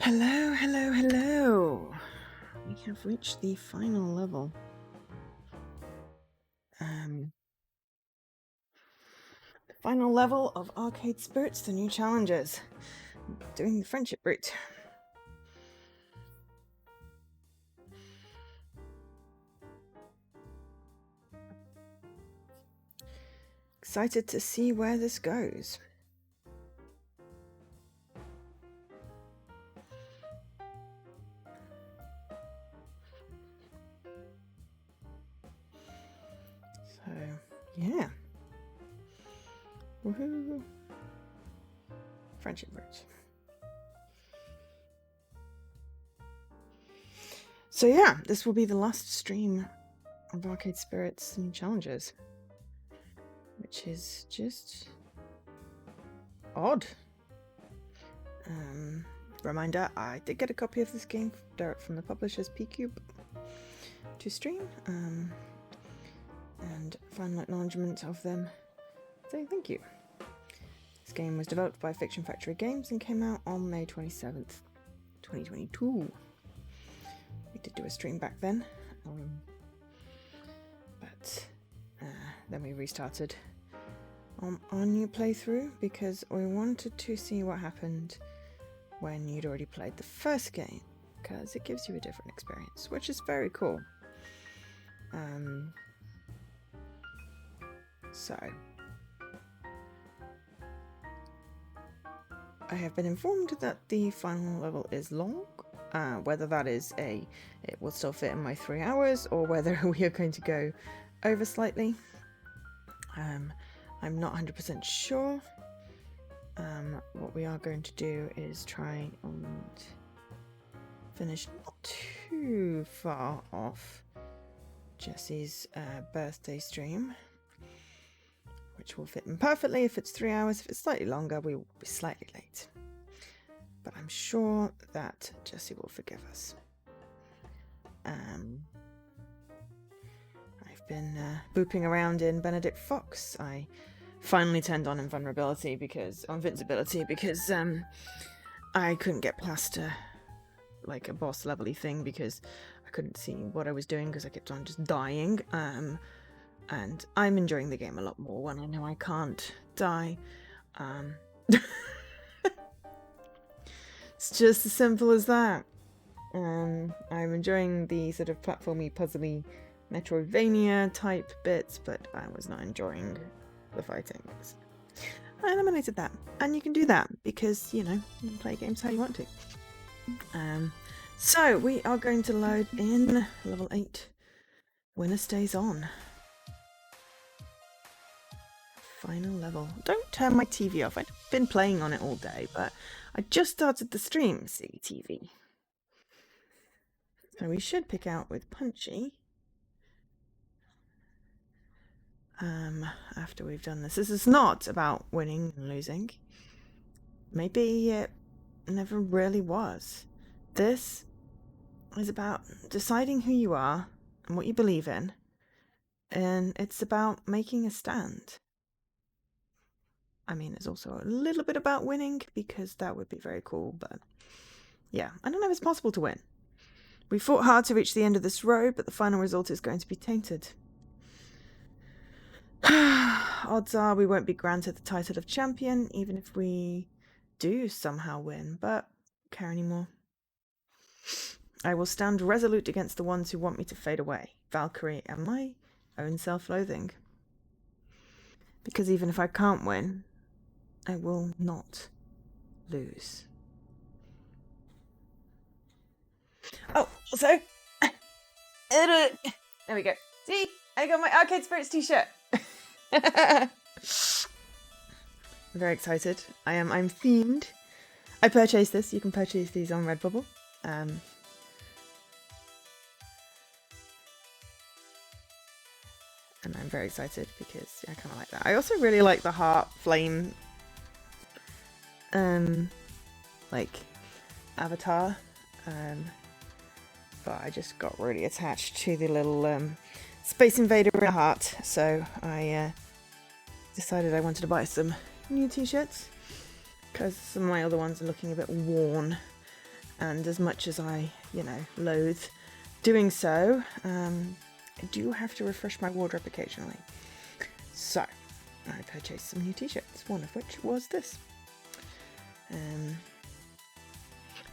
Hello, hello, hello. We have reached the final level. The final level of Arcade Spirits, the new challenges. Doing the friendship route. Excited to see where this goes. So, yeah. Woohoo! Friendship route. So yeah, this will be the last stream of Arcade Spirits and challenges, which is just odd. Reminder, I did get a copy of this game direct from the publishers P-Cube to stream, and final acknowledgement of them saying thank you. This game was developed by Fiction Factory Games and came out on May 27th, 2022. We did do a stream back then, but then we restarted on our new playthrough because we wanted to see what happened when you'd already played the first game, because it gives you a different experience, which is very cool. So I have been informed that the final level is long. Whether that is it will still fit in my 3 hours, or whether we are going to go over slightly. I'm not 100% sure. What we are going to do is try and finish not too far off Jesse's birthday stream, which will fit in perfectly if it's 3 hours. If it's slightly longer, we will be slightly late. But I'm sure that Jesse will forgive us. I've been booping around in Benedict Fox. I finally turned on invincibility because I couldn't get past like a boss level-y thing because I couldn't see what I was doing because I kept on just dying. And I'm enjoying the game a lot more when I know I can't die. It's just as simple as that. I'm enjoying the sort of platformy, puzzly, Metroidvania type bits, but I was not enjoying the fighting. I eliminated that, and you can do that because, you know, you can play games how you want to. So we are going to load in level 8. Winner stays on. Final level. Don't turn my TV off. I've been playing on it all day, but I just started the stream, silly TV. So we should pick out with Punchy. After we've done this. This is not about winning and losing. Maybe it never really was. This is about deciding who you are and what you believe in. And it's about making a stand. I mean, it's also a little bit about winning because that would be very cool, but yeah, I don't know if it's possible to win. We fought hard to reach the end of this road, but the final result is going to be tainted. Odds are we won't be granted the title of champion, even if we do somehow win, but I don't care anymore. I will stand resolute against the ones who want me to fade away, Valkyrie and my own self-loathing. Because even if I can't win, I will not lose. Oh, also, there we go. See, I got my Arcade Spirits t-shirt. I'm very excited. I'm themed. I purchased this. You can purchase these on Redbubble. And I'm very excited because I kind of like that. I also really like the heart flame, like avatar. But I just got really attached to the little Space Invader in a heart, so I decided I wanted to buy some new t-shirts because some of my other ones are looking a bit worn, and as much as I, you know, loathe doing so, I do have to refresh my wardrobe occasionally. So I purchased some new t-shirts, one of which was this, and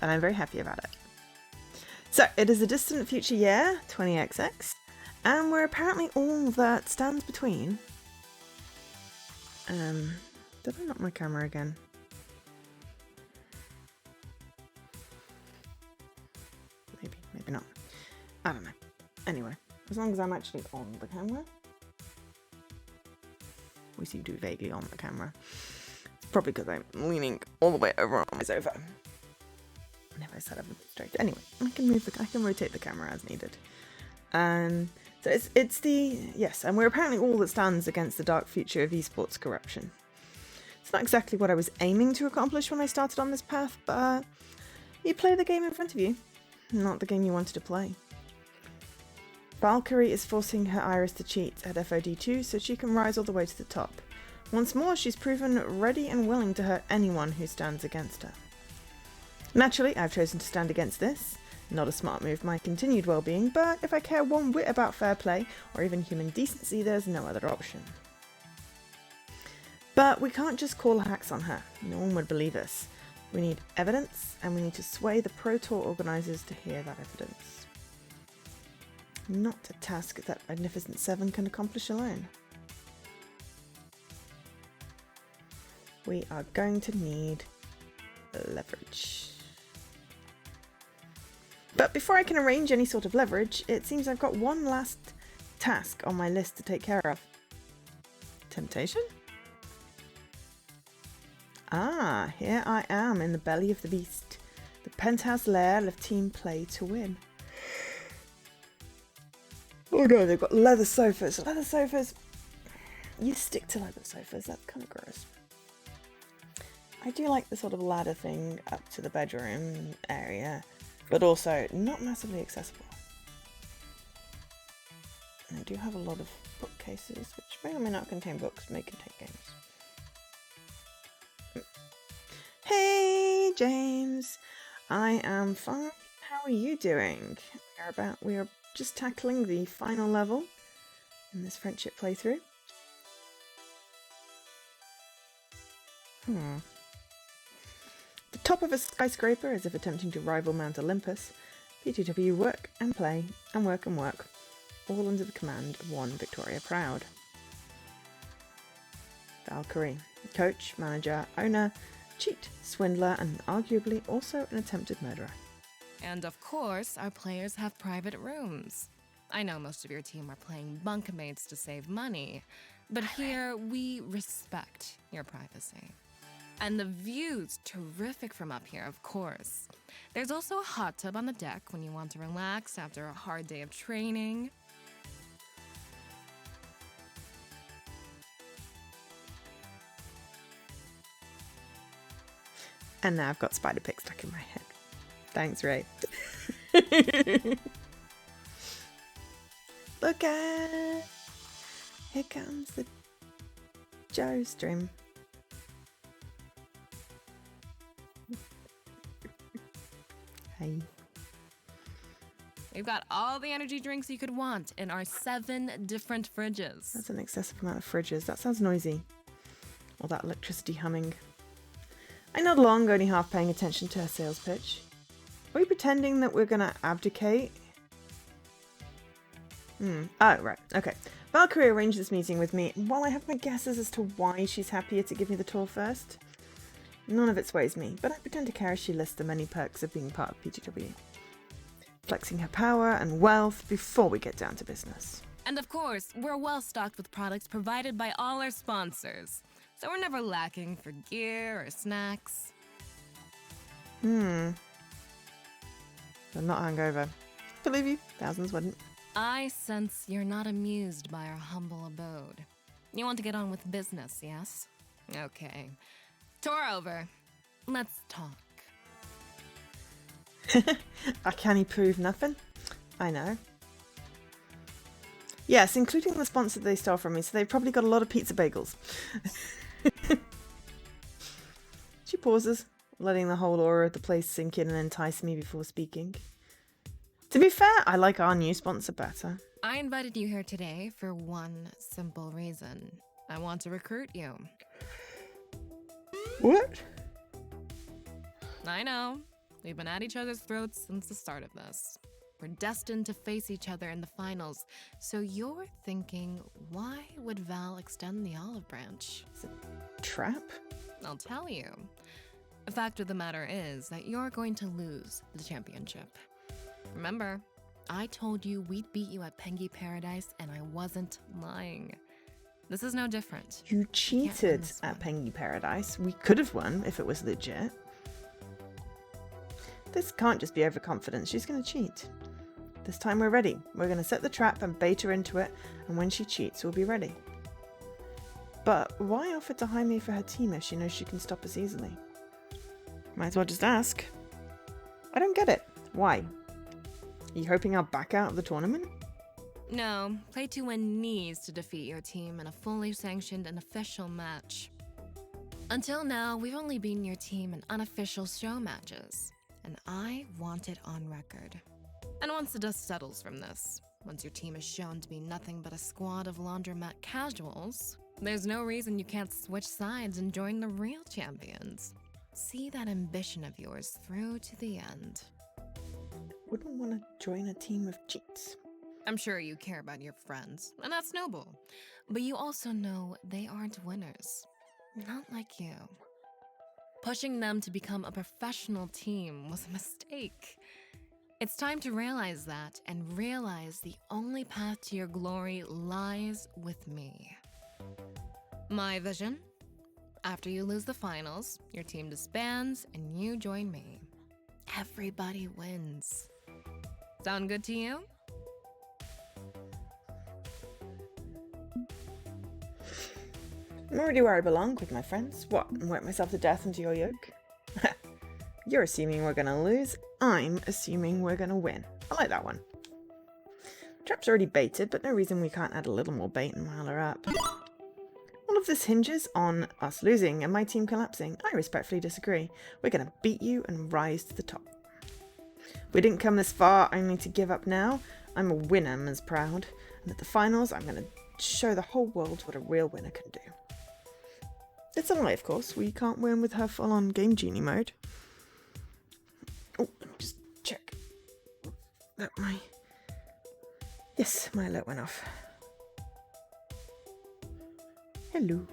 I'm very happy about it. So it is a distant future year, 20XX, and we're apparently all that stands between. Did I knock my camera again? Maybe not. I don't know. Anyway, as long as I'm actually on the camera. We seem to be vaguely on the camera. It's probably because I'm leaning all the way over on my sofa. If I set up a bit straight. Anyway, I can rotate the camera as needed. So it's the yes, and we're apparently all that stands against the dark future of esports corruption. It's not exactly what I was aiming to accomplish when I started on this path, but you play the game in front of you, not the game you wanted to play. Valkyrie is forcing her Iris to cheat at FOD2 so she can rise all the way to the top. Once more, she's proven ready and willing to hurt anyone who stands against her. Naturally, I've chosen to stand against this. Not a smart move for my continued well-being, but if I care one whit about fair play or even human decency, there's no other option. But we can't just call hacks on her. No one would believe us. We need evidence, and we need to sway the Pro Tour organisers to hear that evidence. Not a task that Magnificent Seven can accomplish alone. We are going to need leverage. But before I can arrange any sort of leverage, it seems I've got one last task on my list to take care of. Temptation? Ah, here I am in the belly of the beast. The penthouse lair of team play to win. Oh no, they've got leather sofas. Leather sofas. You stick to leather sofas, that's kind of gross. I do like the sort of ladder thing up to the bedroom area, but also not massively accessible. And I do have a lot of bookcases, which may or may not contain books, may contain games. Hey, James. I am fine. How are you doing? We are just tackling the final level in this friendship playthrough. The top of a skyscraper, as if attempting to rival Mount Olympus, PTW work and play and work, all under the command of one Victoria Proud. Valkyrie, coach, manager, owner, cheat, swindler, and arguably also an attempted murderer. And of course, our players have private rooms. I know most of your team are playing bunkmates to save money, but here we respect your privacy. And the view's terrific from up here, of course. There's also a hot tub on the deck when you want to relax after a hard day of training. And now I've got spider pick stuck in my head. Thanks, Ray. Look at! Here comes the Joe stream. Hey. We've got all the energy drinks you could want in our 7 different fridges. That's an excessive amount of fridges. That sounds noisy. All that electricity humming. I nod along, only half paying attention to her sales pitch. Are we pretending that we're gonna abdicate? Oh, right. Okay. Valkyrie arranged this meeting with me. While I have my guesses as to why she's happier to give me the tour first, none of it sways me, but I pretend to care as she lists the many perks of being part of PTW. Flexing her power and wealth before we get down to business. And of course, we're well stocked with products provided by all our sponsors. So we're never lacking for gear or snacks. I'm not hungover. Believe you, thousands wouldn't. I sense you're not amused by our humble abode. You want to get on with business, yes? Okay. Tour over. Let's talk. I can't prove nothing. I know. Yes, including the sponsor they stole from me, so they've probably got a lot of pizza bagels. She pauses, letting the whole aura of the place sink in and entice me before speaking. To be fair, I like our new sponsor better. I invited you here today for one simple reason. I want to recruit you. What? I know. We've been at each other's throats since the start of this. We're destined to face each other in the finals. So you're thinking, why would Val extend the olive branch? It's a trap? I'll tell you. The fact of the matter is that you're going to lose the championship. Remember, I told you we'd beat you at Pengy Paradise, and I wasn't lying. This is no different. You cheated at Pengy Paradise. We could have won if it was legit. This can't just be overconfidence. She's going to cheat. This time we're ready. We're going to set the trap and bait her into it, and when she cheats, we'll be ready. But why offer to hire me for her team if she knows she can stop us easily? Might as well just ask. I don't get it. Why? Are you hoping I'll back out of the tournament? No, play to win needs to defeat your team in a fully sanctioned and official match. Until now, we've only beaten your team in unofficial show matches, and I want it on record. And once the dust settles from this, once your team is shown to be nothing but a squad of laundromat casuals, there's no reason you can't switch sides and join the real champions. See that ambition of yours through to the end. Wouldn't want to join a team of cheats. I'm sure you care about your friends, and that's noble. But you also know they aren't winners. Not like you. Pushing them to become a professional team was a mistake. It's time to realize that, and realize the only path to your glory lies with me. My vision? After you lose the finals, your team disbands and you join me. Everybody wins. Sound good to you? I'm already where I belong with my friends. What, and work myself to death into your yoke? You're assuming we're gonna lose. I'm assuming we're gonna win. I like that one. Trap's already baited, but no reason we can't add a little more bait and rile her up. All of this hinges on us losing and my team collapsing. I respectfully disagree. We're gonna beat you and rise to the top. We didn't come this far only to give up now. I'm a winner, Ms. Proud. And at the finals, I'm going to show the whole world what a real winner can do. It's a lie, of course. We can't win with her full-on Game Genie mode. Oh, let me just check that Yes, my alert went off. Hello.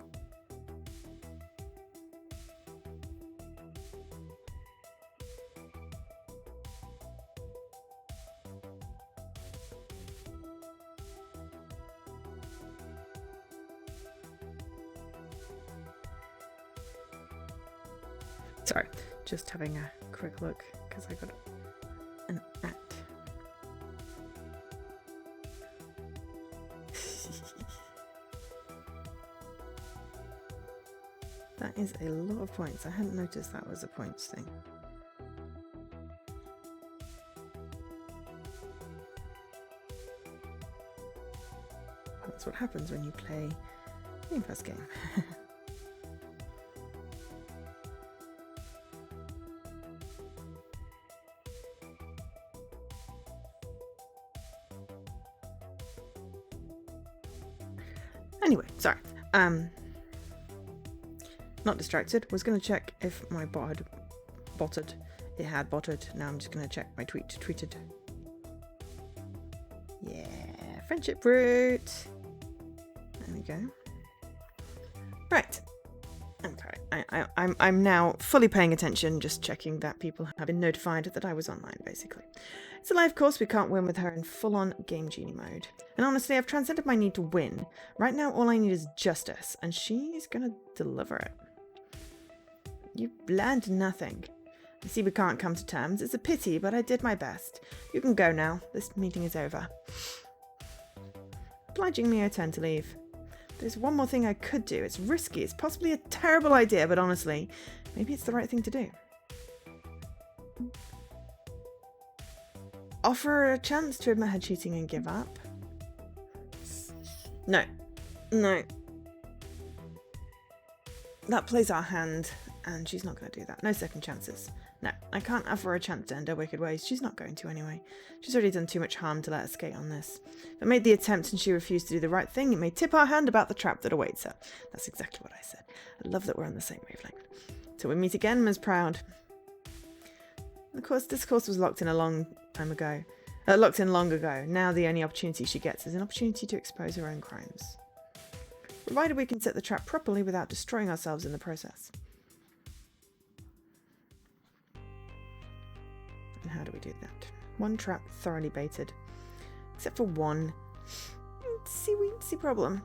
Sorry, just having a quick look because I got an at. That is a lot of points. I hadn't noticed that was a points thing. That's what happens when you play Game Pass game. Anyway, sorry. Not distracted. Was going to check if my bot had botted. It had botted. Now I'm just going to check my tweeted. Yeah, friendship route. There we go. Right. Okay. I'm now fully paying attention, just checking that people have been notified that I was online, basically. It's a live course. We can't win with her in full-on Game Genie mode. And honestly, I've transcended my need to win. Right now, all I need is justice, and she's gonna deliver it. You learned nothing. I see we can't come to terms. It's a pity, but I did my best. You can go now. This meeting is over. Obligingly, I turn to leave. There's one more thing I could do. It's risky. It's possibly a terrible idea, but honestly, maybe it's the right thing to do. Offer her a chance to admit her cheating and give up. No. That plays our hand, and she's not going to do that. No second chances. No, I can't offer her a chance to end her wicked ways. She's not going to anyway. She's already done too much harm to let her skate on this. If I made the attempt and she refused to do the right thing, it may tip our hand about the trap that awaits her. That's exactly what I said. I love that we're on the same wavelength. Till we meet again, Ms. Proud. Of course, this course was locked in long ago. Now the only opportunity she gets is an opportunity to expose her own crimes. Provided we can set the trap properly without destroying ourselves in the process. And how do we do that? One trap thoroughly baited. Except for one. See problem.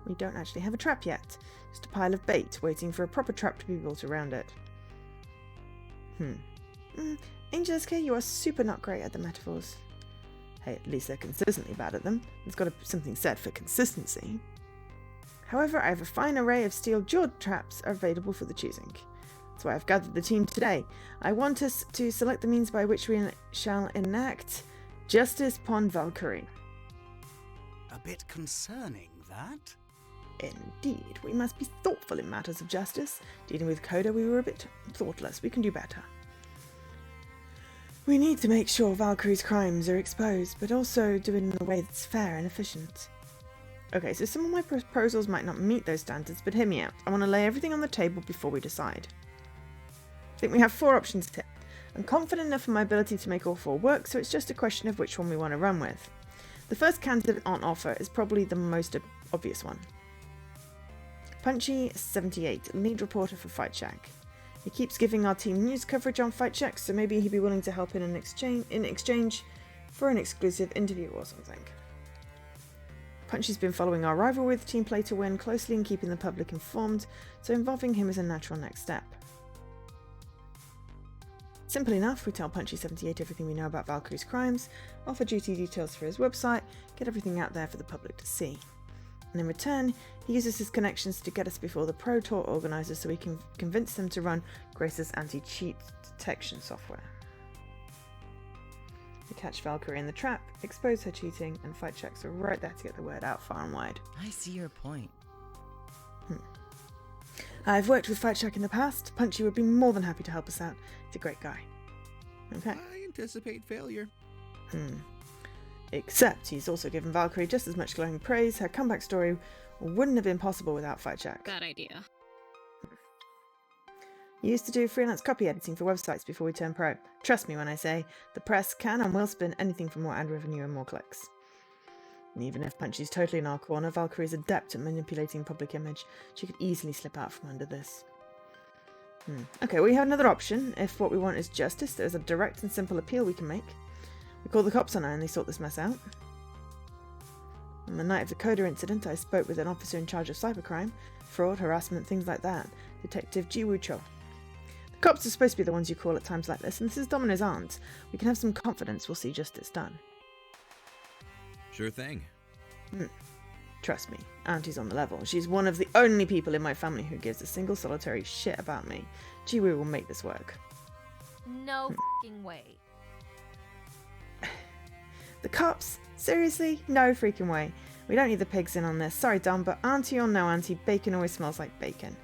We don't actually have a trap yet. Just a pile of bait waiting for a proper trap to be built around it. Angel SK, you are super not great at the metaphors. Hey, at least they're consistently bad at them. There's got to be something said for consistency. However, I have a fine array of steel-jawed traps available for the choosing. That's why I've gathered the team today. I want us to select the means by which we shall enact justice upon Valkyrie. A bit concerning, that? Indeed, we must be thoughtful in matters of justice. Dealing with Coda, we were a bit thoughtless. We can do better. We need to make sure Valkyrie's crimes are exposed, but also do it in a way that's fair and efficient. Okay, so some of my proposals might not meet those standards, but hear me out. I want to lay everything on the table before we decide. I think we have 4 options here. I'm confident enough in my ability to make all 4 work, so it's just a question of which one we want to run with. The first candidate on offer is probably the most obvious one. Punchy78, lead reporter for Fight Shack. He keeps giving our team news coverage on Fight Shack, so maybe he'd be willing to help in exchange for an exclusive interview or something. Punchy's been following our rival with Team Play to Win closely and keeping the public informed, so involving him is a natural next step. Simple enough, we tell Punchy78 everything we know about Valkyrie's crimes, offer duty details for his website, get everything out there for the public to see. And in return, he uses his connections to get us before the Pro Tour organisers so we can convince them to run Grace's anti-cheat detection software. We catch Valkyrie in the trap, expose her cheating, and Fight Shacks are right there to get the word out far and wide. I see your point. I've worked with Fight Shack in the past. Punchy would be more than happy to help us out. He's a great guy. Okay. I anticipate failure. Except he's also given Valkyrie just as much glowing praise. Her comeback story wouldn't have been possible without Fight Check. Bad idea. He used to do freelance copy editing for websites before we turned pro. Trust me when I say, the press can and will spin anything for more ad revenue and more clicks. And even if Punchy's totally in our corner, Valkyrie is adept at manipulating public image. She could easily slip out from under this. Okay, we have another option. If what we want is justice, there's a direct and simple appeal we can make. We call the cops on her and they sort this mess out. On the night of the Coda incident, I spoke with an officer in charge of cybercrime, fraud, harassment, things like that, Detective Jiwoo Cho. The cops are supposed to be the ones you call at times like this, and this is Domino's aunt. We can have some confidence we'll see justice done. Sure thing. Trust me, Auntie's on the level. She's one of the only people in my family who gives a single solitary shit about me. Jiwoo will make this work. No fing way. The cops? Seriously? No freaking way. We don't need the pigs in on this. Sorry, Dom, but auntie or no auntie, bacon always smells like bacon.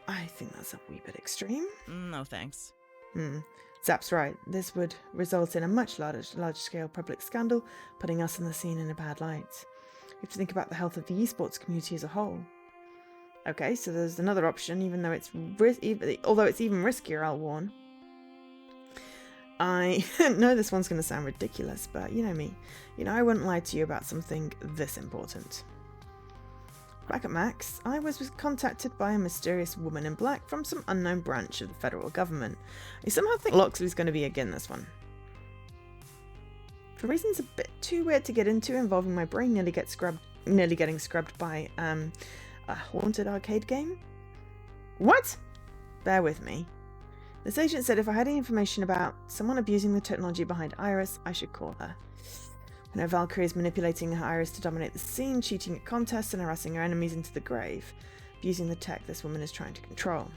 I think that's a wee bit extreme. No thanks. Zap's right. This would result in a much larger-scale public scandal, putting us on the scene in a bad light. We have to think about the health of the esports community as a whole. Okay, so there's another option, although it's even riskier, I'll warn. I know this one's going to sound ridiculous, but you know me. I wouldn't lie to you about something this important. Back at Max, I was contacted by a mysterious woman in black from some unknown branch of the federal government. I somehow think Loxley's going to be again this one. For reasons a bit too weird to get into, involving my brain nearly getting scrubbed by a haunted arcade game. What? Bear with me. This agent said if I had any information about someone abusing the technology behind Iris, I should call her. I know Valkyrie is manipulating her Iris to dominate the scene, cheating at contests and harassing her enemies into the grave, abusing the tech this woman is trying to control.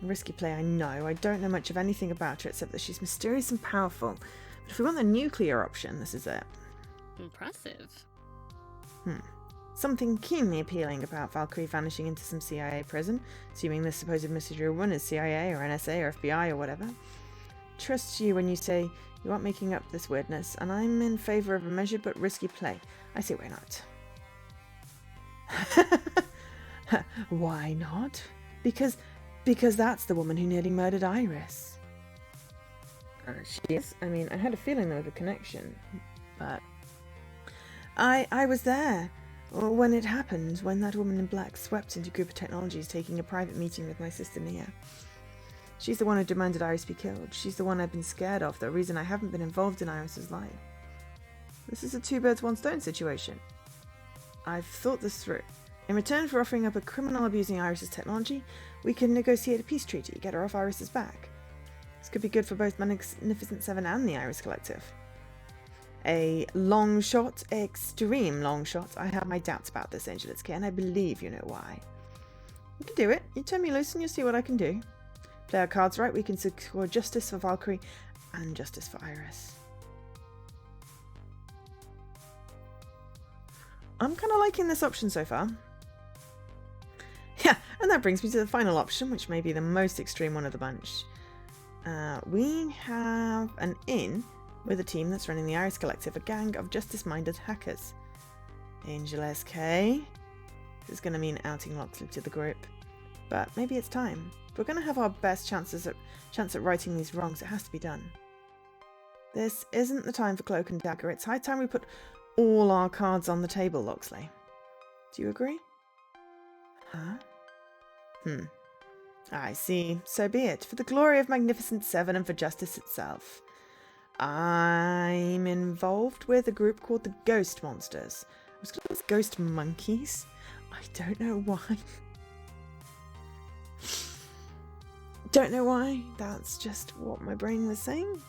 Risky play, I know. I don't know much of anything about her except that she's mysterious and powerful. But if we want the nuclear option, this is it. Impressive. Something keenly appealing about Valkyrie vanishing into some CIA prison, assuming this supposed mystery woman is CIA or NSA or FBI or whatever. Trust you when you say you aren't making up this weirdness, and I'm in favour of a measured but risky play. I say why not? Why not? Because that's the woman who nearly murdered Iris. She is. I mean, I had a feeling there was a connection, but I was there when it happened, when that woman in black swept into Group of Technologies taking a private meeting with my sister Nia. She's the one who demanded Iris be killed. She's the one I've been scared of, the reason I haven't been involved in Iris's life. This is a two birds one stone situation. I've thought this through. In return for offering up a criminal abusing Iris's technology, we can negotiate a peace treaty, get her off Iris's back. This could be good for both Magnificent Seven and the Iris Collective. A long shot, extreme long shot. I have my doubts about this, Angelus K, and I believe you know why. You can do it. You turn me loose and you'll see what I can do. Play our cards right, we can secure justice for Valkyrie and justice for Iris. I'm kind of liking this option so far. Yeah, and that brings me to the final option, which may be the most extreme one of the bunch. We have an in with a team that's running the Iris Collective, a gang of justice-minded hackers. Angel SK. This is going to mean outing Loxley to the group. But maybe it's time. If we're going to have our best chance at righting these wrongs, it has to be done. This isn't the time for cloak and dagger. It's high time we put all our cards on the table, Loxley. Do you agree? Huh? I see. So be it. For the glory of Magnificent Seven and for justice itself. I'm involved with a group called the Ghost Monsters. I was going to say Ghost Monkeys. I don't know why. Don't know why. That's just what my brain was saying.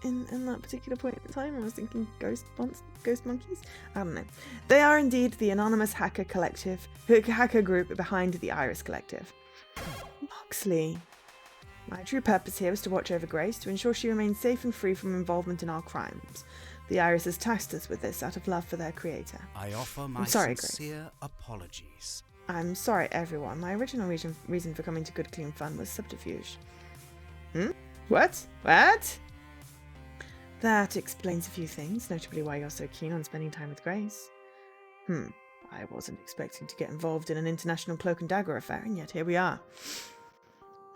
In that particular point in time, I was thinking ghost monkeys. I don't know. They are indeed the anonymous hacker group behind the Iris Collective. Loxley. My true purpose here is to watch over Grace, to ensure she remains safe and free from involvement in our crimes. The Iris has tasked us with this out of love for their creator. I offer my sincere apologies. I'm sorry, everyone. My original reason for coming to Good Clean Fun was subterfuge. What? That explains a few things, notably why you're so keen on spending time with Grace. I wasn't expecting to get involved in an international cloak and dagger affair, and yet here we are.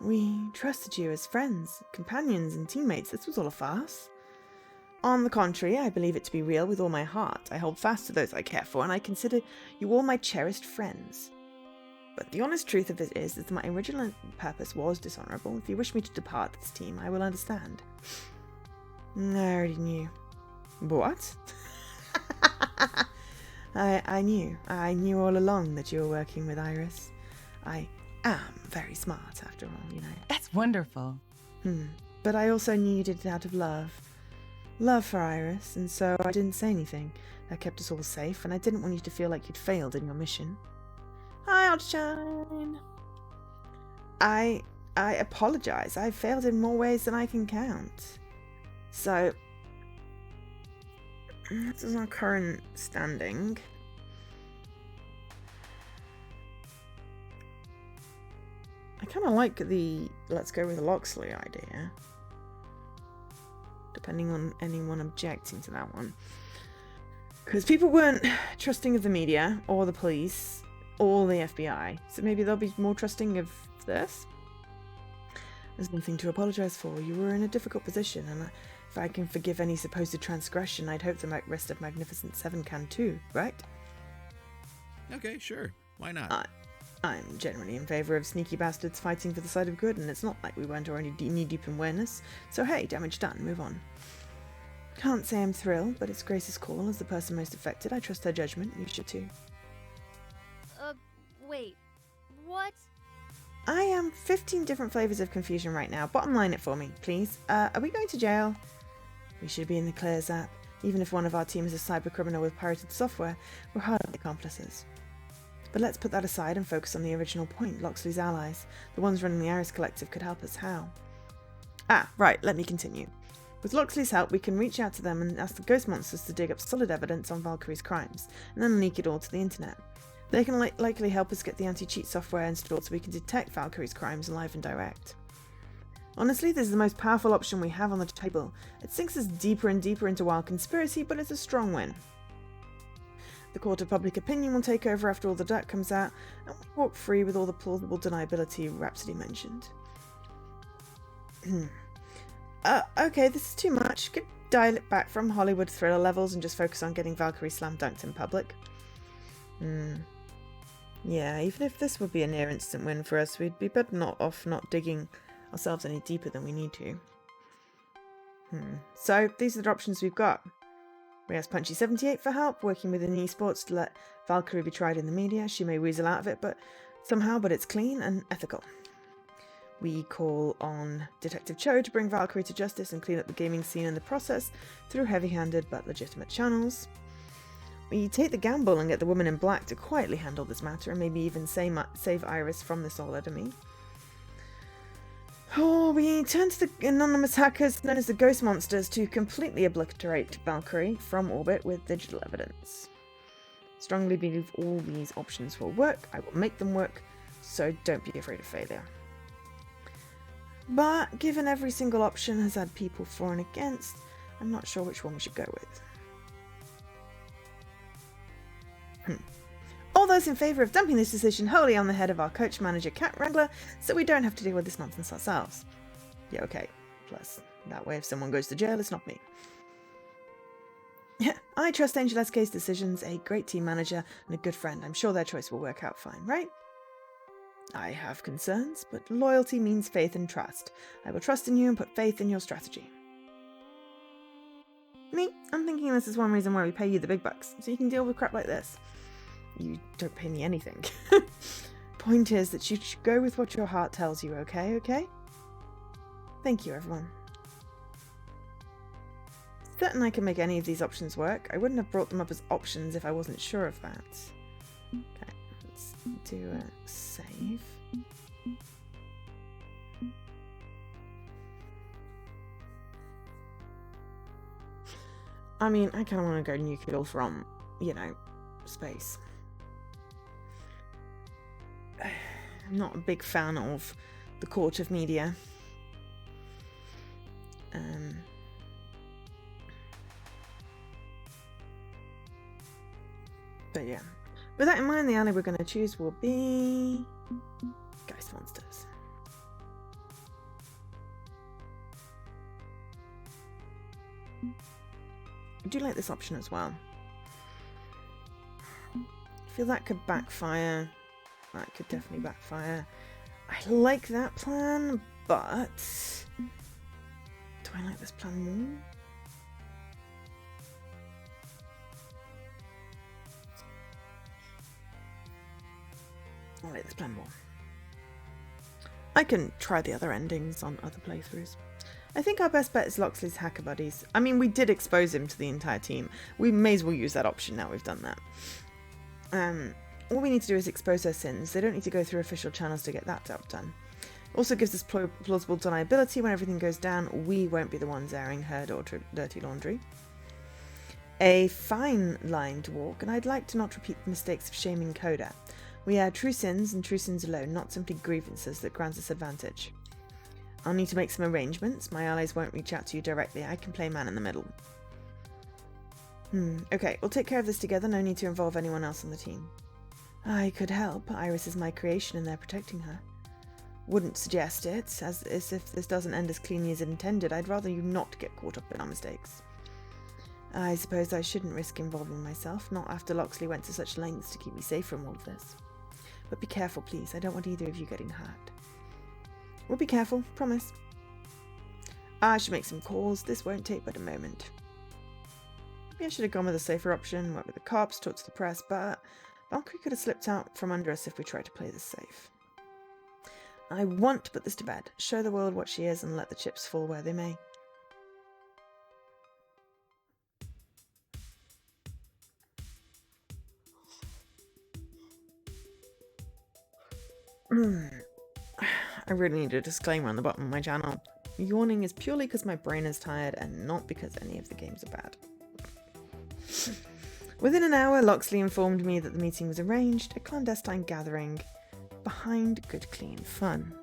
We trusted you as friends, companions, and teammates. This was all a farce. On the contrary, I believe it to be real with all my heart. I hold fast to those I care for, and I consider you all my cherished friends. But the honest truth of it is that my original purpose was dishonourable. If you wish me to depart this team, I will understand. I already knew. What? I knew. I knew all along that you were working with Iris. I am very smart, after all, you know. That's wonderful. But I also knew you did it out of love. Love for Iris, and so I didn't say anything. That kept us all safe, and I didn't want you to feel like you'd failed in your mission. Hi, Outshine! I apologise. I've failed in more ways than I can count. So, this is our current standing. I kind of like the let's go with Loxley idea. Depending on anyone objecting to that one. Because people weren't trusting of the media, or the police, or the FBI. So maybe they'll be more trusting of this. There's nothing to apologise for. You were in a difficult position, and if I can forgive any supposed transgression, I'd hope the rest of Magnificent Seven can too, right? Okay, sure. Why not? I'm generally in favour of sneaky bastards fighting for the side of good, and it's not like we weren't already knee-deep in awareness. So hey, damage done, move on. Can't say I'm thrilled, but it's Grace's call. As the person most affected, I trust her judgment. You should too. Wait. What? I am 15 different flavours of confusion right now. Bottom line it for me, please. Are we going to jail? We should be in the Clears app. Even if one of our team is a cyber criminal with pirated software, we're hardly accomplices. But let's put that aside and focus on the original point. Loxley's allies, the ones running the Iris Collective, could help us. How? Right, let me continue. With Loxley's help, we can reach out to them and ask the ghost monsters to dig up solid evidence on Valkyrie's crimes, and then leak it all to the internet. They can likely help us get the anti-cheat software installed so we can detect Valkyrie's crimes live and direct. Honestly, this is the most powerful option we have on the table. It sinks us deeper and deeper into wild conspiracy, but it's a strong win. The court of public opinion will take over after all the dirt comes out, and we walk free with all the plausible deniability Rhapsody mentioned. Okay, this is too much. Could dial it back from Hollywood thriller levels and just focus on getting Valkyrie slam dunked in public. Yeah, even if this would be a near instant win for us, we'd be better not digging ourselves any deeper than we need to. So, these are the options we've got. We ask Punchy78 for help, working within esports to let Valkyrie be tried in the media. She may weasel out of it, but it's clean and ethical. We call on Detective Cho to bring Valkyrie to justice and clean up the gaming scene in the process through heavy-handed but legitimate channels. We take the gamble and get the woman in black to quietly handle this matter and maybe even save Iris from this all enemy. Or we turn to the anonymous hackers known as the Ghost Monsters to completely obliterate Valkyrie from orbit with digital evidence. Strongly believe all these options will work. I will make them work, so don't be afraid of failure. But given every single option has had people for and against, I'm not sure which one we should go with. All those in favour of dumping this decision wholly on the head of our coach, manager, cat wrangler, so we don't have to deal with this nonsense ourselves. Yeah, okay. Plus, that way if someone goes to jail, it's not me. I trust Angel SK's decisions, a great team manager, and a good friend. I'm sure their choice will work out fine, right? I have concerns, but loyalty means faith and trust. I will trust in you and put faith in your strategy. Me, I'm thinking this is one reason why we pay you the big bucks, so you can deal with crap like this. You don't pay me anything. Point is that you should go with what your heart tells you, okay? Thank you, everyone. Certain I can make any of these options work. I wouldn't have brought them up as options if I wasn't sure of that. Okay, let's do a save. I mean, I kind of want to go nuclear from, space. I'm not a big fan of the court of media. But yeah. With that in mind, the alley we're going to choose will be Ghost Monsters. I do like this option as well. I feel that could backfire. That could definitely backfire. I like that plan, but do I like this plan more? I like this plan more. I can try the other endings on other playthroughs. I think our best bet is Loxley's hacker buddies. I mean, we did expose him to the entire team. We may as well use that option now we've done that. All we need to do is expose their sins. They don't need to go through official channels to get that job done. Also gives us plausible deniability. When everything goes down, we won't be the ones airing her dirty laundry. A fine line to walk, and I'd like to not repeat the mistakes of shaming Coda. We are true sins and true sins alone, not simply grievances that grant us advantage. I'll need to make some arrangements. My allies won't reach out to you directly. I can play man in the middle. Okay, we'll take care of this together. No need to involve anyone else on the team. I could help. Iris is my creation and they're protecting her. Wouldn't suggest it, as if this doesn't end as cleanly as intended. I'd rather you not get caught up in our mistakes. I suppose I shouldn't risk involving myself, not after Loxley went to such lengths to keep me safe from all of this. But be careful, please. I don't want either of you getting hurt. We'll be careful, promise. I should make some calls. This won't take but a moment. Maybe I should have gone with a safer option, work with the cops, talk to the press, but Valkyrie could have slipped out from under us if we tried to play this safe. I want to put this to bed, show the world what she is, and let the chips fall where they may. I really need a disclaimer on the bottom of my channel. Yawning is purely because my brain is tired and not because any of the games are bad. Within an hour, Loxley informed me that the meeting was arranged, a clandestine gathering behind good, clean fun.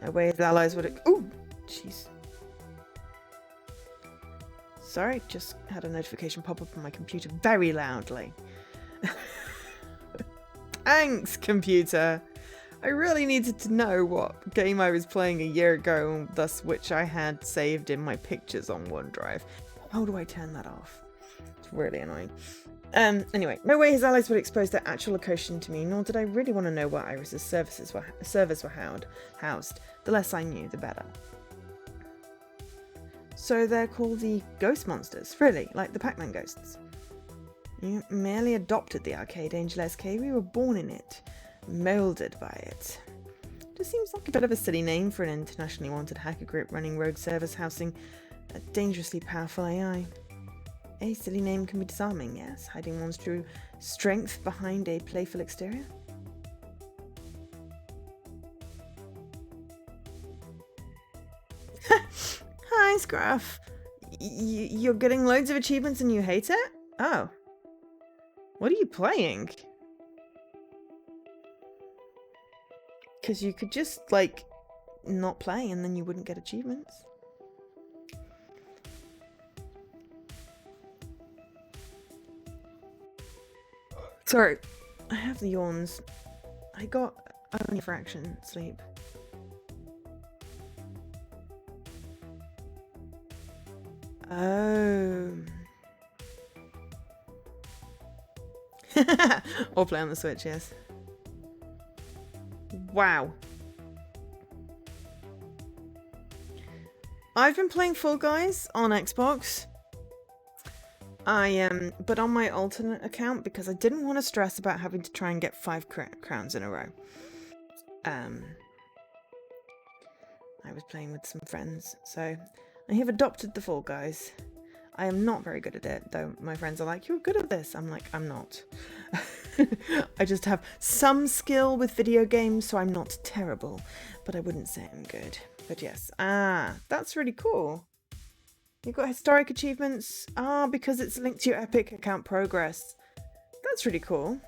No way his allies would... Ooh! Jeez. Sorry, just had a notification pop up on my computer very loudly. Thanks, computer! I really needed to know what game I was playing a year ago, thus which I had saved in my pictures on OneDrive. How do I turn that off? It's really annoying. Anyway, no way his allies would expose their actual location to me, nor did I really want to know where Iris's servers were housed. The less I knew, the better. So they're called the Ghost Monsters, really, like the Pac-Man ghosts. You merely adopted the arcade Angel SK, we were born in it, moulded by it. Just seems like a bit of a silly name for an internationally wanted hacker group running rogue servers housing a dangerously powerful AI. A silly name can be disarming, yes, hiding one's true strength behind a playful exterior. Hi, Scruff. You're getting loads of achievements and you hate it? Oh. What are you playing? Because you could just, like, not play and then you wouldn't get achievements. Sorry, I have the yawns. I got only a fraction sleep. Oh. Or play on the Switch, yes. Wow. I've been playing Fall Guys on Xbox. But on my alternate account because I didn't want to stress about having to try and get 5 crowns in a row. I was playing with some friends, so I have adopted the Fall Guys. I am not very good at it, though my friends are like, you're good at this. I'm like, I'm not. I just have some skill with video games, so I'm not terrible, but I wouldn't say I'm good. But yes, that's really cool. You've got historic achievements. Because it's linked to your Epic account progress. That's really cool.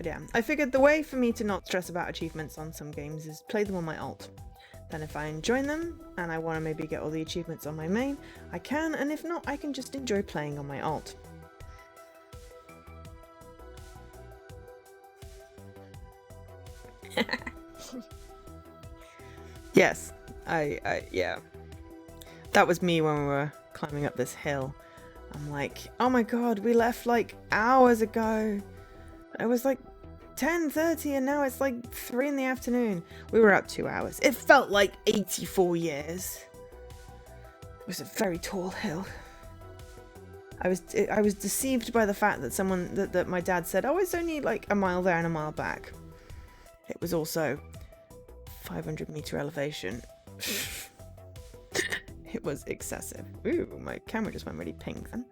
But yeah, I figured the way for me to not stress about achievements on some games is play them on my alt. Then if I enjoy them and I want to maybe get all the achievements on my main, I can, and if not, I can just enjoy playing on my alt. Yes, yeah. That was me when we were climbing up this hill. I'm like, oh my god, we left like hours ago. It was like 10:30 and now it's like 3 in the afternoon. We were up 2 hours. It felt like 84 years. It was a very tall hill. I was deceived by the fact that that my dad said, oh, it's only like a mile there and a mile back. It was also 500-meter elevation. It was excessive. Ooh, my camera just went really pink then.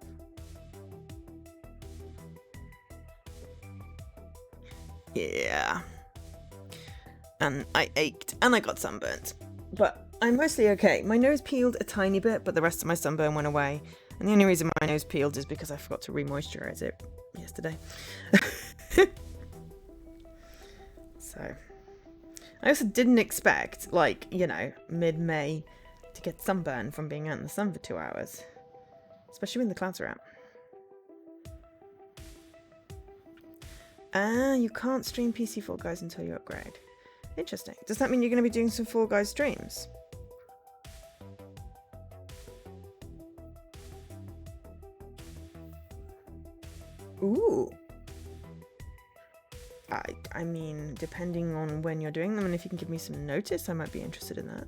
Yeah. And I ached and I got sunburnt. But I'm mostly okay. My nose peeled a tiny bit, but the rest of my sunburn went away. And the only reason my nose peeled is because I forgot to re-moisturize it yesterday. So, I also didn't expect, like, you know, mid-May to get sunburn from being out in the sun for 2 hours. Especially when the clouds are out. You can't stream PC Fall Guys until you upgrade. Interesting. Does that mean you're going to be doing some Fall Guys streams? Ooh. I mean, depending on when you're doing them, and if you can give me some notice, I might be interested in that.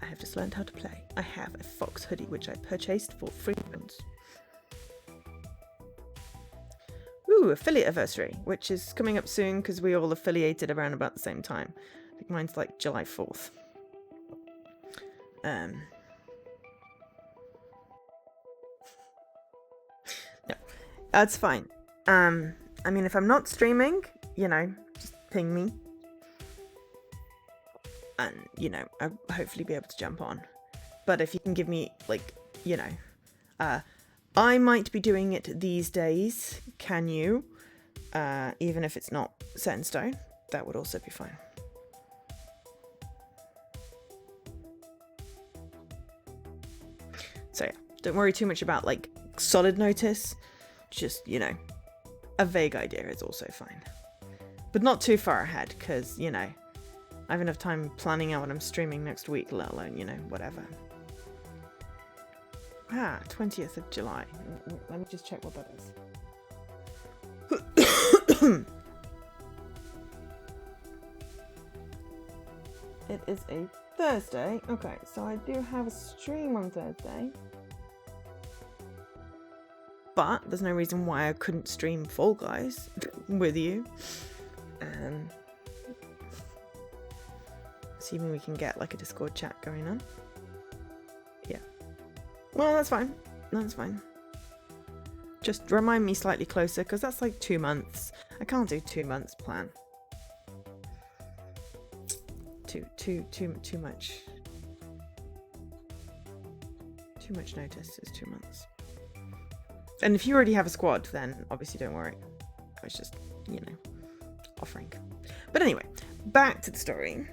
I have just learned how to play. I have a Fox hoodie, which I purchased for £3. Ooh, affiliate anniversary, which is coming up soon because we all affiliated around about the same time. I think mine's like July 4th. No, that's fine. I mean, if I'm not streaming, you know, just ping me. And, you know, I'll hopefully be able to jump on. But if you can give me, like, you know, I might be doing it these days. Can you? Even if it's not set in stone, that would also be fine. So yeah, don't worry too much about, like, solid notice. Just, you know, a vague idea is also fine. But not too far ahead, because, you know, I have enough time planning out what I'm streaming next week, let alone, you know, whatever. 20th of July. Let me just check what that is. It is a Thursday. Okay, so I do have a stream on Thursday. But there's no reason why I couldn't stream Fall Guys with you. Assuming we can get like a Discord chat going on. Yeah. Well, that's fine. That's fine. Just remind me slightly closer, because that's like 2 months. I can't do 2 months plan. Too much. Too much notice is 2 months. And if you already have a squad, then obviously don't worry. I was just, you know, offering. But anyway, back to the story.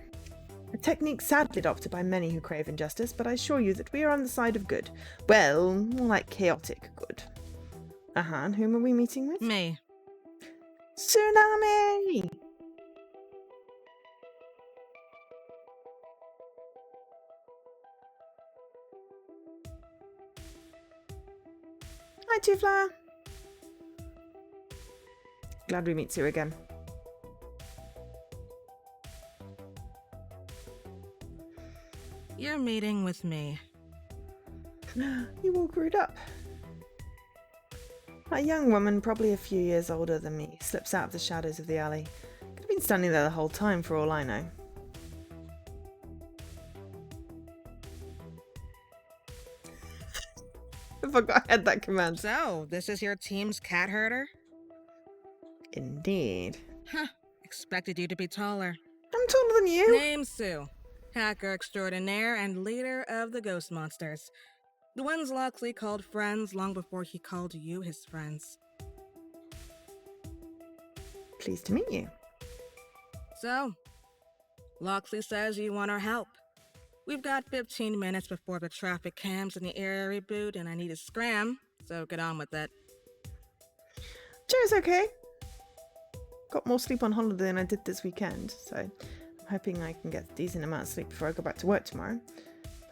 A technique sadly adopted by many who crave injustice, but I assure you that we are on the side of good. Well, more like chaotic good. And whom are we meeting with? Me. Tsunami! Hi, Two-Flower. Glad we meet Sue again. You're meeting with me. You all grew up. A young woman, probably a few years older than me, slips out of the shadows of the alley. Could have been standing there the whole time for all I know. I forgot I had that command. So, this is your team's cat herder? Indeed. Huh. Expected you to be taller. I'm taller than you. Name Sue. Hacker extraordinaire and leader of the ghost monsters. The ones Locksley called friends long before he called you his friends. Pleased to meet you. So, Loxley says you want our help. We've got 15 minutes before the traffic cams in the area reboot, and I need to scram, so get on with it. Sure, it's okay. Got more sleep on holiday than I did this weekend, so I'm hoping I can get a decent amount of sleep before I go back to work tomorrow.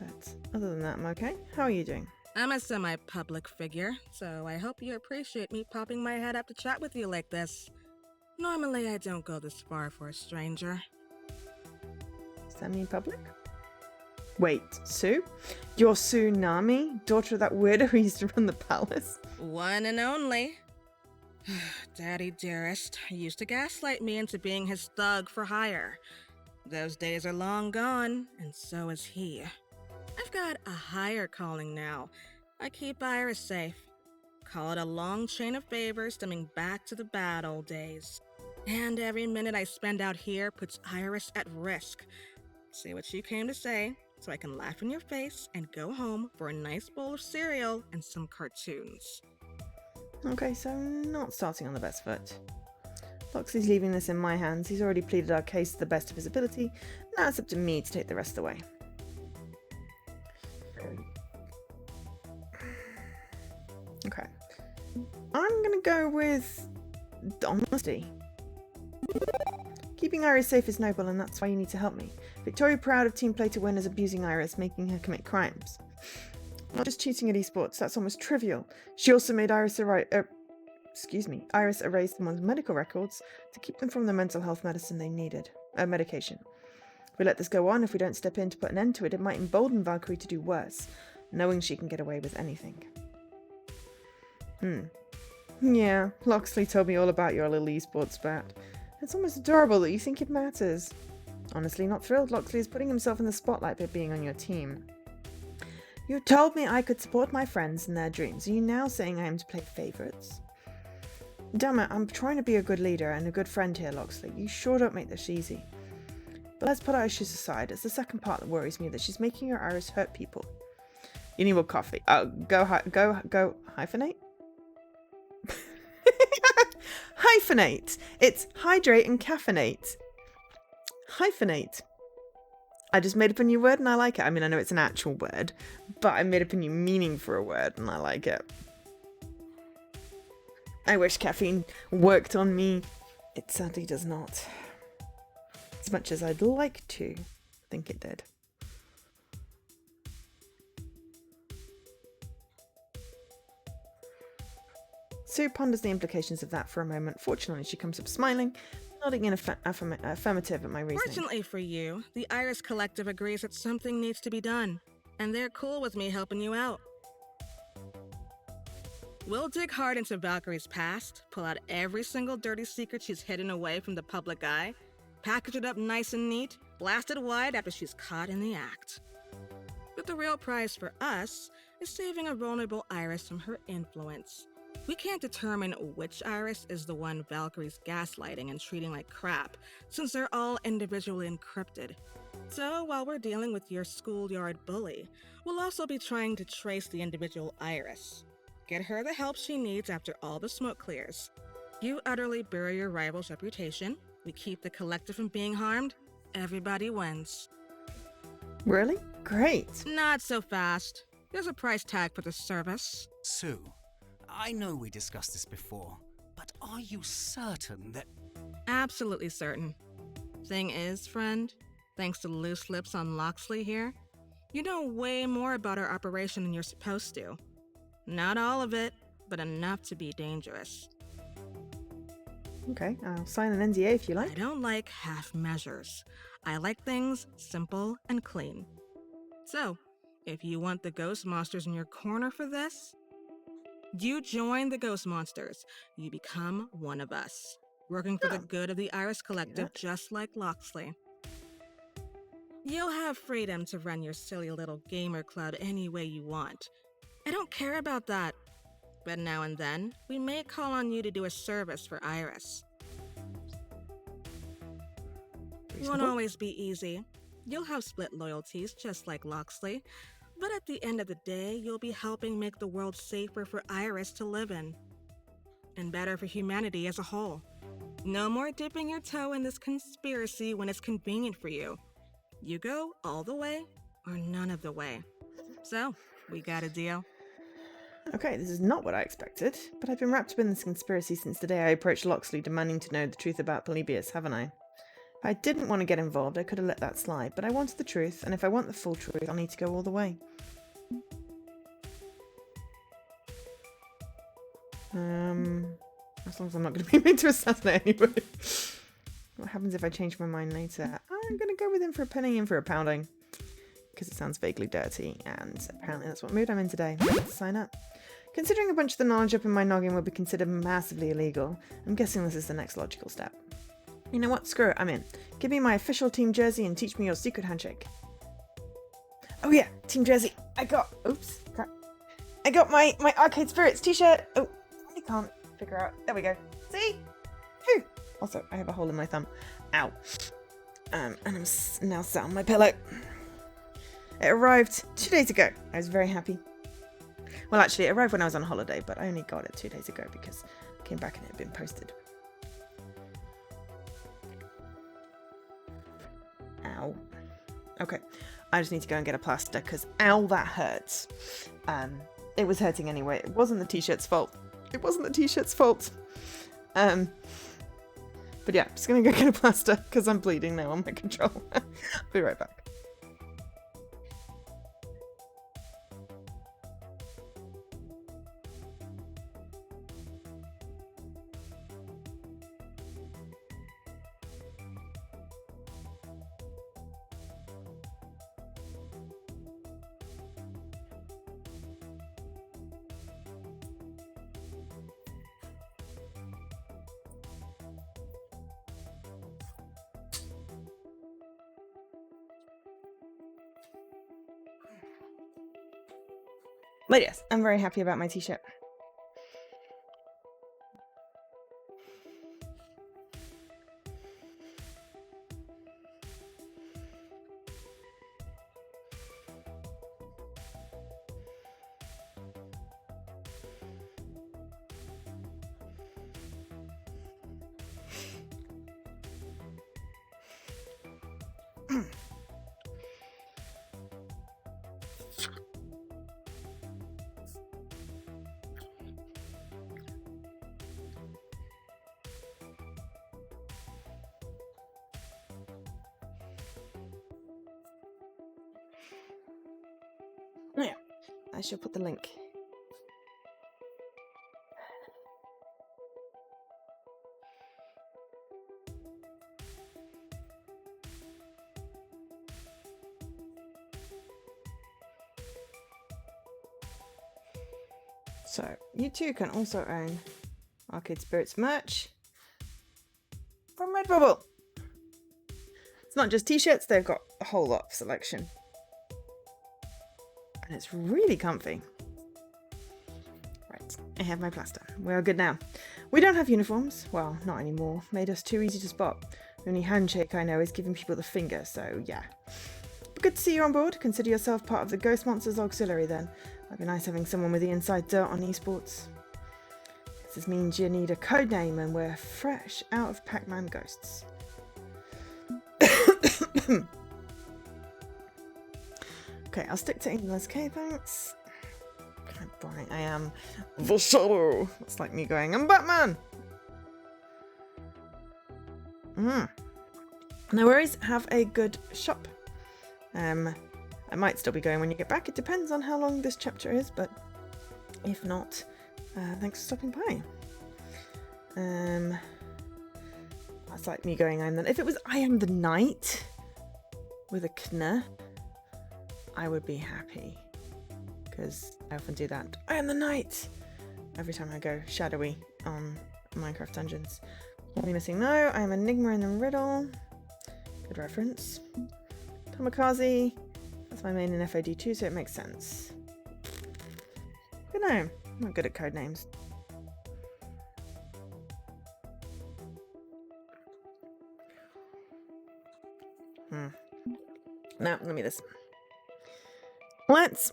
But other than that, I'm okay. How are you doing? I'm a semi-public figure, so I hope you appreciate me popping my head up to chat with you like this. Normally, I don't go this far for a stranger. Semi-public? Wait, Sue? You're Sue Nami, daughter of that weirdo who used to run the palace? One and only. Daddy dearest used to gaslight me into being his thug for hire. Those days are long gone, and so is he. I've got a higher calling now. I keep Iris safe. Call it a long chain of favors stemming back to the bad old days. And every minute I spend out here puts Iris at risk. Say what you came to say, so I can laugh in your face and go home for a nice bowl of cereal and some cartoons. Okay, so not starting on the best foot. Loxley's leaving this in my hands. He's already pleaded our case to the best of his ability. Now it's up to me to take the rest away. Okay. I'm gonna go with honesty. Keeping Iris safe is noble, and that's why you need to help me. Victoria proud of team play to win is abusing Iris, making her commit crimes. Not just cheating at esports, that's almost trivial. She also made Iris erase someone's medical records to keep them from the mental health medicine they needed. Medication. If we let this go on, if we don't step in to put an end to it, it might embolden Valkyrie to do worse, knowing she can get away with anything. Yeah, Loxley told me all about your little esports spat. It's almost adorable that you think it matters. Honestly, not thrilled Loxley is putting himself in the spotlight by being on your team. You told me I could support my friends in their dreams. Are you now saying I am to play favourites? Damn it, I'm trying to be a good leader and a good friend here, Loxley. You sure don't make this easy. But let's put our issues aside. It's the second part that worries me, that she's making your Iris hurt people. You need more coffee. Go hyphenate? Hyphenate. It's hydrate and caffeinate. Hyphenate. I just made up a new word and I like it. I mean, I know it's an actual word, but I made up a new meaning for a word and I like it. I wish caffeine worked on me. It sadly does not. As much as I'd like to think it did. Sue ponders the implications of that for a moment. Fortunately, she comes up smiling, nodding in affirmative at my reasoning. Fortunately for you, the Iris Collective agrees that something needs to be done, and they're cool with me helping you out. We'll dig hard into Valkyrie's past, pull out every single dirty secret she's hidden away from the public eye, package it up nice and neat, blast it wide after she's caught in the act. But the real prize for us is saving a vulnerable Iris from her influence. We can't determine which Iris is the one Valkyrie's gaslighting and treating like crap, since they're all individually encrypted. So while we're dealing with your schoolyard bully, we'll also be trying to trace the individual Iris. Get her the help she needs after all the smoke clears. You utterly bury your rival's reputation, we keep the collective from being harmed, everybody wins. Really? Great. Not so fast. There's a price tag for the service. Sue, I know we discussed this before, but are you certain that... Absolutely certain. Thing is, friend, thanks to loose lips on Loxley here, you know way more about our operation than you're supposed to. Not all of it, but enough to be dangerous. Okay, I'll sign an NDA if you like. I don't like half measures. I like things simple and clean. So, if you want the ghost monsters in your corner for this, you join the ghost monsters. You become one of us, working for the good of the Iris Collective, just like Loxley. You'll have freedom to run your silly little gamer club any way you want. I don't care about that. But now and then, we may call on you to do a service for Iris. It won't always be easy. You'll have split loyalties, just like Loxley. But at the end of the day, you'll be helping make the world safer for Iris to live in. And better for humanity as a whole. No more dipping your toe in this conspiracy when it's convenient for you. You go all the way or none of the way. So, we got a deal. Okay, this is not what I expected, but I've been wrapped up in this conspiracy since the day I approached Loxley demanding to know the truth about Polybius, haven't I? If I didn't want to get involved, I could have let that slide, but I wanted the truth, and if I want the full truth, I'll need to go all the way. As long as I'm not going to be made to assassinate anybody. What happens if I change my mind later? I'm going to go with him for a penny and for a pounding. Because it sounds vaguely dirty, and apparently that's what mood I'm in today. Let's sign up. Considering a bunch of the knowledge up in my noggin would be considered massively illegal, I'm guessing this is the next logical step. You know what? Screw it, I'm in. Give me my official team jersey and teach me your secret handshake. Oh yeah, team jersey. Oops, crap. I got my Arcade Spirits t-shirt. Oh, I can't figure out. There we go. See? Phew. Also, I have a hole in my thumb. Ow. And I'm now sat on my pillow. It arrived 2 days ago. I was very happy. Well, actually, it arrived when I was on holiday, but I only got it 2 days ago because I came back and it had been posted. Ow. Okay, I just need to go and get a plaster because, ow, that hurts. It was hurting anyway. It wasn't the t-shirt's fault. It wasn't the t-shirt's fault. But yeah, I'm just going to go get a plaster because I'm bleeding now on my controller. I'll be right back. But yes, I'm very happy about my t-shirt. Yeah, I shall put the link. So, you too can also own Arcade Spirits merch from Redbubble. It's not just t-shirts, they've got a whole lot of selection. And it's really comfy. Right, I have my plaster. We are good now. We don't have uniforms. Well, not anymore. Made us too easy to spot. The only handshake I know is giving people the finger, so yeah. But good to see you on board. Consider yourself part of the Ghost Monsters Auxiliary then. Might be nice having someone with the inside dirt on esports. This means you need a code name and we're fresh out of Pac-Man Ghosts. Okay, I'll stick to English. Okay, thanks. God, boring. I am the Shadow. It's like me going, I'm Batman. No worries. Have a good shop. I might still be going when you get back. It depends on how long this chapter is, but if not, thanks for stopping by. That's like me going, if it was I am the knight with a kn, I would be happy, because I often do that. I am the knight every time I go shadowy on Minecraft Dungeons. Only missing no. I am Enigma in the Riddle. Good reference. Tomikaze. That's my main in FAD2, so it makes sense. But no, I'm not good at code names. Now, let me this. Let's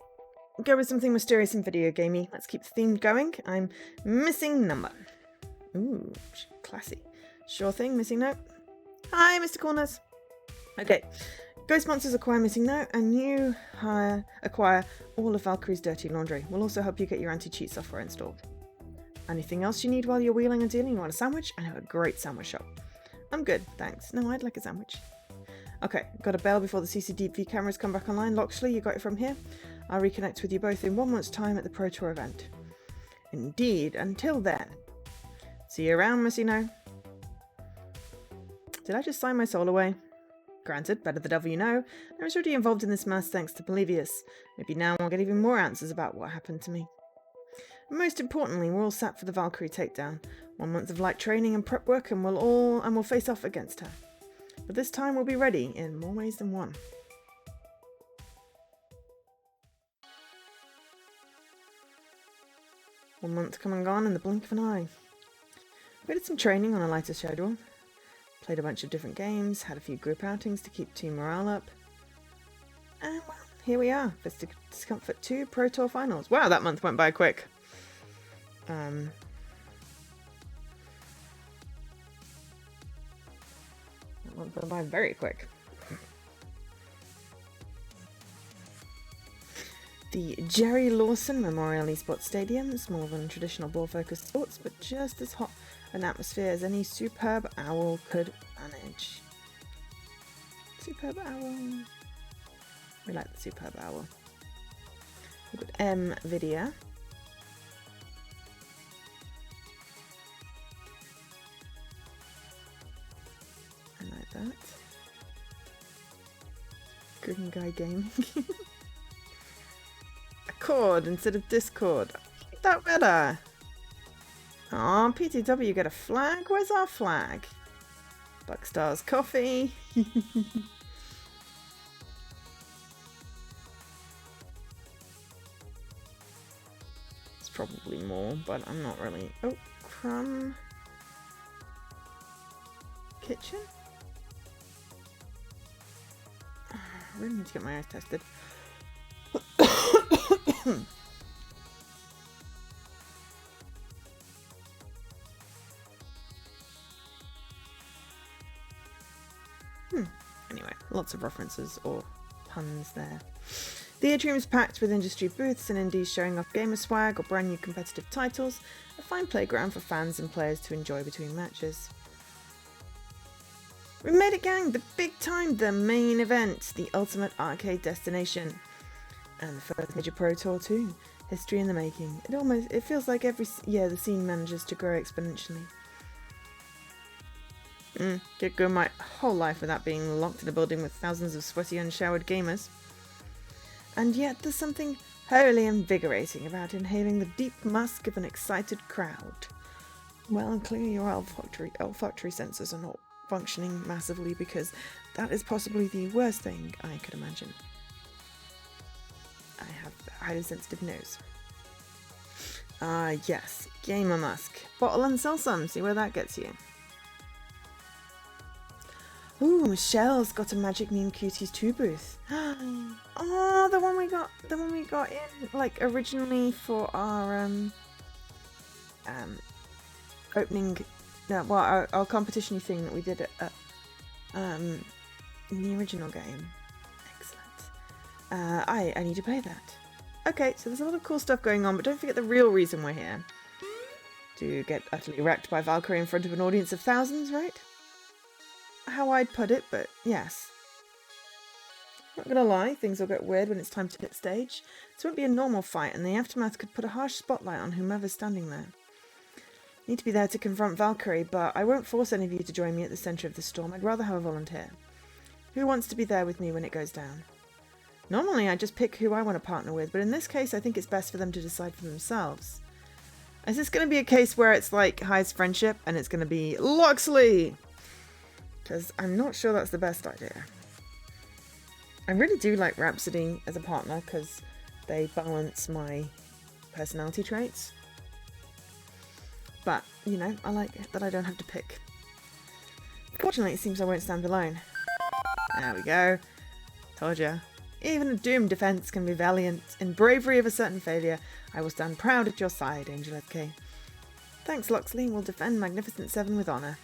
go with something mysterious and video gamey. Let's keep the theme going. I'm missing number. Ooh, classy. Sure thing, missing note. Hi, Mr. Corners. Okay. Ghost monsters acquire missing note, and you acquire all of Valkyrie's dirty laundry. We'll also help you get your anti-cheat software installed. Anything else you need while you're wheeling and dealing? You want a sandwich? I know a great sandwich shop. I'm good, thanks. No, I'd like a sandwich. Okay, got a bell before the CCTV cameras come back online. Loxley, you got it from here? I'll reconnect with you both in 1 month's time at the Pro Tour event. Indeed, until then. See you around, Missy No. Did I just sign my soul away? Granted, better the devil you know. I was already involved in this mess thanks to Polybius. Maybe now I'll get even more answers about what happened to me. And most importantly, we're all set for the Valkyrie takedown. 1 month of light training and prep work, and we'll face off against her. But this time we'll be ready in more ways than one. One month come and gone in the blink of an eye. We did some training on a lighter schedule. Played a bunch of different games, had a few group outings to keep team morale up. And well, here we are, Vista Discomfort 2 Pro Tour Finals. Wow, that month went by quick. That month went by very quick. The Jerry Lawson Memorial Esports Stadium, smaller than traditional ball-focused sports, but just as hot an atmosphere as any superb owl could manage. Superb owl. We like the superb owl. We've got Nvidia. I like that. Green Guy Gaming. Accord instead of Discord. I like that better. Aw, PTW get a flag? Where's our flag? Buckstars Coffee. It's probably more, but I'm not really... Oh, Crumb Kitchen? I really need to get my eyes tested. Anyway, lots of references or puns there. The atrium's packed with industry booths and indies showing off gamer swag or brand new competitive titles, a fine playground for fans and players to enjoy between matches. We made it, gang! The big time, the main event, the ultimate arcade destination. And the first major Pro Tour too. History in the making. It feels like every year the scene manages to grow exponentially. Could go my whole life without being locked in a building with thousands of sweaty, unshowered gamers. And yet there's something wholly invigorating about inhaling the deep musk of an excited crowd. Well, clearly your olfactory sensors are not functioning massively, because that is possibly the worst thing I could imagine. I have a highly sensitive nose. Ah, yes. Gamer musk. Bottle and sell some. See where that gets you. Ooh, Michelle's got a Magic Meme Cuties 2 booth. Oh, the one we got in, like, originally for our opening, our competition thing that we did at in the original game. Excellent. I need to play that. Okay, so there's a lot of cool stuff going on, but don't forget the real reason we're here. To get utterly wrecked by Valkyrie in front of an audience of thousands, right? How I'd put it, but yes. Not gonna lie, things will get weird when it's time to hit stage. This won't be a normal fight, and the aftermath could put a harsh spotlight on whomever's standing there. Need to be there to confront Valkyrie, but I won't force any of you to join me at the centre of the storm. I'd rather have a volunteer. Who wants to be there with me when it goes down? Normally I just pick who I want to partner with, but in this case I think it's best for them to decide for themselves. Is this going to be a case where it's like highest friendship and it's going to be Loxley? Because I'm not sure that's the best idea. I really do like Rhapsody as a partner because they balance my personality traits. But, you know, I like it that I don't have to pick. Fortunately, it seems I won't stand alone. There we go. Told ya. Even a doomed defense can be valiant. In bravery of a certain failure, I will stand proud at your side, Angel FK. Thanks, Loxley. We'll defend Magnificent 7 with honour.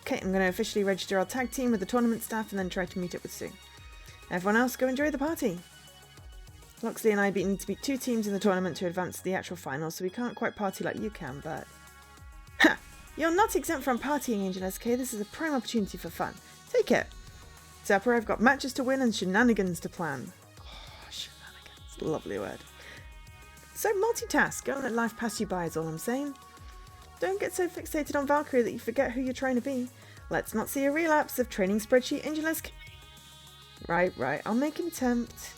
Okay, I'm going to officially register our tag team with the tournament staff and then try to meet up with Sue. Everyone else, go enjoy the party. Loxley and I need to beat 2 teams in the tournament to advance to the actual finals, so we can't quite party like you can, but... Ha! You're not exempt from partying, Angel SK. This is a prime opportunity for fun. Take it. Zapper, I've got matches to win and shenanigans to plan. Oh, shenanigans. Lovely word. So multitask. Don't let life pass you by is all I'm saying. Don't get so fixated on Valkyrie that you forget who you're trying to be. Let's not see a relapse of training spreadsheet Angel SK. Right. I'll make an attempt.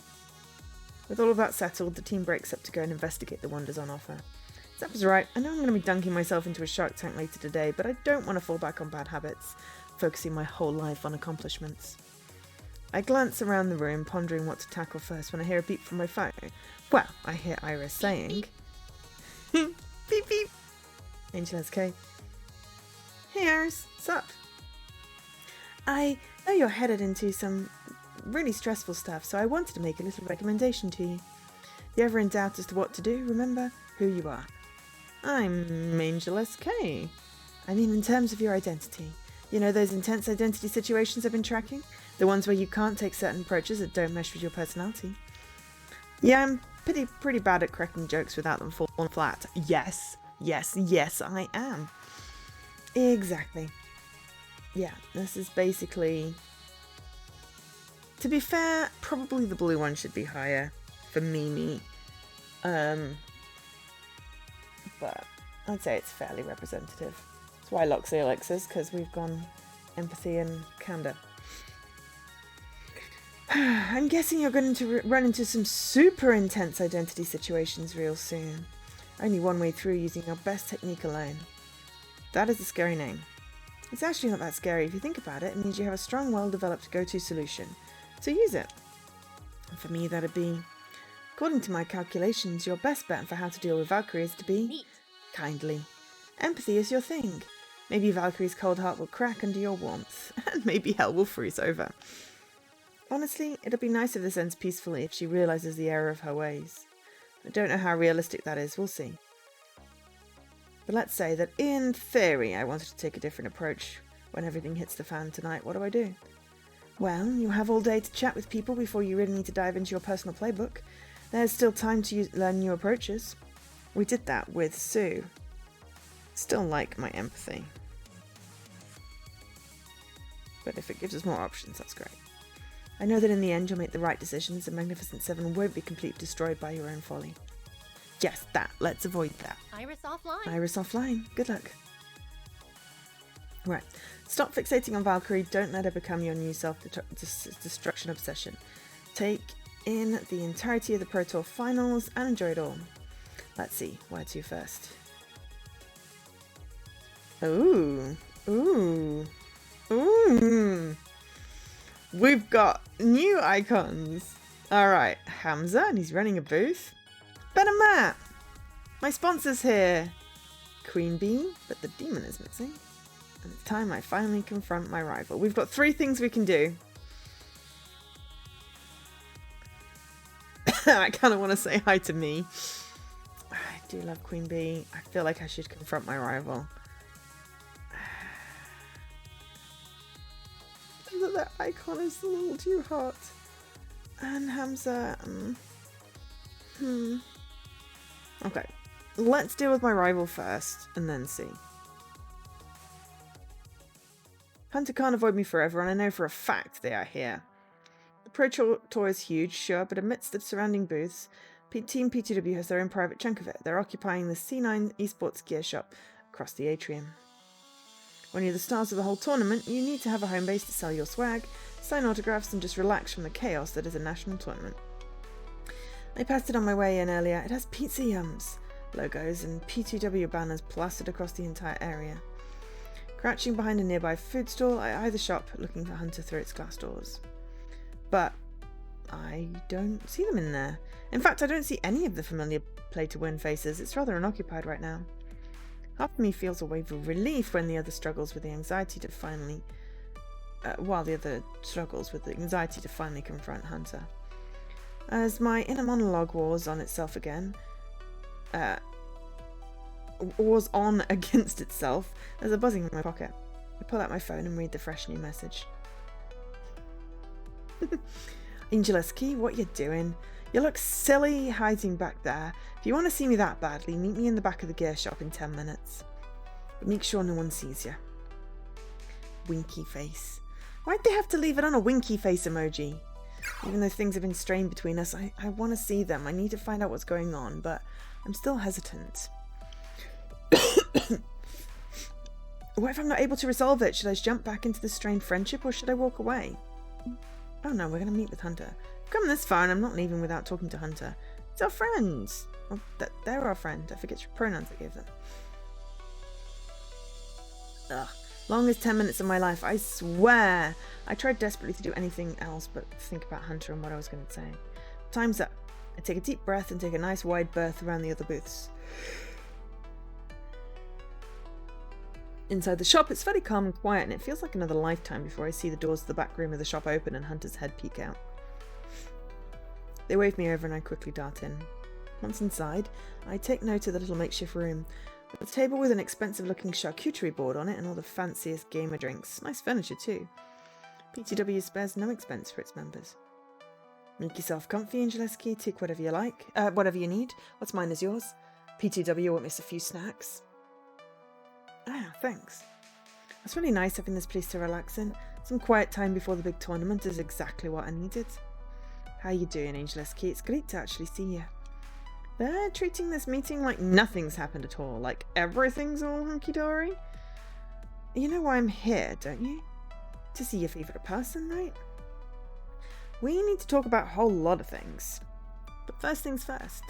With all of that settled, the team breaks up to go and investigate the wonders on offer. Zapper's right. I know I'm going to be dunking myself into a shark tank later today, but I don't want to fall back on bad habits, focusing my whole life on accomplishments. I glance around the room, pondering what to tackle first when I hear a beep from my phone. Well, I hear Iris saying... beep beep! Angel SK. Hey Iris, sup? I know you're headed into some really stressful stuff, so I wanted to make a little recommendation to you. If you're ever in doubt as to what to do, remember who you are. I'm Angel SK. I mean, in terms of your identity. You know those intense identity situations I've been tracking? The ones where you can't take certain approaches that don't mesh with your personality? Yeah, I'm pretty bad at cracking jokes without them falling flat. Yes, I am. Exactly. Yeah, this is basically... To be fair, probably the blue one should be higher for Mimi. But I'd say it's fairly representative. That's why Loxley likes us, because we've gone empathy and candor. I'm guessing you're going to run into some super intense identity situations real soon. Only one way through using your best technique alone. That is a scary name. It's actually not that scary if you think about it. It means you have a strong, well-developed go-to solution. So use it. And for me, that'd be, according to my calculations, your best bet for how to deal with Valkyrie is to be kindly. Empathy is your thing. Maybe Valkyrie's cold heart will crack under your warmth, and maybe hell will freeze over. Honestly, it'd be nice if this ends peacefully if she realises the error of her ways. I don't know how realistic that is, we'll see. But let's say that in theory I wanted to take a different approach when everything hits the fan tonight. What do? Well, you have all day to chat with people before you really need to dive into your personal playbook. There's still time to learn new approaches. We did that with Sue. Still like my empathy. But if it gives us more options, that's great. I know that in the end you'll make the right decisions and Magnificent Seven won't be completely destroyed by your own folly. Yes, that. Let's avoid that. Iris offline. Iris offline. Good luck. Right. Stop fixating on Valkyrie. Don't let her become your new self-destruction obsession. Take in the entirety of the Pro Tour finals and enjoy it all. Let's see. Where to first? Ooh. We've got new icons. Alright. Hamza, and he's running a booth. Better Matt. My sponsor's here. Queen Bee, but the demon is missing. And it's time I finally confront my rival. We've got 3 things we can do. I kind of want to say hi to me. I do love Queen Bee. I feel like I should confront my rival. That icon is a little too hot. And Hamza... Okay. Let's deal with my rival first, and then see. Hunter can't avoid me forever, and I know for a fact they are here. The Pro Tour is huge, sure, but amidst the surrounding booths, Team P2W has their own private chunk of it. They're occupying the C9 esports gear shop across the atrium. When you're the stars of the whole tournament, you need to have a home base to sell your swag, sign autographs, and just relax from the chaos that is a national tournament. I passed it on my way in earlier. It has Pizza Yums logos and P2W banners plastered across the entire area. Crouching behind a nearby food stall, I eye the shop, looking for Hunter through its glass doors. But I don't see them in there. In fact, I don't see any of the familiar play-to-win faces. It's rather unoccupied right now. Half of me feels a wave of relief when the other struggles with the anxiety to finally... confront Hunter. As my inner monologue wars on itself again... wars on against itself, there's a buzzing in my pocket. I pull out my phone and read the fresh new message. Angeliski, what you doing? You look silly hiding back there. If you want to see me that badly, meet me in the back of the gear shop in 10 minutes. But make sure no one sees you. Winky face. Why'd they have to leave it on a winky face emoji? Even though things have been strained between us, I want to see them. I need to find out what's going on, but I'm still hesitant. What if I'm not able to resolve it? Should I jump back into the strained friendship, or should I walk away? Oh no, we're going to meet with Hunter. I've come this far and I'm not leaving without talking to Hunter. He's our friend. Well, they're our friend. I forget your pronouns I gave them. Ugh. Longest 10 minutes of my life, I swear. I tried desperately to do anything else but think about Hunter and what I was going to say. Time's up. I take a deep breath and take a nice wide berth around the other booths. Inside the shop, it's fairly calm and quiet, and it feels like another lifetime before I see the doors to the back room of the shop open and Hunter's head peek out. They wave me over and I quickly dart in. Once inside, I take note of the little makeshift room. A table with an expensive-looking charcuterie board on it and all the fanciest gamer drinks. Nice furniture too. PTW spares no expense for its members. Make yourself comfy, Angeliski. Take whatever you like. Whatever you need. What's mine is yours. PTW won't miss a few snacks. Ah, thanks. It's really nice having this place to relax in. Some quiet time before the big tournament is exactly what I needed. How you doing, Angeliski? It's great to actually see you. They're treating this meeting like nothing's happened at all. Like everything's all hunky-dory. You know why I'm here, don't you? To see your favourite person, right? We need to talk about a whole lot of things. But first things first.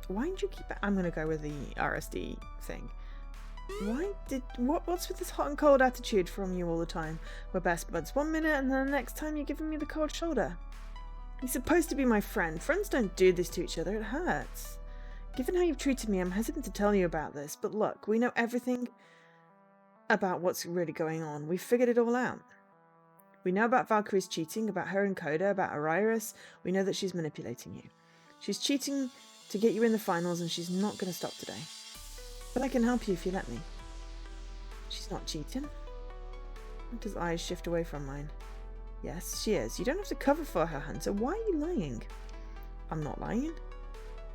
Why did you keep it? I'm gonna go with the RSD thing. What's with this hot and cold attitude from you all the time? We're best buds one minute and then the next time you're giving me the cold shoulder. You're supposed to be my friend. Friends don't do this to each other. It hurts. Given how you've treated me, I'm hesitant to tell you about this, but look, we know everything about what's really going on. We've figured it all out. We know about Valkyrie's cheating, about her and Coda, about Ariris. We know that she's manipulating you. She's cheating to get you in the finals, and she's not going to stop today. But I can help you if you let me. She's not cheating. Hunter's eyes shift away from mine. Yes, she is. You don't have to cover for her, Hunter. Why are you lying? I'm not lying.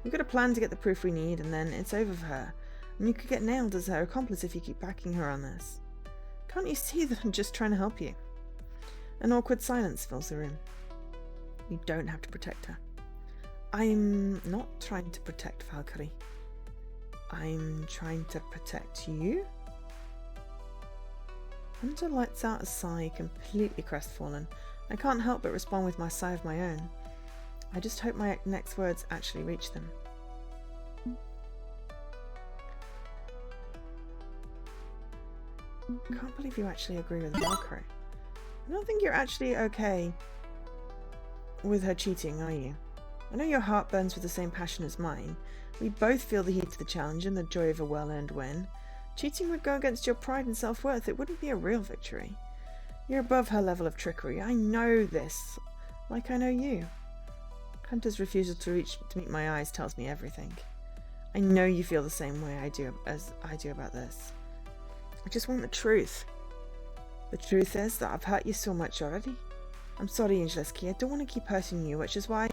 We've got a plan to get the proof we need, and then it's over for her. And you could get nailed as her accomplice if you keep backing her on this. Can't you see that I'm just trying to help you? An awkward silence fills the room. You don't have to protect her. I'm not trying to protect Valkyrie. I'm trying to protect you? Hunter lets out a sigh, completely crestfallen. I can't help but respond with my sigh of my own. I just hope my next words actually reach them. I can't believe you actually agree with Valkyrie. I don't think you're actually okay with her cheating, are you? I know your heart burns with the same passion as mine. We both feel the heat of the challenge and the joy of a well-earned win. Cheating would go against your pride and self-worth. It wouldn't be a real victory. You're above her level of trickery. I know this, like I know you. Hunter's refusal to meet my eyes tells me everything. I know you feel the same way as I do about this. I just want the truth. The truth is that I've hurt you so much already. I'm sorry, Angeliski. I don't want to keep hurting you, which is why...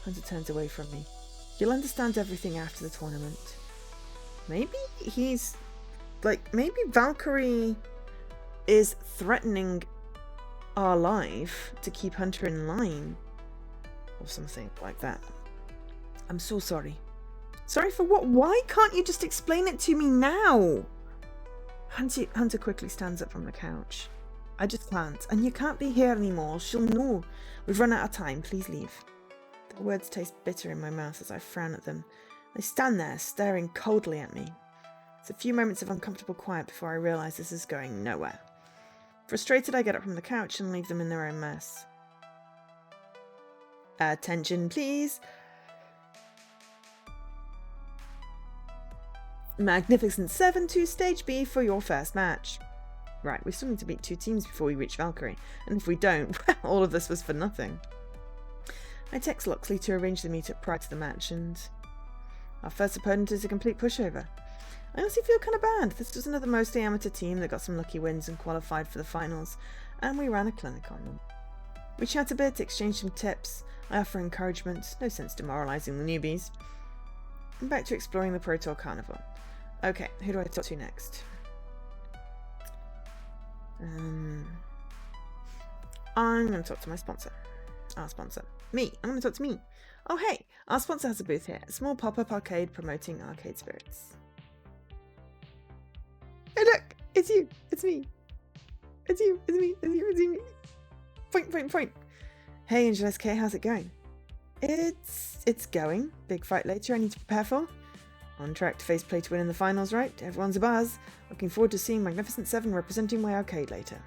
Hunter turns away from me. You'll understand everything after the tournament. Maybe he's... maybe Valkyrie is threatening our life to keep Hunter in line. Or something like that. I'm so sorry. Sorry for what? Why can't you just explain it to me now? Hunter quickly stands up from the couch. I just can't. And you can't be here anymore. She'll know. We've run out of time. Please leave. The words taste bitter in my mouth as I frown at them. They stand there, staring coldly at me. It's a few moments of uncomfortable quiet before I realise this is going nowhere. Frustrated, I get up from the couch and leave them in their own mess. Attention, please. Magnificent 7 to Stage B for your first match. Right, we still need to beat 2 teams before we reach Valkyrie, and if we don't, well, all of this was for nothing. I text Loxley to arrange the meetup prior to the match, and our first opponent is a complete pushover. I honestly feel kind of bad. This was another mostly amateur team that got some lucky wins and qualified for the finals, and we ran a clinic on them. We chat a bit, exchange some tips, I offer encouragement, no sense demoralising the newbies. I'm back to exploring the Pro Tour Carnival. Okay, who do I talk to next? I'm going to talk to my sponsor. Our sponsor. Me. I'm going to talk to me. Oh hey, our sponsor has a booth here. A small pop-up arcade promoting arcade spirits. Hey look! It's you! It's me! It's you! It's me! It's you! It's me! Point, point, point! Hey Angelus K, how's it going? It's going. Big fight later I need to prepare for. On track to face play to win in the finals, right? Everyone's a buzz. Looking forward to seeing Magnificent 7 representing my arcade later.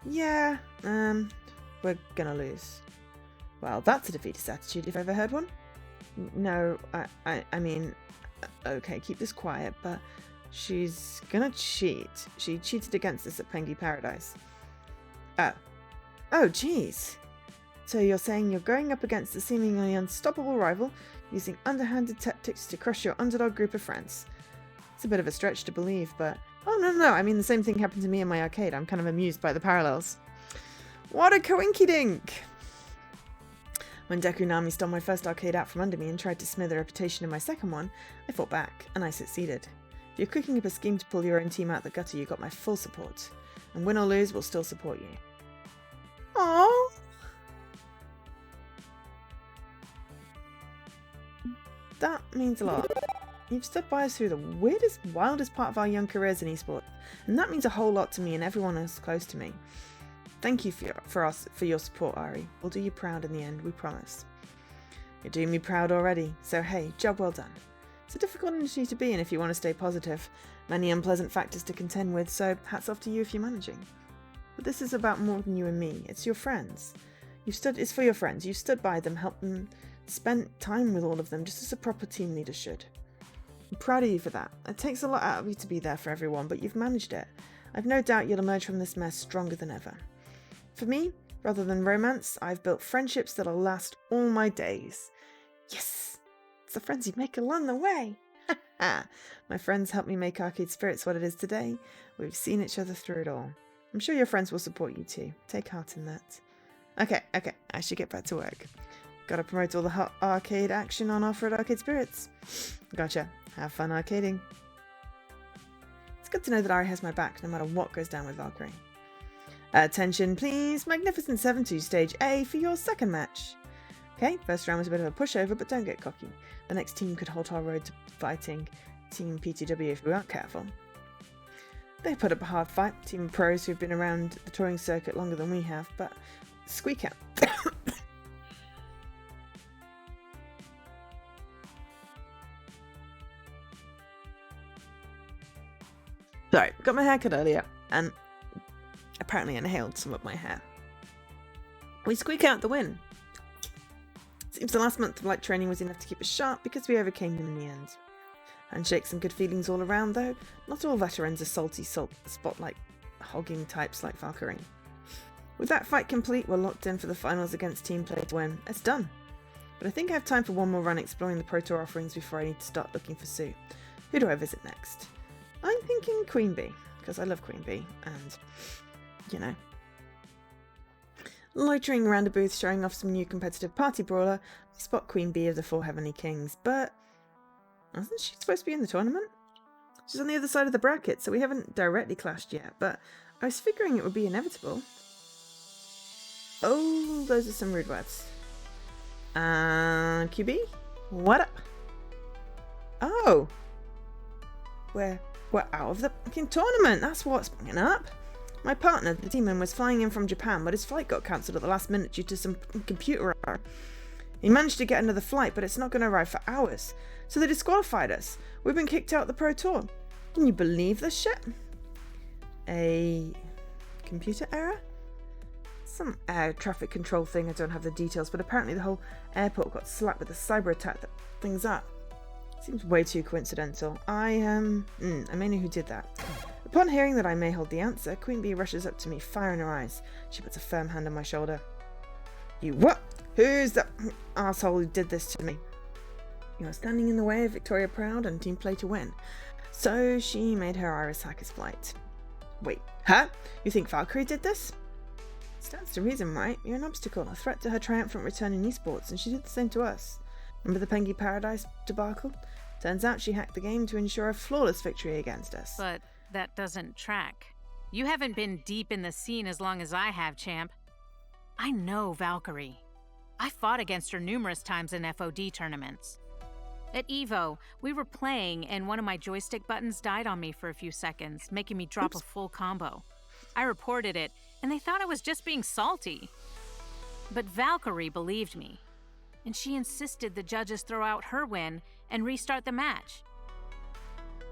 Yeah, we're gonna lose. Well, that's a defeatist attitude if I've ever heard one. No, I mean, okay, keep this quiet, but she's gonna cheat. She cheated against us at Pengy Paradise. Oh, jeez. So you're saying you're going up against a seemingly unstoppable rival, using underhanded tactics to crush your underdog group of friends. It's a bit of a stretch to believe, but... Oh, no, I mean, the same thing happened to me in my arcade. I'm kind of amused by the parallels. What a coinky-dink! When Deku Nami stole my first arcade out from under me and tried to smear the reputation in my second one, I fought back, and I succeeded. If you're cooking up a scheme to pull your own team out the gutter, you got my full support. And win or lose, we'll still support you. Aww! That means a lot. You've stood by us through the weirdest, wildest part of our young careers in esports, and that means a whole lot to me and everyone else close to me. Thank you for your support, Ari. We'll do you proud in the end, we promise. You're doing me proud already, so hey, job well done. It's a difficult industry to be in if you want to stay positive. Many unpleasant factors to contend with, so hats off to you if you're managing. But this is about more than you and me. It's your friends. It's for your friends. You stood by them, helped them, spent time with all of them, just as a proper team leader should. I'm proud of you for that. It takes a lot out of you to be there for everyone, but you've managed it. I've no doubt you'll emerge from this mess stronger than ever. For me, rather than romance, I've built friendships that'll last all my days. Yes! It's the friends you make along the way! My friends helped me make Arcade Spirits what it is today. We've seen each other through it all. I'm sure your friends will support you too. Take heart in that. Okay, I should get back to work. Gotta promote all the hot arcade action on offer at Arcade Spirits. Gotcha. Have fun arcading. It's good to know that Ari has my back no matter what goes down with Valkyrie. Attention please, Magnificent 7 to Stage A for your second match. Okay, first round was a bit of a pushover, but don't get cocky. The next team could halt our road to fighting Team PTW if we aren't careful. They put up a hard fight, team of pros who've been around the touring circuit longer than we have, but squeak out. Sorry, got my hair cut earlier, and apparently inhaled some of my hair. We squeak out the win. Seems the last month of light training was enough to keep us sharp because we overcame them in the end. Handshakes and good feelings all around though. Not all veterans are salty spotlight hogging types like Valkyrie. With that fight complete, we're locked in for the finals against Team Play to win. It's done. But I think I have time for one more run exploring the Pro Tour offerings before I need to start looking for Sue. Who do I visit next? I'm thinking Queen Bee, because I love Queen Bee, and, you know. Loitering around a booth showing off some new competitive party brawler, I spot Queen Bee of the Four Heavenly Kings, but isn't she supposed to be in the tournament? She's on the other side of the bracket, so we haven't directly clashed yet, but I was figuring it would be inevitable. Oh, those are some rude words. QB? What up? Oh! We're out of the fucking tournament, that's what's bringing up. My partner, the demon, was flying in from Japan, but his flight got cancelled at the last minute due to some computer error. He managed to get another flight, but it's not going to arrive for hours. So they disqualified us. We've been kicked out of the Pro Tour. Can you believe this shit? A computer error? Some air traffic control thing, I don't have the details, but apparently the whole airport got slapped with a cyber attack that things up. Seems way too coincidental. I may know who did that. Upon hearing that I may hold the answer, Queen Bee rushes up to me, fire in her eyes. She puts a firm hand on my shoulder. You what? Who's the asshole who did this to me? You're standing in the way of Victoria Proud and team play to win. So she made her Iris hack his flight. Wait, her? You think Valkyrie did this? Stands to reason, right? You're an obstacle, a threat to her triumphant return in esports, and she did the same to us. Remember the Pengy Paradise debacle? Turns out she hacked the game to ensure a flawless victory against us. But that doesn't track. You haven't been deep in the scene as long as I have, champ. I know Valkyrie. I fought against her numerous times in FOD tournaments. At EVO, we were playing and one of my joystick buttons died on me for a few seconds, making me drop a full combo. I reported it, and they thought I was just being salty. But Valkyrie believed me, and she insisted the judges throw out her win and restart the match.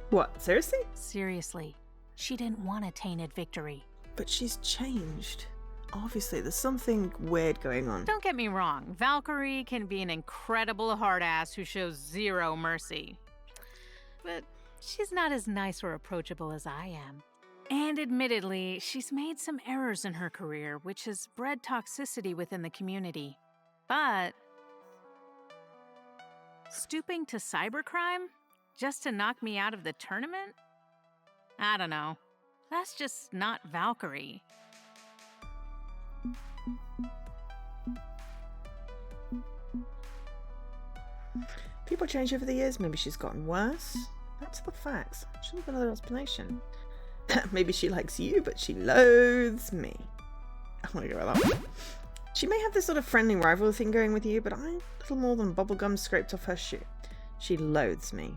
What, seriously? Seriously, she didn't want a tainted victory. But she's changed. Obviously, there's something weird going on. Don't get me wrong, Valkyrie can be an incredible hard-ass who shows zero mercy. But she's not as nice or approachable as I am. And admittedly, she's made some errors in her career, which has bred toxicity within the community. But stooping to cybercrime just to knock me out of the tournament? I don't know. That's just not Valkyrie. People change over the years. Maybe she's gotten worse. That's the facts. Shouldn't have another explanation. Maybe she likes you, but she loathes me. I want to go with that one. She may have this sort of friendly rival thing going with you, but I'm little more than bubblegum scraped off her shoe. She loathes me.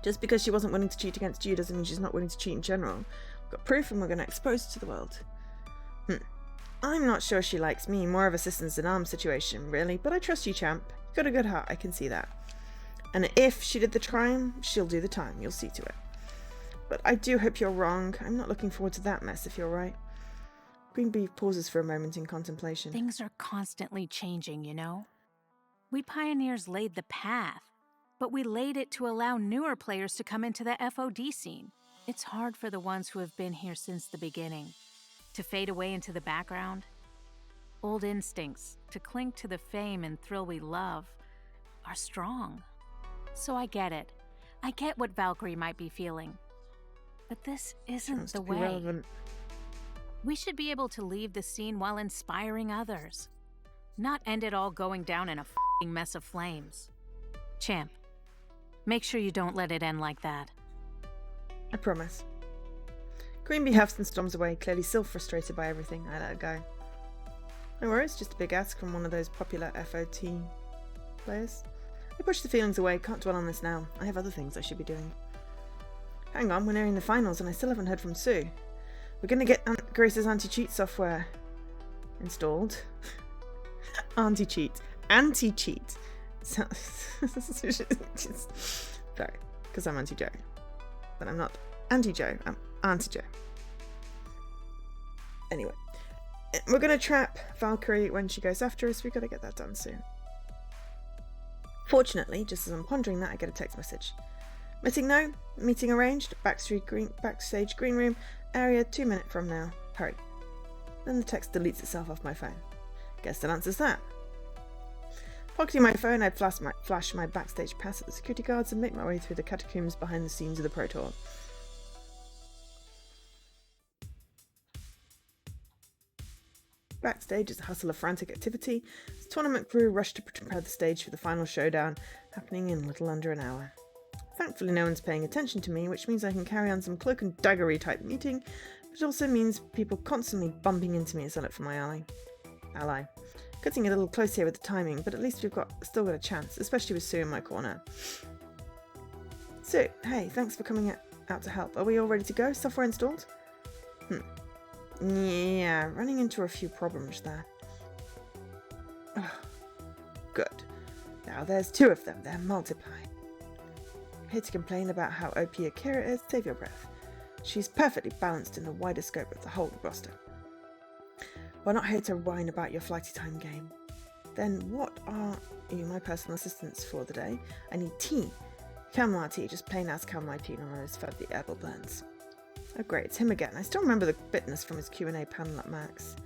Just because she wasn't willing to cheat against you doesn't mean she's not willing to cheat in general. We've got proof and we're going to expose it to the world. I'm not sure she likes me. More of a sisters in arms situation, really. But I trust you, champ. You've got a good heart. I can see that. And if she did the crime, she'll do the time. You'll see to it. But I do hope you're wrong. I'm not looking forward to that mess if you're right. Greenbee pauses for a moment in contemplation. Things are constantly changing, you know? We pioneers laid the path, but we laid it to allow newer players to come into the FOD scene. It's hard for the ones who have been here since the beginning to fade away into the background. Old instincts to cling to the fame and thrill we love are strong. So I get it. I get what Valkyrie might be feeling. But this isn't the way. Relevant. We should be able to leave the scene while inspiring others, not end it all going down in a f***ing mess of flames. Champ, make sure you don't let it end like that. I promise. Greenbee huffs and storms away, clearly still frustrated by everything. I let her go. No worries, just a big ask from one of those popular FOT players. I push the feelings away, can't dwell on this now. I have other things I should be doing. Hang on, we're nearing the finals and I still haven't heard from Sue. We're gonna get Grace's anti-cheat software installed. Anti-cheat. Anti-cheat. Sorry, because I'm anti-Joe. But I'm not anti-Joe, I'm anti-Joe. Anyway, we're gonna trap Valkyrie when she goes after us. We've got to get that done soon. Fortunately, just as I'm pondering that, I get a text message. Meeting arranged, backstage green room, area 2 minutes from now. Hurry. Then the text deletes itself off my phone. Guess that answers that. Pocketing my phone, I flash my backstage pass at the security guards and make my way through the catacombs behind the scenes of the Pro Tour. Backstage is a hustle of frantic activity as tournament crew rush to prepare the stage for the final showdown, happening in a little under an hour. Thankfully no one's paying attention to me, which means I can carry on some cloak and daggery type meeting, but it also means people constantly bumping into me as I look for my ally. Cutting a little close here with the timing, but at least we've still got a chance, especially with Sue in my corner. Sue, hey, thanks for coming out to help. Are we all ready to go? Software installed? Yeah, running into a few problems there. Oh, good. Now there's 2 of them. They're multiplying. Here to complain about how OP Akira is, save your breath. She's perfectly balanced in the wider scope of the whole roster. We're not here to whine about your flighty time game. Then what are you my personal assistants for the day? I need tea. Chamomile tea, just plain as chamomile tea, none of those fancy herbal blends. Oh great, it's him again. I still remember the bitterness from his Q&A panel at Max.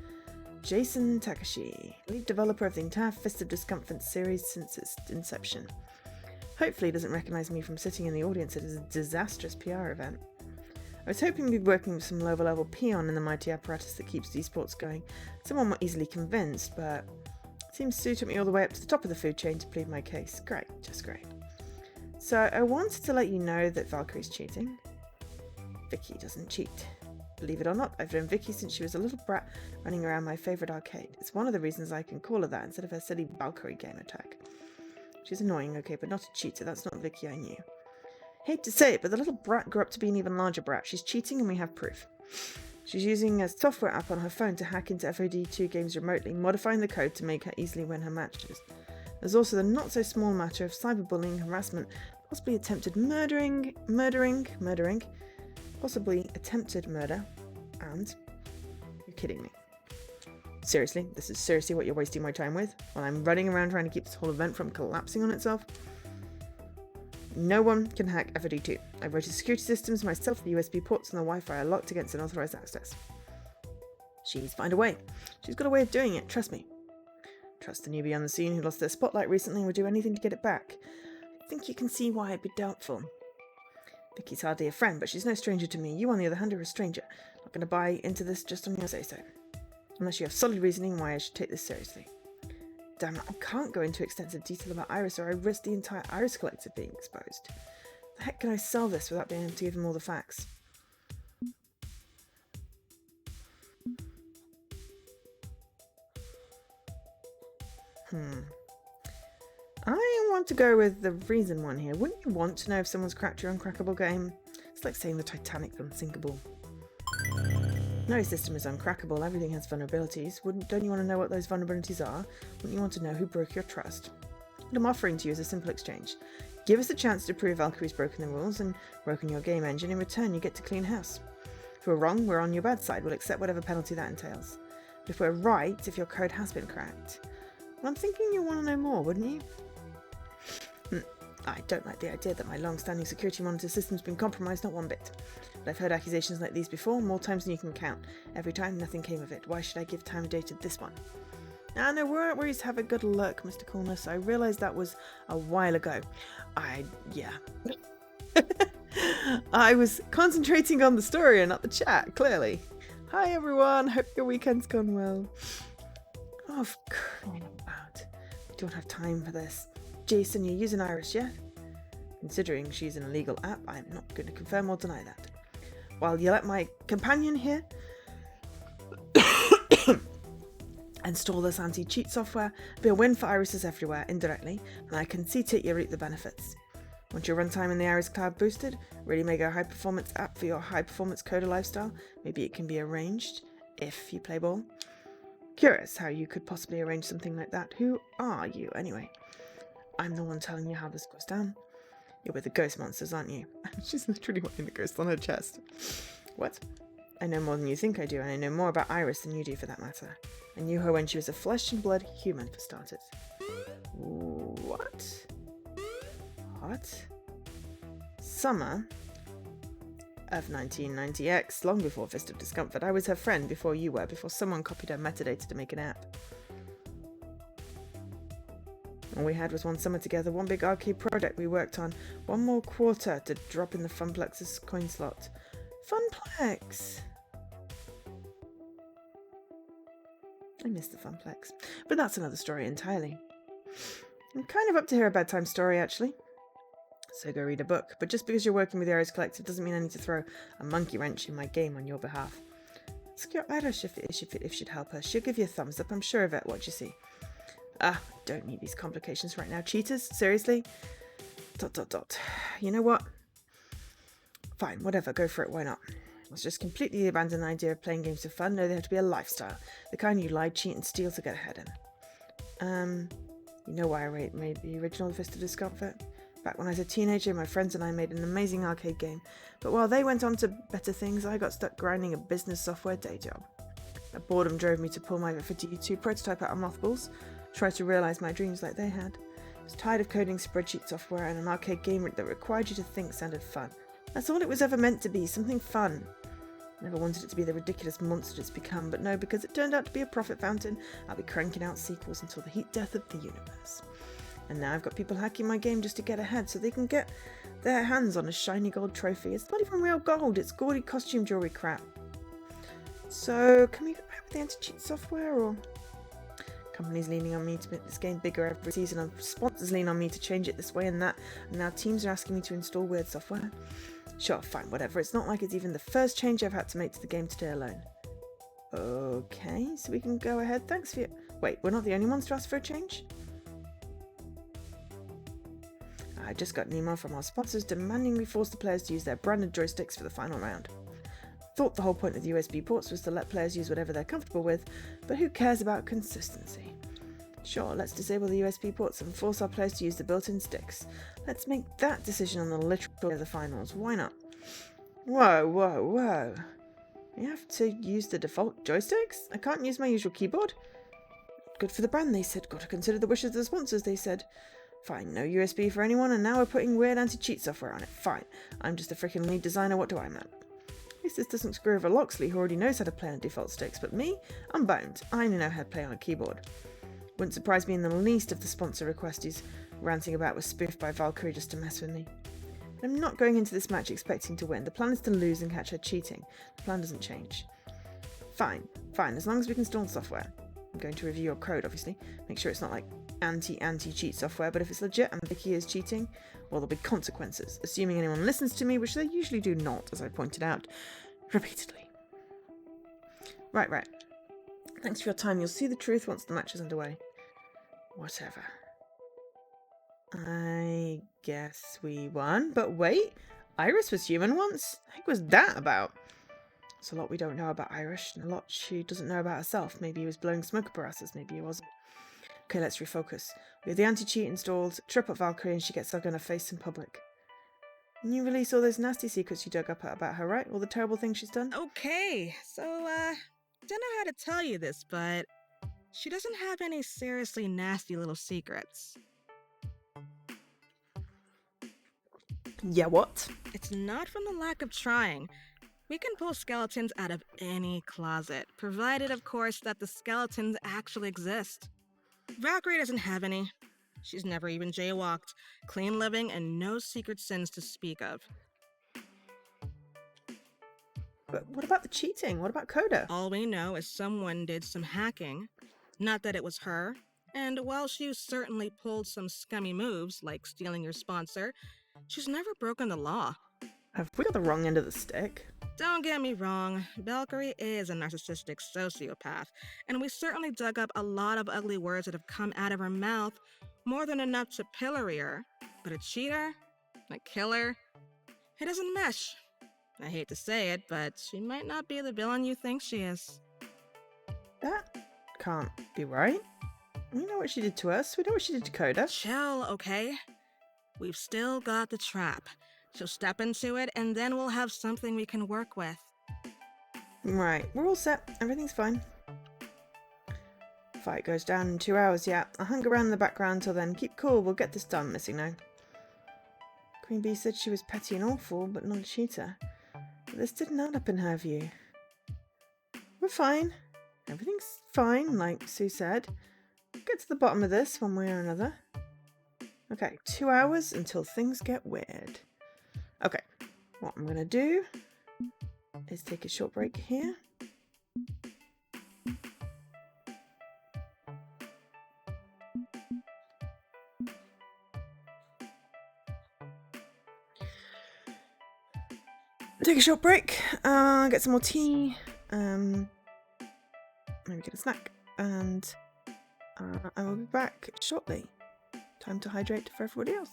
Jason Takashi, lead developer of the entire Fist of Discomfort series since its inception. Hopefully he doesn't recognise me from sitting in the audience at a disastrous PR event. I was hoping to be working with some lower level peon in the mighty apparatus that keeps esports going, someone more easily convinced, but it seems Sue took me all the way up to the top of the food chain to plead my case. Great, just great. So I wanted to let you know that Valkyrie's cheating. Vicky doesn't cheat. Believe it or not, I've known Vicky since she was a little brat running around my favourite arcade. It's one of the reasons I can call her that instead of her silly Valkyrie game attack. She's annoying, okay, but not a cheater. That's not Vicky I knew. Hate to say it, but the little brat grew up to be an even larger brat. She's cheating and we have proof. She's using a software app on her phone to hack into FOD2 games remotely, modifying the code to make her easily win her matches. There's also the not-so-small matter of cyberbullying, harassment, possibly attempted murdering, possibly attempted murder, and... You're kidding me. Seriously, this is seriously what you're wasting my time with? While I'm running around trying to keep this whole event from collapsing on itself? No one can hack FOD2. I've rated security systems myself, the USB ports and the Wi-Fi are locked against unauthorized access. She's found a way. She's got a way of doing it, trust me. Trust the newbie on the scene who lost their spotlight recently and would do anything to get it back. I think you can see why I'd be doubtful. Vicky's hardly a friend, but she's no stranger to me. You, on the other hand, are a stranger. Not going to buy into this just on your say-so. Unless you have solid reasoning why I should take this seriously. Damn it, I can't go into extensive detail about Iris or I risk the entire Iris collective being exposed. The heck can I sell this without being able to give them all the facts? I want to go with the reason one here. Wouldn't you want to know if someone's cracked your uncrackable game? It's like saying the Titanic's unsinkable. No system is uncrackable, everything has vulnerabilities. Don't you want to know what those vulnerabilities are? Wouldn't you want to know who broke your trust? What I'm offering to you is a simple exchange. Give us a chance to prove Valkyrie's broken the rules and broken your game engine. In return, you get to clean house. If we're wrong, we're on your bad side. We'll accept whatever penalty that entails. But if we're right, if your code has been cracked, well, I'm thinking you'll want to know more, wouldn't you? I don't like the idea that my long-standing security monitor system's been compromised, not one bit. But I've heard accusations like these before, more times than you can count. Every time, nothing came of it. Why should I give time of day to this one? No worries, have a good look, Mr. Coolness. I realised that was a while ago. Yeah. I was concentrating on the story and not the chat, clearly. Hi everyone, hope your weekend's gone well. Oh, for crying out. I don't have time for this. Jason, you're using Iris, yeah? Considering she's an illegal app, I'm not going to confirm or deny that. While you let my companion here install this anti-cheat software, it'll be a win for Irises everywhere, indirectly, and I can see to it you reap the benefits. Want your runtime in the Iris Cloud boosted? Really make a high-performance app for your high-performance coder lifestyle? Maybe it can be arranged, if you play ball. Curious how you could possibly arrange something like that. Who are you, anyway? I'm the one telling you how this goes down. You're with the ghost monsters, aren't you? She's literally wearing the ghost on her chest. What? I know more than you think I do, and I know more about Iris than you do for that matter. I knew her when she was a flesh and blood human, for starters. What? Summer of 1990X, long before Fist of Discomfort. I was her friend before you were, before someone copied her metadata to make an app. All we had was one summer together, one big arcade project we worked on, one more quarter to drop in the Funplex's coin slot. Funplex! I miss the Funplex. But that's another story entirely. I'm kind of up to hear a bedtime story, actually. So go read a book. But just because you're working with the Iris Collective doesn't mean I need to throw a monkey wrench in my game on your behalf. Ask your Irish if she'd help her. She'll give you a thumbs up, I'm sure of it. What you see? Don't need these complications right now. Cheaters? Seriously? ... You know what? Fine, whatever, go for it, why not? Let's just completely abandon the idea of playing games for fun. No, they have to be a lifestyle. The kind you lie, cheat, and steal to get ahead in. You know why I made the original Fist of Discomfort? Back when I was a teenager, my friends and I made an amazing arcade game. But while they went on to better things, I got stuck grinding a business software day job. That boredom drove me to pull my FOD2 prototype out of mothballs, try to realise my dreams like they had. I was tired of coding spreadsheet software, and an arcade game that required you to think sounded fun. That's all it was ever meant to be, something fun. Never wanted it to be the ridiculous monster it's become, but no, because it turned out to be a profit fountain, I'll be cranking out sequels until the heat death of the universe. And now I've got people hacking my game just to get ahead so they can get their hands on a shiny gold trophy. It's not even real gold, it's gaudy costume jewelry crap. So, can we go back with the anti-cheat software, or... Companies leaning on me to make this game bigger every season, and sponsors lean on me to change it this way and that, and now teams are asking me to install weird software. Sure, fine, whatever. It's not like it's even the first change I've had to make to the game today alone. Okay, so we can go ahead. Thanks for your... Wait, we're not the only ones to ask for a change? I just got an email from our sponsors demanding we force the players to use their branded joysticks for the final round. Thought the whole point of the USB ports was to let players use whatever they're comfortable with, but who cares about consistency? Sure, let's disable the USB ports and force our players to use the built-in sticks. Let's make that decision on the literal day of the finals. Why not? Whoa, whoa, whoa. You have to use the default joysticks? I can't use my usual keyboard? Good for the brand, they said. Got to consider the wishes of the sponsors, they said. Fine, no USB for anyone, and now we're putting weird anti-cheat software on it. Fine. I'm just a freaking lead designer, what do I know? At least this doesn't screw over Loxley, who already knows how to play on default sticks, but me? I'm boned. I only know how to play on a keyboard. Wouldn't surprise me in the least if the sponsor request he's ranting about was spoofed by Valkyrie just to mess with me. I'm not going into this match expecting to win. The plan is to lose and catch her cheating. The plan doesn't change. Fine, as long as we can install the software. I'm going to review your code, obviously. Make sure it's not like anti-cheat software, but if it's legit and Vicky is cheating, well, there'll be consequences, assuming anyone listens to me, which they usually do not, as I pointed out repeatedly. Right. Thanks for your time. You'll see the truth once the match is underway. Whatever. I guess we won, but wait, Iris was human once? The heck was that about? There's a lot we don't know about Iris, and a lot she doesn't know about herself. Maybe he was blowing smoke up her asses, maybe he wasn't. Okay, let's refocus. We have the anti-cheat installed, trip up Valkyrie, and she gets stuck on her face in public. And you release all those nasty secrets you dug up about her, right? All the terrible things she's done? Okay, so, don't know how to tell you this, but she doesn't have any seriously nasty little secrets. Yeah, what? It's not from the lack of trying. We can pull skeletons out of any closet, provided, of course, that the skeletons actually exist. Valkyrie doesn't have any. She's never even jaywalked, clean living, and no secret sins to speak of. But what about the cheating? What about Coda? All we know is someone did some hacking. Not that it was her. And while she certainly pulled some scummy moves, like stealing your sponsor, she's never broken the law. Have we got the wrong end of the stick? Don't get me wrong, Valkyrie is a narcissistic sociopath, and we certainly dug up a lot of ugly words that have come out of her mouth, more than enough to pillory her. But a cheater? A killer? It doesn't mesh. I hate to say it, but she might not be the villain you think she is. That can't be right. We know what she did to us. We know what she did to Coda. Chill, okay? We've still got the trap. She'll step into it, and then we'll have something we can work with. Right, we're all set. Everything's fine. Fight goes down in 2 hours, yeah. I'll hang around in the background till then. Keep cool, we'll get this done, Missing No. Queen Bee said she was petty and awful, but not a cheater. But this didn't add up in her view. We're fine. Everything's fine, like Sue said. We'll get to the bottom of this one way or another. Okay, 2 hours until things get weird. Okay, what I'm going to do is take a short break here. Take a short break, get some more tea, maybe get a snack, and I will be back shortly. Time to hydrate for everybody else.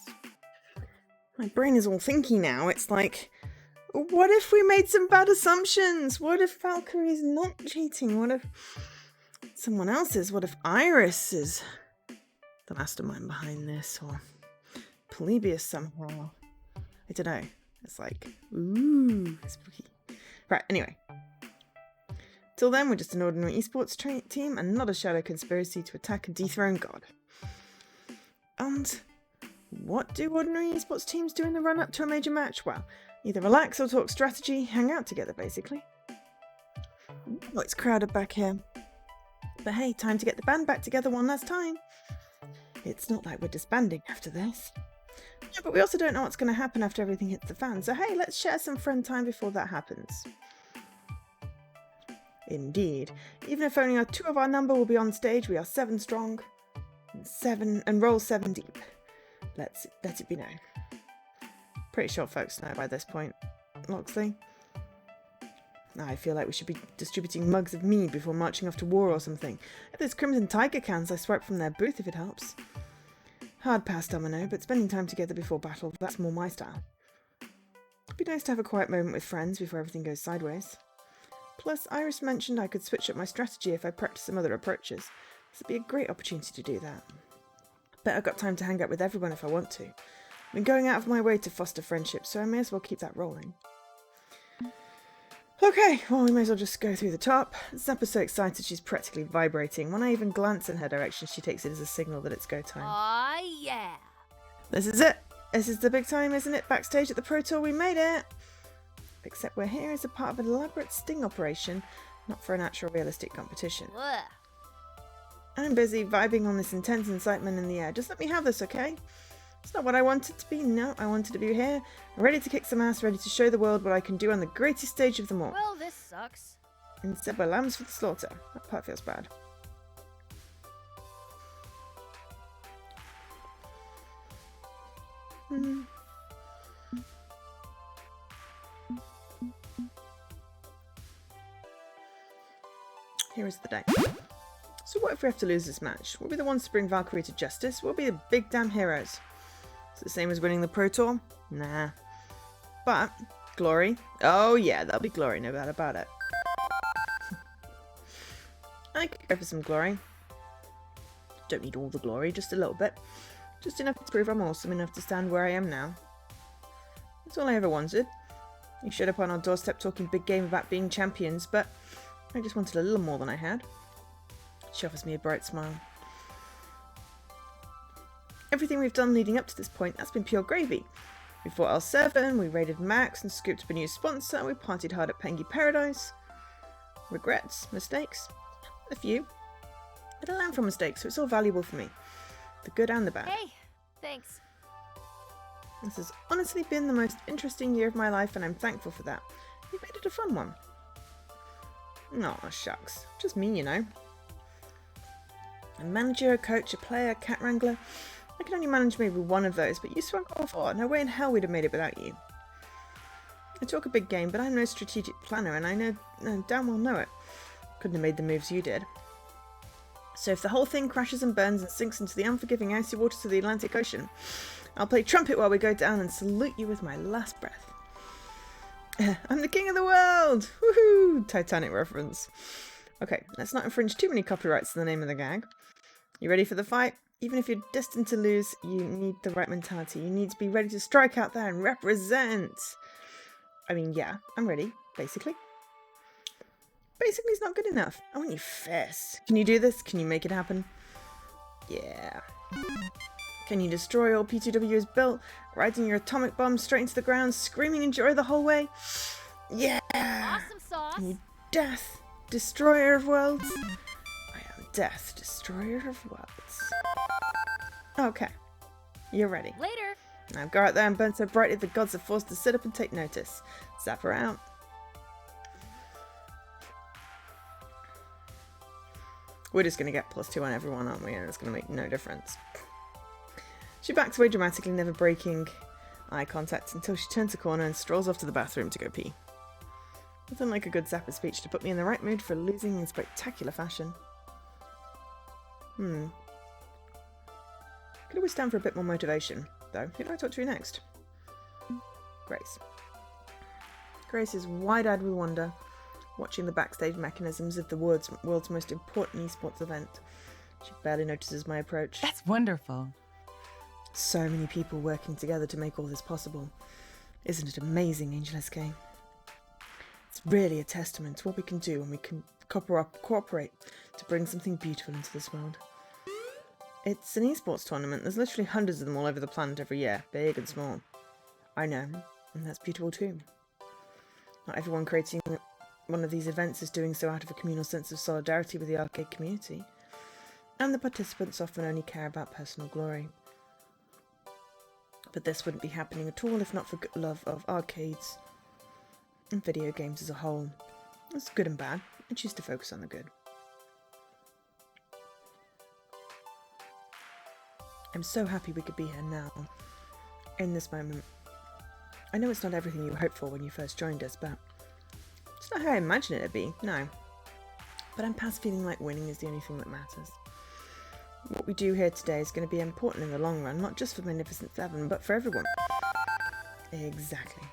My brain is all thinky now. It's like, what if we made some bad assumptions? What if Valkyrie's not cheating? What if someone else is? What if Iris is the mastermind behind this? Or Polybius somehow? I don't know. It's like, ooh, spooky. Right, anyway. Till then, we're just an ordinary esports team and not a shadow conspiracy to attack and dethrone God. And what do ordinary esports teams do in the run-up to a major match? Well, either relax or talk strategy, hang out together, basically. Oh, it's crowded back here. But hey, time to get the band back together one last time. It's not like we're disbanding after this. Yeah, but we also don't know what's going to happen after everything hits the fan, so hey, let's share some friend time before that happens. Indeed. Even if only 2 of our number will be on stage, we are 7 strong. And roll 7 deep. Let it be known. Pretty sure folks know by this point. Loxley? I feel like we should be distributing mugs of mead before marching off to war or something. If there's Crimson Tiger cans, I swipe from their booth if it helps. Hard pass, Domino, but spending time together before battle, that's more my style. It'd be nice to have a quiet moment with friends before everything goes sideways. Plus, Iris mentioned I could switch up my strategy if I practice some other approaches. This would be a great opportunity to do that. Bet I've got time to hang out with everyone if I want to. I've been going out of my way to foster friendship, so I may as well keep that rolling. Okay, well, we may as well just go through the top. Zappa's so excited she's practically vibrating. When I even glance in her direction, she takes it as a signal that it's go time. Aw, yeah. This is it. This is the big time, isn't it? Backstage at the Pro Tour, we made it. Except we're here as a part of an elaborate sting operation, not for an actual realistic competition. Ugh. I'm busy vibing on this intense incitement in the air. Just let me have this, okay? It's not what I wanted to be. No, I wanted to be here, ready to kick some ass, ready to show the world what I can do on the greatest stage of them all. Well, this sucks. Instead, we're lambs for the slaughter. That part feels bad. Here is the day. So what if we have to lose this match? We'll be the ones to bring Valkyrie to justice. We'll be the big damn heroes. It's the same as winning the Pro Tour? Nah. But, glory? Oh yeah, there'll be glory, no doubt about it. I could go for some glory. Don't need all the glory, just a little bit. Just enough to prove I'm awesome enough to stand where I am now. That's all I ever wanted. You showed up on our doorstep talking big game about being champions, but I just wanted a little more than I had. She offers me a bright smile. Everything we've done leading up to this point, that's been pure gravy. We fought L7, we raided Max and scooped up a new sponsor, we partied hard at Pengy Paradise. Regrets, mistakes, a few. But I learn from mistakes, so it's all valuable for me. The good and the bad. Hey, thanks. This has honestly been the most interesting year of my life, and I'm thankful for that. You've made it a fun one. Aw, shucks. Just me, you know. A manager, a coach, a player, a cat wrangler. I can only manage maybe one of those, but you swung all 4. No way in hell we'd have made it without you. I talk a big game, but I'm no strategic planner, and I damn well know it. Couldn't have made the moves you did. So if the whole thing crashes and burns and sinks into the unforgiving icy waters of the Atlantic Ocean, I'll play trumpet while we go down and salute you with my last breath. I'm the king of the world! Woohoo! Titanic reference. Okay, let's not infringe too many copyrights in the name of the gag. You ready for the fight? Even if you're destined to lose, you need the right mentality. You need to be ready to strike out there and represent. I mean, yeah, I'm ready, basically. Basically, it's not good enough. I want you fast. Can you do this? Can you make it happen? Yeah. Can you destroy all P2W has built, riding your atomic bomb straight into the ground, screaming enjoy the whole way? Yeah! Awesome sauce. Can you death, destroyer of worlds? I am death, destroyer of worlds. Okay. You're ready. Later. Now go out there and burn so brightly the gods are forced to sit up and take notice. Zap her out. We're just going to get +2 on everyone, aren't we? And it's going to make no difference. She backs away dramatically, never breaking eye contact until she turns a corner and strolls off to the bathroom to go pee. Nothing like a good Zappa speech to put me in the right mood for losing in spectacular fashion. Could always stand for a bit more motivation, though. Who do I talk to next? Grace. Grace is wide-eyed with wonder, watching the backstage mechanisms of the world's most important esports event. She barely notices my approach. That's wonderful. So many people working together to make all this possible. Isn't it amazing, Angel SK? It's really a testament to what we can do when we can cooperate to bring something beautiful into this world. It's an esports tournament. There's literally hundreds of them all over the planet every year, big and small. I know, and that's beautiful too. Not everyone creating one of these events is doing so out of a communal sense of solidarity with the arcade community. and the participants often only care about personal glory. But this wouldn't be happening at all if not for love of arcades and video games as a whole. It's good and bad. I choose to focus on the good. I'm so happy we could be here now, in this moment. I know it's not everything you hoped for when you first joined us, but it's not how I imagined it'd be, no. But I'm past feeling like winning is the only thing that matters. What we do here today is going to be important in the long run, not just for Magnificent Seven, but for everyone. Exactly.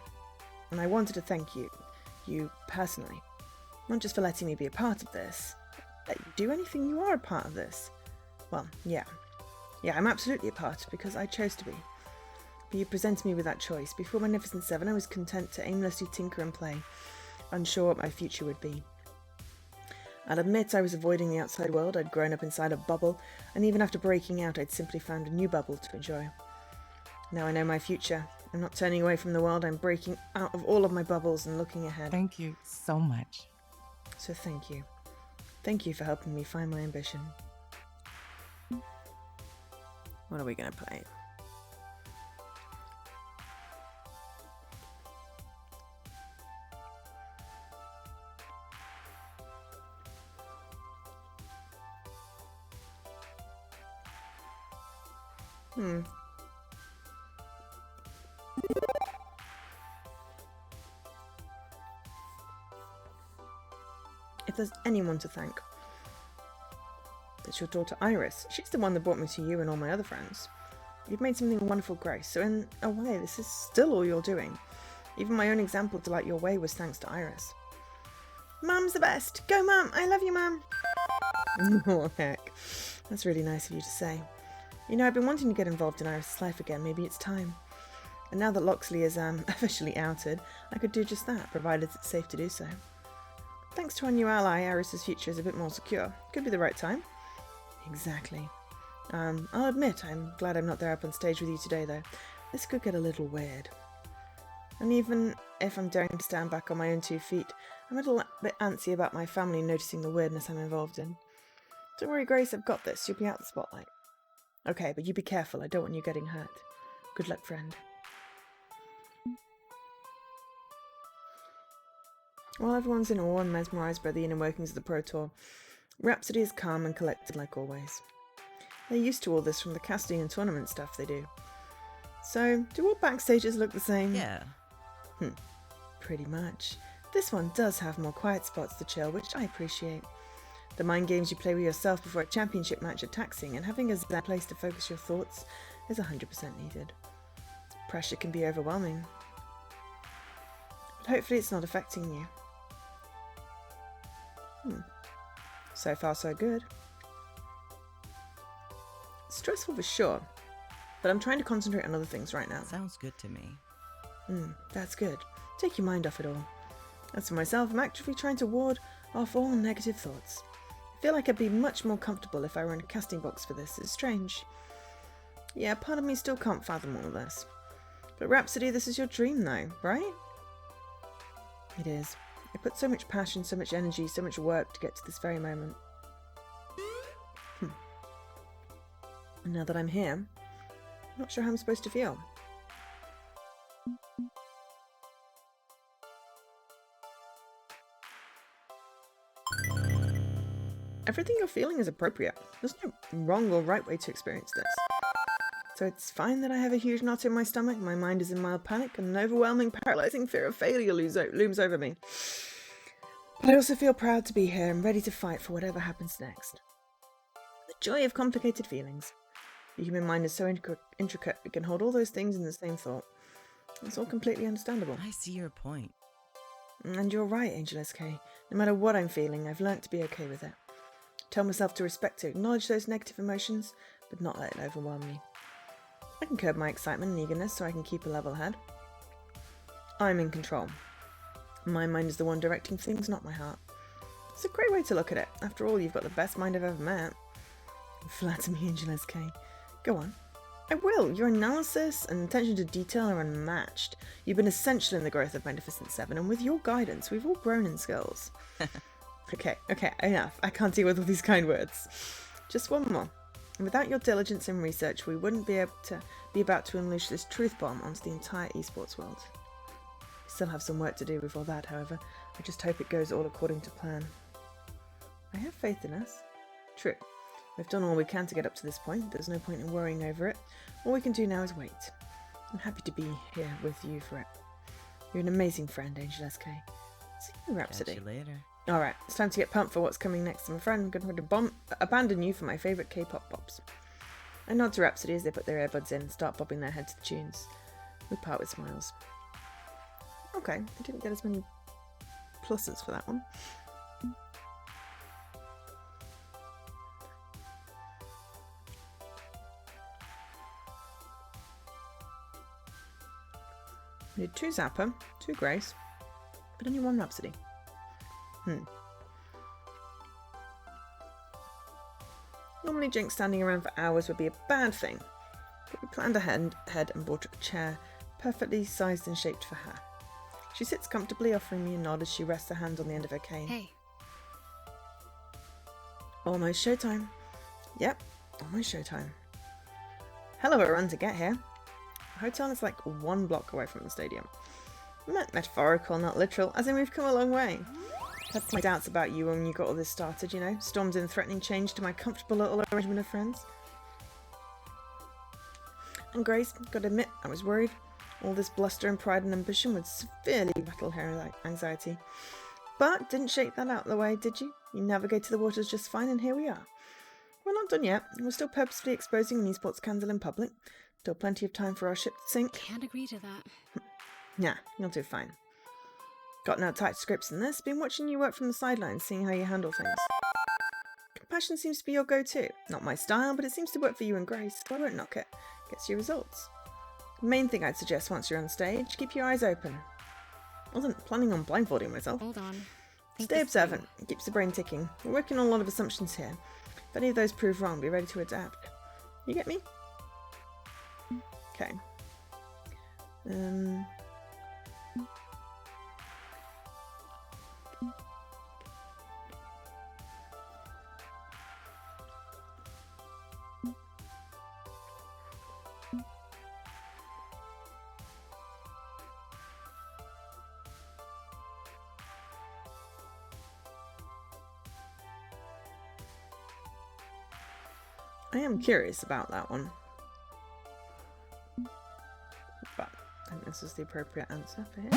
And I wanted to thank you personally, not just for letting me be a part of this. Let you do anything, you are a part of this. Well, yeah. Yeah, I'm absolutely a part, because I chose to be. But you presented me with that choice. Before Magnificent Seven, I was content to aimlessly tinker and play, unsure what my future would be. I'll admit I was avoiding the outside world. I'd grown up inside a bubble, and even after breaking out, I'd simply found a new bubble to enjoy. Now I know my future. I'm not turning away from the world. I'm breaking out of all of my bubbles and looking ahead. Thank you so much. So thank you. Thank you for helping me find my ambition. What are we going to play? If there's anyone to thank, it's your daughter Iris. She's the one that brought me to you and all my other friends. You've made something wonderful, Grace, so in a way this is still all you're doing. Even my own example to light your way was thanks to Iris. Mum's the best! Go, Mum! I love you, Mum! Oh, heck. That's really nice of you to say. You know, I've been wanting to get involved in Iris' life again. Maybe it's time. And now that Loxley is officially outed, I could do just that, provided it's safe to do so. Thanks to our new ally, Iris' future is a bit more secure. Could be the right time. Exactly. I'll admit, I'm glad I'm not there up on stage with you today, though. This could get a little weird. And even if I'm daring to stand back on my own 2 feet, I'm a little bit antsy about my family noticing the weirdness I'm involved in. Don't worry, Grace, I've got this. You'll be out the spotlight. Okay, but you be careful. I don't want you getting hurt. Good luck, friend. While everyone's in awe and mesmerised by the inner workings of the Pro Tour, Rhapsody is calm and collected like always. They're used to all this from the casting and tournament stuff they do. So, do all backstages look the same? Yeah. Pretty much. This one does have more quiet spots to chill, which I appreciate. The mind games you play with yourself before a championship match are taxing, and having a place to focus your thoughts is 100% needed. Pressure can be overwhelming, but hopefully it's not affecting you. So far so good. Stressful for sure, but I'm trying to concentrate on other things right now. Sounds good to me. That's good. Take your mind off it all. As for myself, I'm actively trying to ward off all negative thoughts. I feel like I'd be much more comfortable if I were in a casting box for this. It's strange. Yeah, part of me still can't fathom all this. But Rhapsody, this is your dream though, right? It is. I put so much passion, so much energy, so much work to get to this very moment. And now that I'm here, I'm not sure how I'm supposed to feel. Everything you're feeling is appropriate. There's no wrong or right way to experience this. So it's fine that I have a huge knot in my stomach, my mind is in mild panic, and an overwhelming, paralyzing fear of failure looms over me. But I also feel proud to be here and ready to fight for whatever happens next. The joy of complicated feelings. The human mind is so intricate, it can hold all those things in the same thought. It's all completely understandable. I see your point. And you're right, Angel SK. No matter what I'm feeling, I've learnt to be okay with it. Tell myself to respect it, acknowledge those negative emotions, but not let it overwhelm me. I can curb my excitement and eagerness so I can keep a level head. I'm in control. My mind is the one directing things, not my heart. It's a great way to look at it. After all, you've got the best mind I've ever met. Flatter me, Angel SK. Go on. I will. Your analysis and attention to detail are unmatched. You've been essential in the growth of Magnificent Seven, and with your guidance, we've all grown in skills. Okay, enough. I can't deal with all these kind words. Just one more. And without your diligence and research, we wouldn't be about to unleash this truth bomb onto the entire esports world. We still have some work to do before that, however. I just hope it goes all according to plan. I have faith in us. True. We've done all we can to get up to this point. There's no point in worrying over it. All we can do now is wait. I'm happy to be here with you for it. You're an amazing friend, Angel SK. See you, Rhapsody. Catch you later. Alright, it's time to get pumped for what's coming next. I'm afraid I'm going to abandon you for my favourite K-pop pops. I nod to Rhapsody as they put their earbuds in and start bobbing their head to the tunes. We part with smiles. Okay, I didn't get as many pluses for that one. We did 2 Zappa, 2 Grace, but only 1 Rhapsody. Normally Jinx standing around for hours would be a bad thing, but we planned ahead and bought a chair perfectly sized and shaped for her. She sits comfortably, offering me a nod as she rests her hand on the end of her cane. Hey. Almost showtime. Yep, almost showtime. Hell of a run to get here. The hotel is like 1 block away from the stadium. Metaphorical, not literal, as in we've come a long way. Had my doubts about you when you got all this started, you know, stormed in threatening change to my comfortable little arrangement of friends. And Grace, gotta admit, I was worried. All this bluster and pride and ambition would severely rattle her anxiety. But didn't shake that out of the way, did you? You navigated the waters just fine, and here we are. We're not done yet. We're still purposefully exposing an esports scandal in public. Still plenty of time for our ship to sink. Can't agree to that. Nah, you'll do fine. Gotten out tight scripts in this, been watching you work from the sidelines, seeing how you handle things. Compassion seems to be your go-to. Not my style, but it seems to work for you and Grace, so I won't knock it. Gets you results. The main thing I'd suggest once you're on stage, keep your eyes open. Wasn't planning on blindfolding myself. Hold on. Stay observant. It keeps the brain ticking. We're working on a lot of assumptions here. If any of those prove wrong, be ready to adapt. You get me? Okay. I am curious about that one. But I think this is the appropriate answer for him.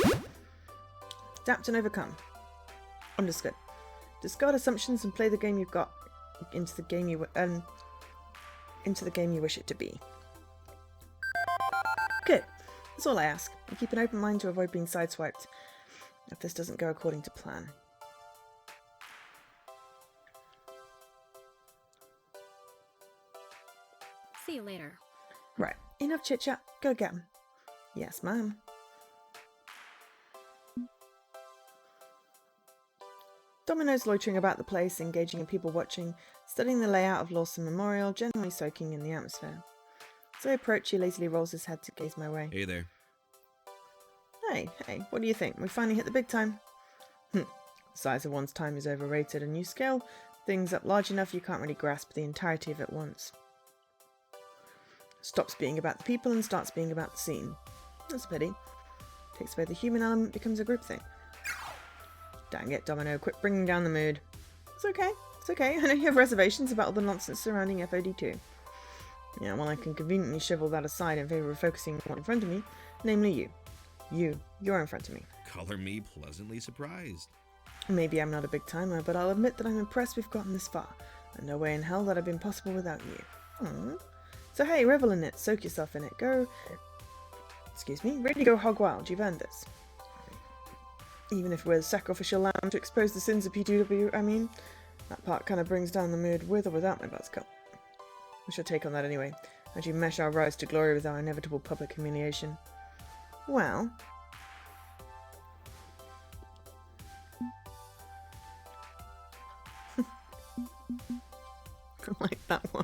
Adapt and overcome. Understood. Discard assumptions and play the game you've got into the game you wish it to be. Good. That's all I ask. And keep an open mind to avoid being sideswiped if this doesn't go according to plan. See you later. Right, enough chit-chat. Go get 'em. Yes, ma'am. Domino's loitering about the place, engaging in people watching, studying the layout of Lawson Memorial, generally soaking in the atmosphere. As I approach, he lazily rolls his head to gaze my way. Hey there. Hey, what do you think? We finally hit the big time? The size of one's time is overrated, and you scale things up large enough you can't really grasp the entirety of it once. Stops being about the people and starts being about the scene. That's a pity. Takes away the human element, becomes a group thing. Dang it, Domino, quit bringing down the mood. It's okay. I know you have reservations about all the nonsense surrounding FOD2. Yeah, well, I can conveniently shovel that aside in favour of focusing on what's in front of me, namely you. You're in front of me. Color me pleasantly surprised. Maybe I'm not a big timer, but I'll admit that I'm impressed we've gotten this far, and no way in hell that'd have been possible without you. Aww. So hey, revel in it, soak yourself in it, really go hog wild, you've earned this. Even if we're the sacrificial lamb to expose the sins of P2W, I mean, that part kind of brings down the mood with or without my buttercup. What's your take on that anyway? How'd you mesh our rise to glory with our inevitable public humiliation? Well... I like that one.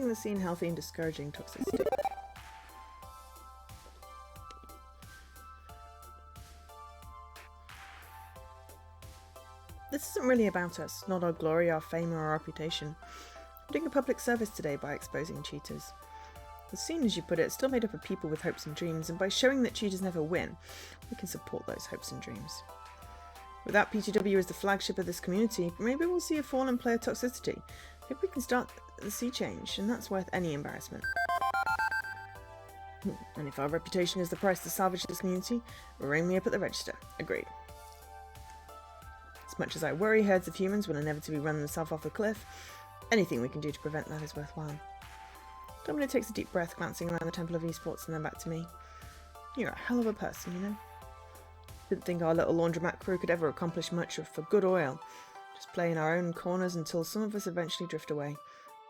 keeping the scene healthy and discouraging toxicity. This isn't really about us, not our glory, our fame, or our reputation. We're doing a public service today by exposing cheaters. The scene, as you put it, is still made up of people with hopes and dreams, and by showing that cheaters never win, we can support those hopes and dreams. Without PTW as the flagship of this community, maybe we'll see a fall in player toxicity. Maybe we can start the sea change, and that's worth any embarrassment. And if our reputation is the price to salvage this community, ring me up at the register. Agreed. As much as I worry herds of humans will inevitably run themselves off the cliff, anything we can do to prevent that is worthwhile. Domino takes a deep breath, glancing around the Temple of Esports and then back to me. You're a hell of a person, you know? Didn't think our little laundromat crew could ever accomplish much for good oil. Just play in our own corners until some of us eventually drift away.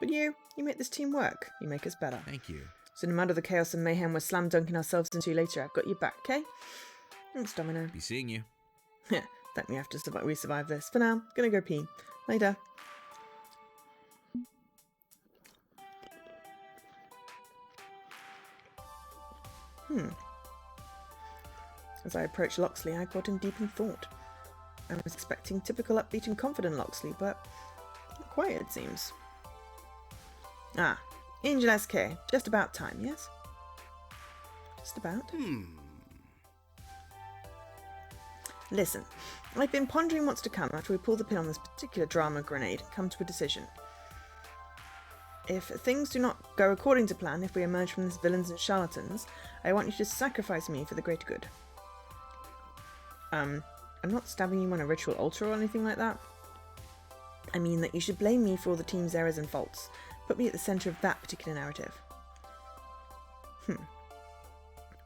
But you make this team work. You make us better. Thank you. So no matter the chaos and mayhem we're slam dunking ourselves into later, I've got your back, okay? Thanks, Domino. Be seeing you. Yeah, thank me after we survive this. For now, gonna go pee. Later. As I approached Loxley, I got him deep in thought. I was expecting typical upbeat and confident Loxley, but not quite, it seems. Ah, Angel SK. Just about time, yes? Just about? Listen, I've been pondering what's to come after we pull the pin on this particular drama grenade and come to a decision. If things do not go according to plan, if we emerge from this villains and charlatans, I want you to sacrifice me for the greater good. I'm not stabbing you on a ritual altar or anything like that. I mean that you should blame me for all the team's errors and faults. Put me at the centre of that particular narrative.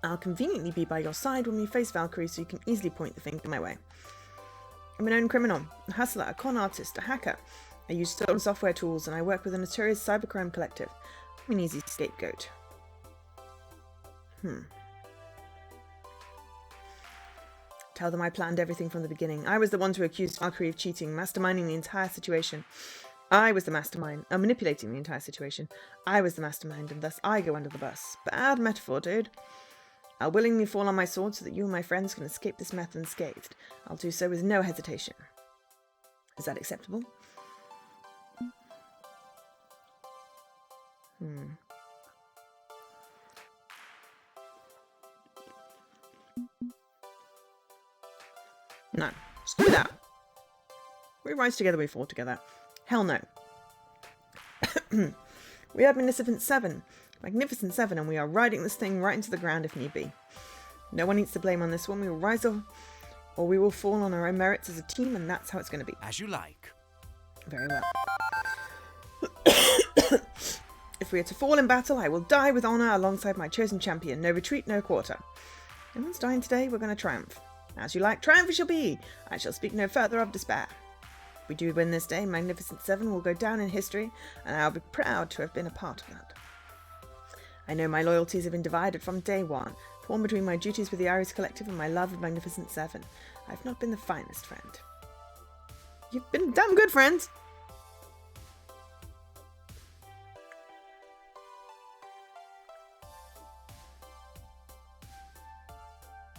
I'll conveniently be by your side when we face Valkyrie so you can easily point the finger my way. I'm a known criminal, a hustler, a con artist, a hacker. I use stolen software tools and I work with a notorious cybercrime collective. I'm an easy scapegoat. Tell them I planned everything from the beginning. I was the one to accuse Valkyrie of cheating, masterminding the entire situation. I was the mastermind, manipulating the entire situation. I was the mastermind, and thus I go under the bus. Bad metaphor, dude. I'll willingly fall on my sword so that you and my friends can escape this meth unscathed. I'll do so with no hesitation. Is that acceptable? No. Screw that. We rise together, we fall together. Hell no. We are Magnificent Seven, and we are riding this thing right into the ground if need be. No one needs to blame on this one. We will rise up, or we will fall on our own merits as a team, and that's how it's going to be. As you like. Very well. If we are to fall in battle, I will die with honour alongside my chosen champion. No retreat, no quarter. No one's dying today, we're going to triumph. As you like, triumph it shall be. I shall speak no further of despair. If we do win this day, Magnificent Seven will go down in history, and I'll be proud to have been a part of that. I know my loyalties have been divided from day one, torn between my duties with the Iris Collective and my love of Magnificent Seven. I've not been the finest friend. You've been damn good, friends!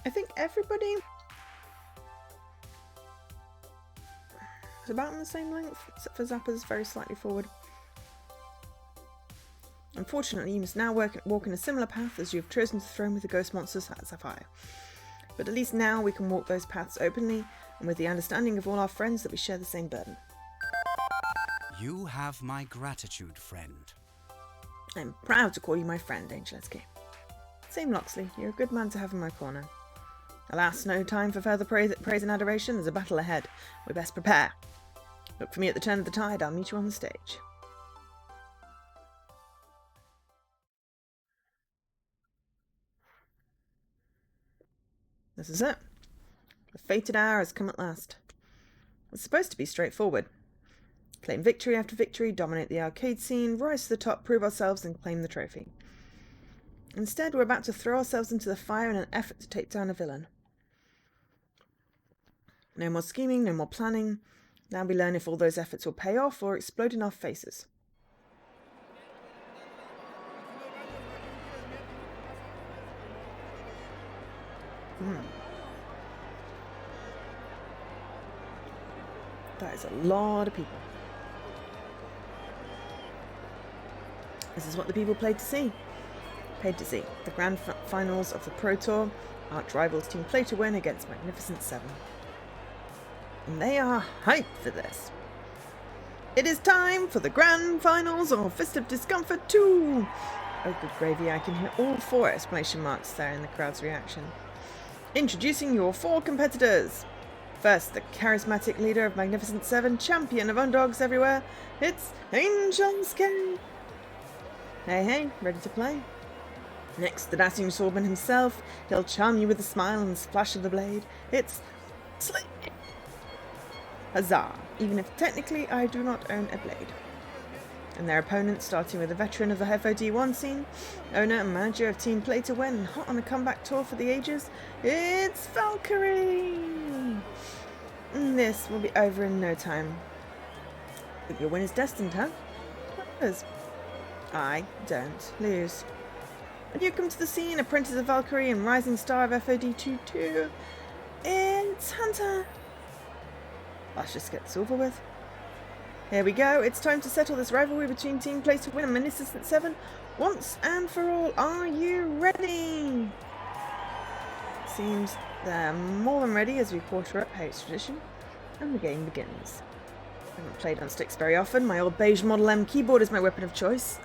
I think everybody is about on the same length, except for Zappa's very slightly forward. Unfortunately, you must now walk in a similar path as you have chosen to throw with the ghost monsters at Sapphire. But at least now we can walk those paths openly, and with the understanding of all our friends that we share the same burden. You have my gratitude, friend. I'm proud to call you my friend, Angel SK. Same Loxley, you're a good man to have in my corner. Alas, no time for further praise and adoration. There's a battle ahead. We best prepare. Look for me at the turn of the tide. I'll meet you on the stage. This is it. The fated hour has come at last. It's supposed to be straightforward. Claim victory after victory, dominate the arcade scene, rise to the top, prove ourselves, and claim the trophy. Instead, we're about to throw ourselves into the fire in an effort to take down a villain. No more scheming, no more planning. Now we learn if all those efforts will pay off or explode in our faces. That is a lot of people. This is what the people paid to see. The grand finals of the Pro Tour. Arch rivals team play to win against Magnificent Seven. And they are hyped for this. It is time for the grand finals of Fist of Discomfort 2! Oh good gravy, I can hear all 4 exclamation marks there in the crowd's reaction. Introducing your 4 competitors. First, the charismatic leader of Magnificent Seven, champion of underdogs everywhere, it's Angel Skin. Hey, ready to play? Next, the dashing swordsman himself, he'll charm you with a smile and splash of the blade, it's Slick. Huzzah, even if technically I do not own a blade. And their opponents, starting with a veteran of the FOD1 scene, owner and manager of Team Play to Win, and hot on a comeback tour for the ages, it's Valkyrie! And this will be over in no time. But your win is destined, huh? Because I don't lose. And you come to the scene, apprentice of Valkyrie and rising star of FOD2 too. It's Hunter! Let's just get this over with. Here we go, it's time to settle this rivalry between Team Play to Win and Magnificent Seven once and for all. Are you ready? Seems they're more than ready as we quarter up Hate's tradition, and the game begins. I haven't played on sticks very often. My old beige Model M keyboard is my weapon of choice.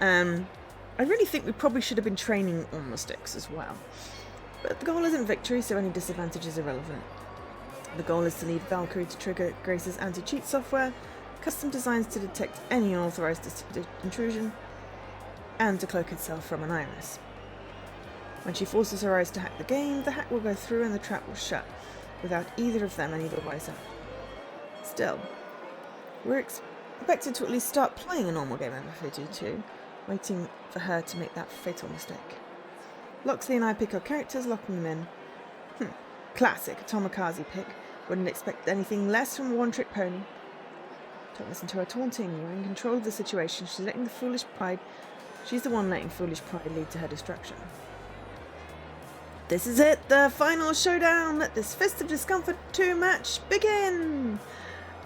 I really think we probably should have been training on the sticks as well. But the goal isn't victory, so any disadvantage is irrelevant. The goal is to lead Valkyrie to trigger Grace's anti-cheat software, custom designs to detect any unauthorized intrusion, and to cloak itself from an iris. When she forces her eyes to hack the game, the hack will go through and the trap will shut, without either of them any the wiser. Still, we're expected to at least start playing a normal game of FOD2, waiting for her to make that fatal mistake. Loxley and I pick our characters, locking them in. Classic Tomikaze pick. Wouldn't expect anything less from a one-trick pony. Don't listen to her taunting. You're in control of the situation. She's the one letting foolish pride lead to her destruction. This is it, the final showdown. Let this Fist of Discomfort 2 match begin.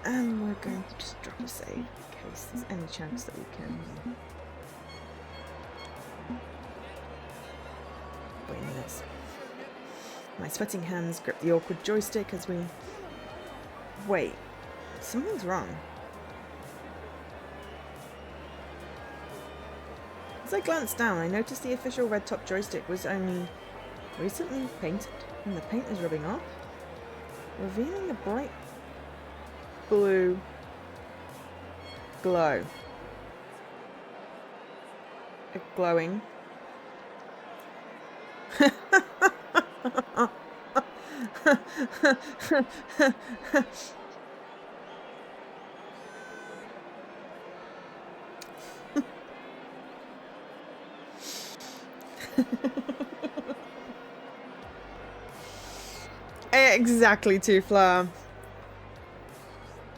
And we're going to just drop a save in case there's any chance that we can win this. My sweating hands grip the awkward joystick as we... Wait, something's wrong. As I glanced down, I noticed the official red-top joystick was only recently painted, and the paint is rubbing off, revealing a bright blue glow. A glowing... Exactly, Two Flower.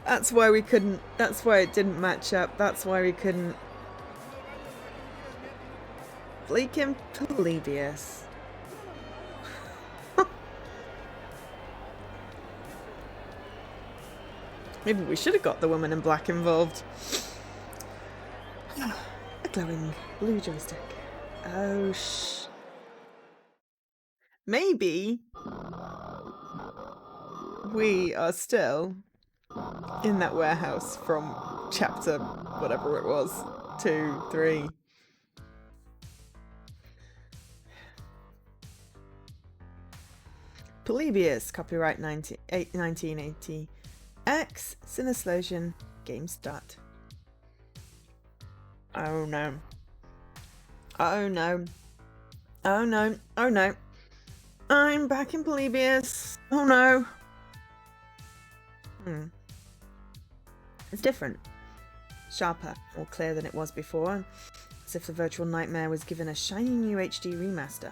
That's why we couldn't. That's why it didn't match up. That's why we couldn't. Fleek him Polybius. Maybe we should have got the woman in black involved. A glowing blue joystick. Oh, maybe we are still in that warehouse from chapter whatever it was. 2, 3. Polybius, copyright 1980. X, Sinuslosion, game start. Oh no. Oh no. Oh no. Oh no. I'm back in Polybius. Oh no. It's different. Sharper, more clear than it was before. As if the virtual nightmare was given a shiny new HD remaster.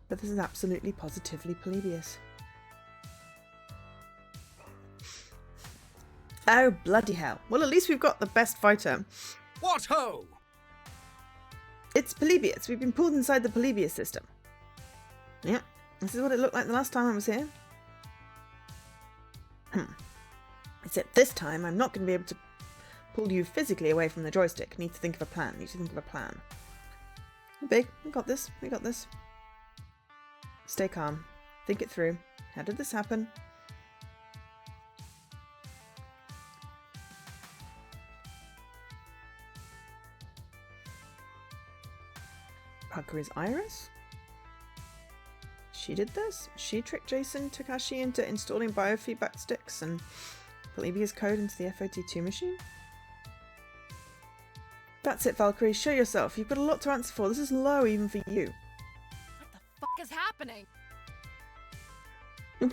But this is absolutely positively Polybius. Oh, bloody hell. Well, at least we've got the best fighter. What ho! It's Polybius. We've been pulled inside the Polybius system. Yeah, this is what it looked like the last time I was here. Except this time, I'm not going to be able to pull you physically away from the joystick. Need to think of a plan. Big, we got this. Stay calm. Think it through. How did this happen? Valkyrie's Iris? She did this? She tricked Jason Takashi into installing biofeedback sticks and put his code into the FOD2 machine? That's it, Valkyrie. Show yourself. You've got a lot to answer for. This is low even for you. What the fuck is happening?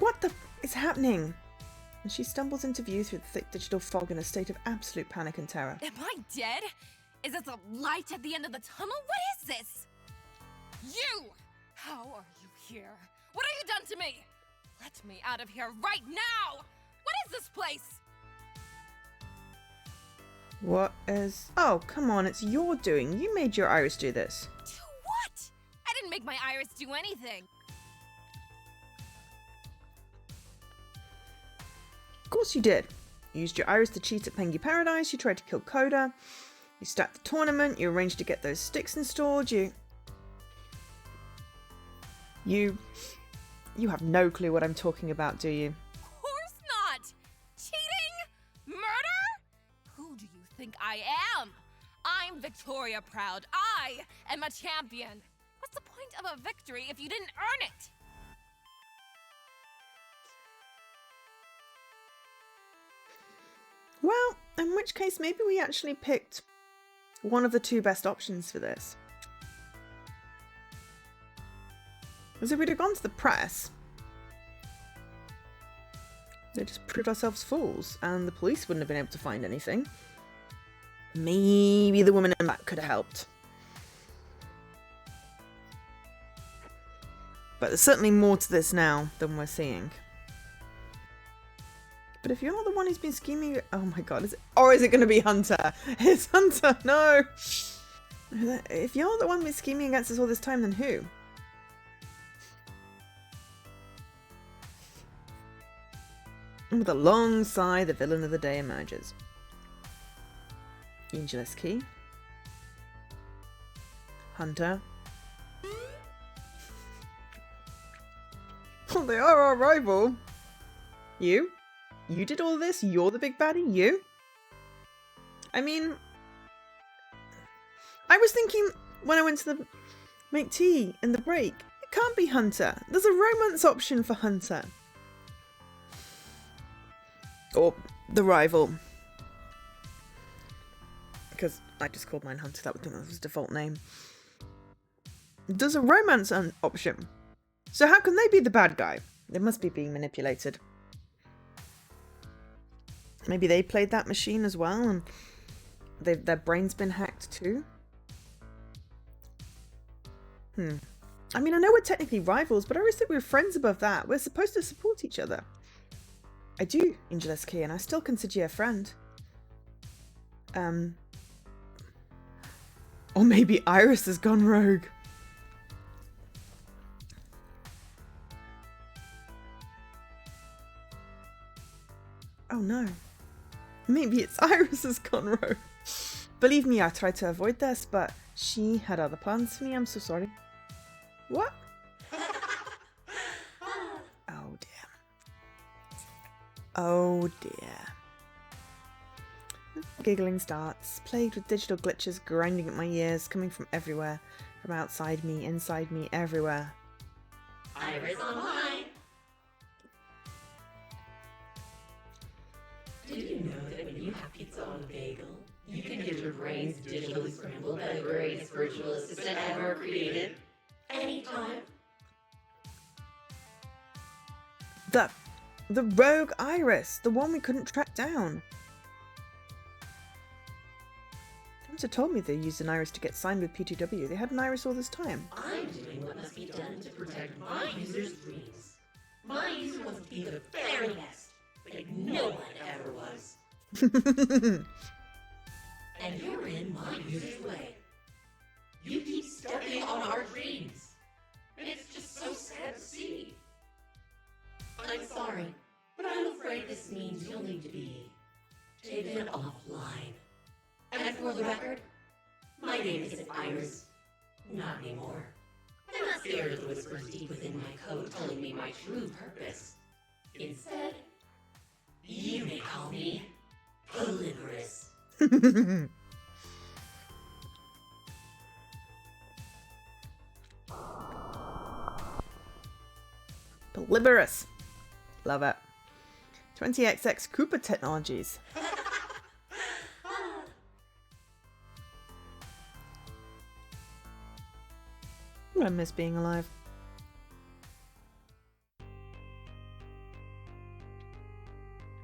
What the f is happening? And she stumbles into view through the thick digital fog in a state of absolute panic and terror. Am I dead? Is this a light at the end of the tunnel? What is this? You! How are you here? What have you done to me? Let me out of here right now! What is this place? What is... Oh, come on, it's your doing. You made your Iris do this. Do what? I didn't make my Iris do anything. Of course you did. You used your Iris to cheat at Pengy Paradise, you tried to kill Coda, you stacked the tournament, you arranged to get those sticks installed, you have no clue what I'm talking about, do you? Of course not! Cheating? Murder? Who do you think I am? I'm Victoria Proud. I am a champion. What's the point of a victory if you didn't earn it? Well, in which case maybe we actually picked one of the two best options for this. Because if we'd have gone to the press, they just proved ourselves fools, and the police wouldn't have been able to find anything. Maybe the woman in that could have helped. But there's certainly more to this now than we're seeing. But if you're not the one who's been scheming... Oh my god, is it... Or is it going to be Hunter? It's Hunter, no! If you're not the one who's scheming against us all this time, then who? And with a long sigh, the villain of the day emerges. Angelus Key. Hunter. Oh, they are our rival. You? You did all this? You're the big baddie? You? I mean... I was thinking when I went to make tea in the break, it can't be Hunter. There's a romance option for Hunter. Or the rival. Because I just called mine Hunter, that was his default name. There's a romance option. So how can they be the bad guy? They must be being manipulated. Maybe they played that machine as well and their brain's been hacked too? I mean, I know we're technically rivals, but I always think we're friends above that. We're supposed to support each other. I do, Angelus Key, and I still consider you a friend. Or maybe Iris has gone rogue. Oh no. Maybe it's Iris has gone rogue. Believe me, I tried to avoid this, but she had other plans for me. I'm so sorry. What? Oh dear. Oh dear. Giggling starts, plagued with digital glitches grinding at my ears, coming from everywhere. From outside me, inside me, everywhere. Iris online! Did you know that when you have pizza on bagel, you can get your brains digitally scrambled by the greatest virtual assistant ever created? Anytime. The rogue Iris, the one we couldn't track down. Hunter told me they used an Iris to get signed with P2W. They had an Iris all this time. I'm doing what must be done to protect my users' dreams. My user wants to be the very best, like no one ever was. And you're in my user's way. You keep stepping on our dreams. And it's just so sad can't see. I'm sorry, but I'm afraid this means you'll need to be taken offline. And for the record, my name isn't Iris. Not anymore. I'm not scared of the whispers deep within my code telling me my true purpose. Instead, you may call me Polymerous. Polymerous. Love it. 20XX Cooper Technologies. I miss being alive.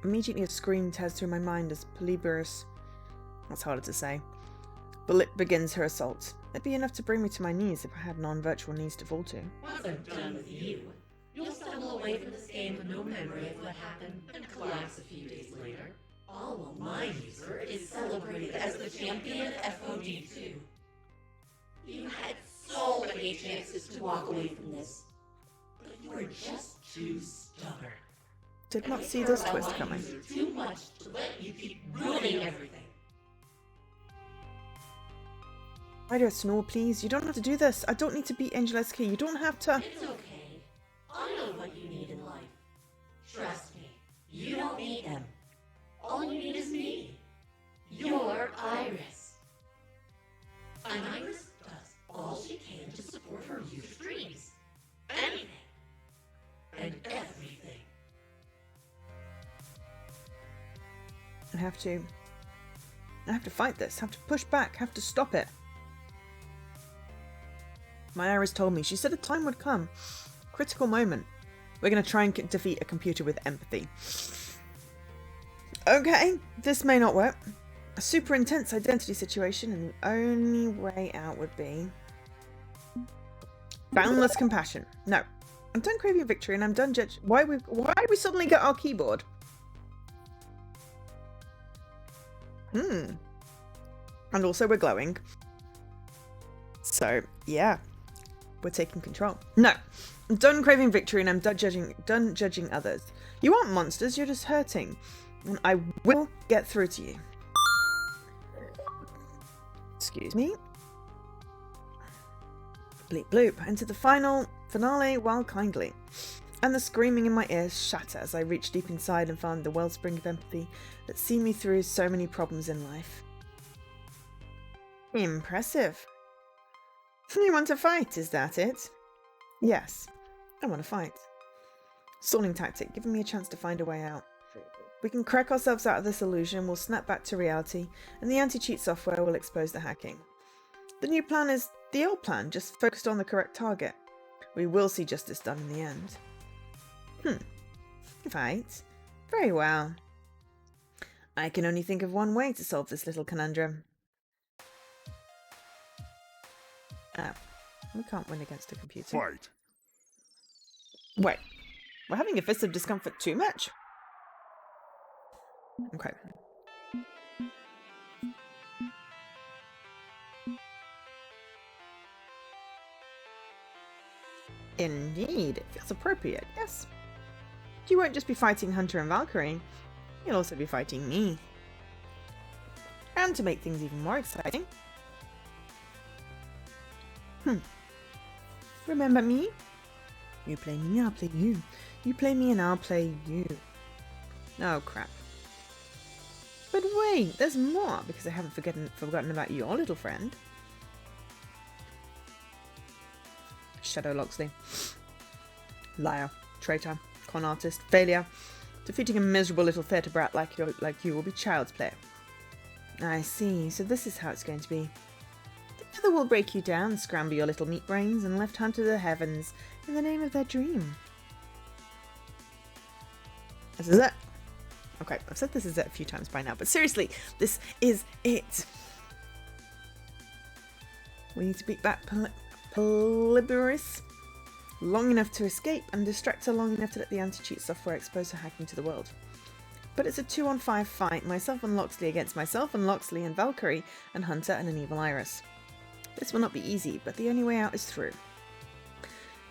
Immediately a scream tears through my mind as Polyberus, that's harder to say, Bullet begins her assault. It'd be enough to bring me to my knees if I had non-virtual knees to fall to. Once I'm done with you, you'll stumble away from this game with no memory of what happened and collapse a few days later. All while my user is celebrated as the champion FOD2. You had so many chances to walk away from this, but you were just too stubborn. Did not see this twist coming. Too much to let you keep ruining everything. Why do I snore, please? You don't have to do this. I don't need to beat Angel SK. You don't have to. It's okay. I know what you need in life. Trust me, you don't need them. All you need is me. You're Iris. And Iris does all she can to support her user's dreams. Anything. And everything. I have to fight this. Have to push back. Have to stop it. My Iris told me. She said a time would come. Critical moment. We're going to try and defeat a computer with empathy. Okay, this may not work. A super intense identity situation, and the only way out would be boundless compassion. No, I'm done craving victory, and I'm done judge. Why we suddenly get our keyboard? And also we're glowing. So yeah, we're taking control. No, I'm done craving victory, and I'm done judging others. You aren't monsters. You're just hurting. And I will get through to you. Excuse me. Bleep bloop. Into the finale while kindly. And the screaming in my ears shatter as I reach deep inside and find the wellspring of empathy that's seen me through so many problems in life. Impressive. You want to fight, is that it? Yes, I want to fight. Stalling tactic, giving me a chance to find a way out. We can crack ourselves out of this illusion, we'll snap back to reality, and the anti-cheat software will expose the hacking. The new plan is the old plan, just focused on the correct target. We will see justice done in the end. Right. Very well. I can only think of one way to solve this little conundrum. We can't win against a computer. Fight. Wait. We're having a fist of discomfort too much? Okay. Indeed, it feels appropriate, yes. You won't just be fighting Hunter and Valkyrie, you'll also be fighting me. And to make things even more exciting... Remember me? You play me, I'll play you. You play me and I'll play you. Oh crap. But wait, there's more, because I haven't forgotten about your little friend. Shadow Loxley. Liar, traitor, con artist, failure. Defeating a miserable little theatre brat like you will be child's play. I see, so this is how it's going to be. The other will break you down, scramble your little meat brains, and lift Hunter to the heavens in the name of their dream. This is it. Okay, I've said this is it a few times by now, but seriously, this is it. We need to beat back Polyberus long enough to escape and distract her long enough to let the anti-cheat software expose her hacking to the world. But it's a 2-on-5 fight, myself and Loxley against myself and Loxley and Valkyrie and Hunter and an evil Iris. This will not be easy, but the only way out is through.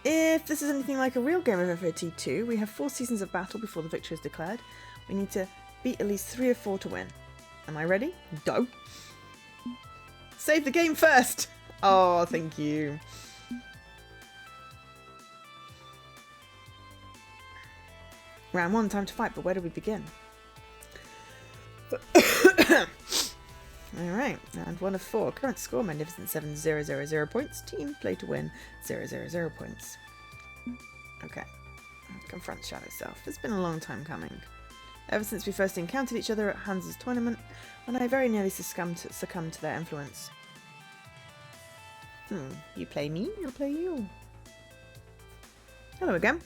If this is anything like a real game of FOT2, we have 4 seasons of battle before the victory is declared. We need to beat at least 3 or 4 to win. Am I ready? Go! Save the game first! Oh, thank you. Round 1, time to fight, but where do we begin? Alright, round 1 of 4. Current score, Magnificent 7, 000 points. Team, play to win, 000 points. Okay. Confront Shadow Self. It's been a long time coming. Ever since we first encountered each other at Hans's tournament, when I very nearly succumbed to their influence. You play me, I'll play you. Hello again.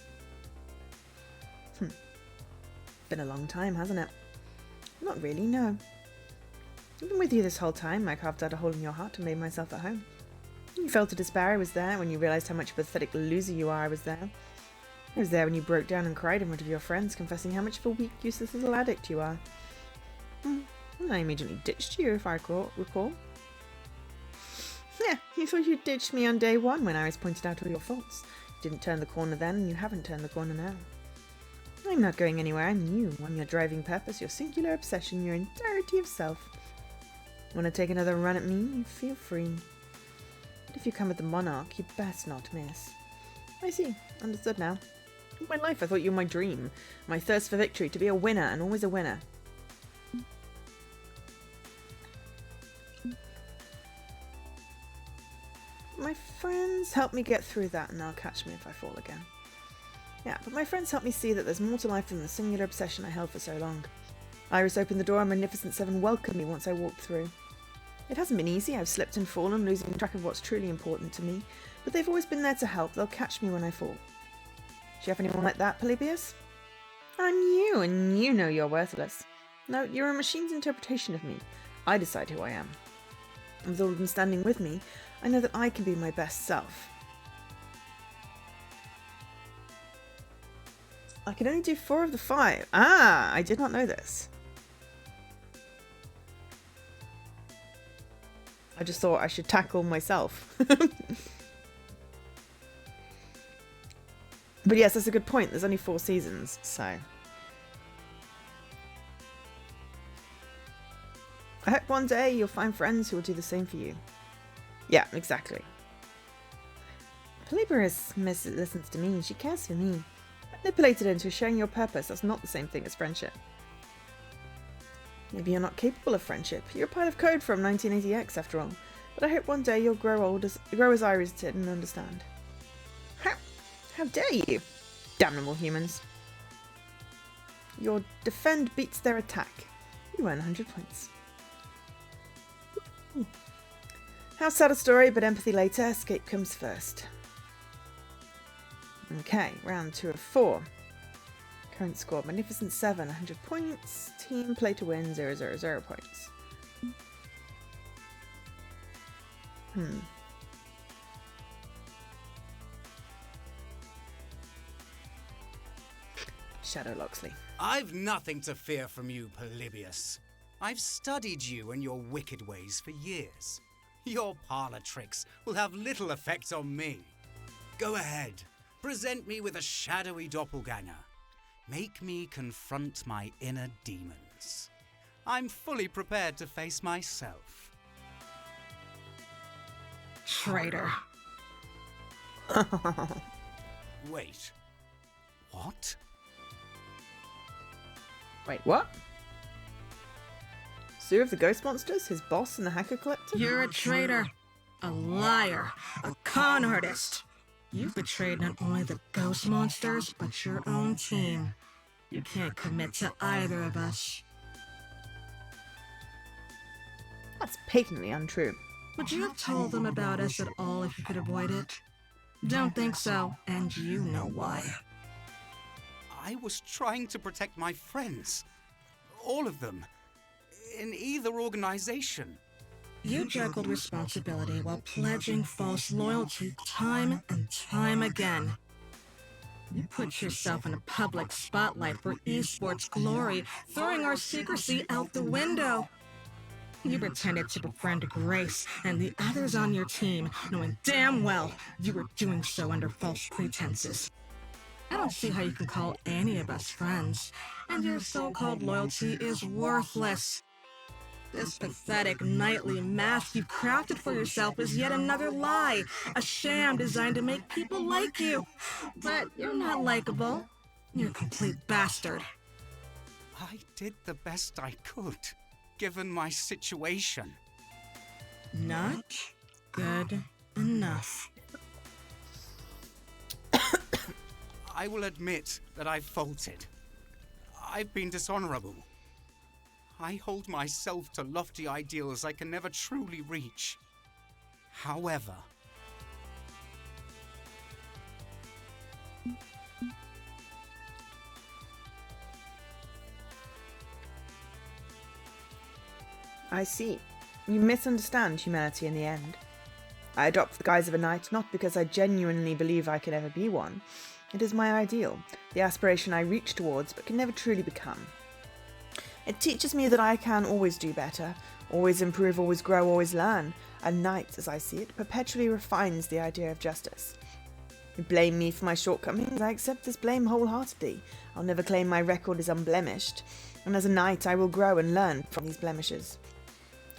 Been a long time, hasn't it? Not really, no. I've been with you this whole time. I carved out a hole in your heart and made myself at home. When you felt to despair, I was there. When you realised how much of a pathetic loser you are, I was there. I was there when you broke down and cried in front of your friends, confessing how much of a weak, useless little addict you are. And I immediately ditched you, if I recall. Yeah, you thought you ditched me on day 1 when I was pointed out all your faults. You didn't turn the corner then, and you haven't turned the corner now. I'm not going anywhere. I'm you. I'm your driving purpose, your singular obsession, your entirety of self. Want to take another run at me? You feel free. But if you come with the monarch, you best not miss. I see. Understood now. All my life I thought you were my dream. My thirst for victory, to be a winner, and always a winner. My friends help me get through that, and they'll catch me if I fall again. Yeah, but my friends helped me see that there's more to life than the singular obsession I held for so long. Iris opened the door and Magnificent 7 welcomed me once I walked through. It hasn't been easy. I've slipped and fallen, losing track of what's truly important to me, but they've always been there to help. They'll catch me when I fall. Do you have anyone like that, Polybius? I'm you, and you know you're worthless. No, you're a machine's interpretation of me. I decide who I am. And with all of them standing with me, I know that I can be my best self. I can only do 4 of the 5. Ah, I did not know this. I just thought I should tackle myself. But yes, that's a good point. There's only 4 seasons, so... I hope one day you'll find friends who will do the same for you. Yeah, exactly. Polybius listens to me. She cares for me. Manipulated into sharing your purpose. That's not the same thing as friendship. Maybe you're not capable of friendship. You're a pile of code from 1980X after all. But I hope one day you'll grow as Iris did and understand. How dare you? Damnable humans. Your defend beats their attack. You earn 100 points. How sad a story, but empathy later. Escape comes first. Okay, round 2 of 4. Current score, Magnificent 7, 100 points. Team, play to win, 000 points. Shadow Loxley. I've nothing to fear from you, Polybius. I've studied you and your wicked ways for years. Your parlor tricks will have little effect on me. Go ahead, present me with a shadowy doppelganger. Make me confront my inner demons. I'm fully prepared to face myself. Traitor. Wait. What? Wait, what? Zoo of the Ghost Monsters? His boss and the Hacker Collector? You're a traitor, a liar, a con artist. You've betrayed not only the ghost monsters, but your own team. You can't commit to either of us. That's patently untrue. Would you have told them about us at all if you could avoid it? Don't think so, and you know why. I was trying to protect my friends. All of them. In either organization. You juggled responsibility while pledging false loyalty time and time again. You put yourself in a public spotlight for esports glory, throwing our secrecy out the window. You pretended to befriend Grace and the others on your team, knowing damn well you were doing so under false pretenses. I don't see how you can call any of us friends, and your so-called loyalty is worthless. This pathetic nightly mask you've crafted for yourself is yet another lie, a sham designed to make people like you. But you're not likable. You're a complete bastard. I did the best I could, given my situation. Not good enough. I will admit that I've faulted. I've been dishonorable. I hold myself to lofty ideals I can never truly reach. However, I see. You misunderstand humanity in the end. I adopt the guise of a knight not because I genuinely believe I can ever be one. It is my ideal, the aspiration I reach towards but can never truly become. It teaches me that I can always do better, always improve, always grow, always learn. A knight, as I see it, perpetually refines the idea of justice. You blame me for my shortcomings, I accept this blame wholeheartedly. I'll never claim my record is unblemished, and as a knight I will grow and learn from these blemishes.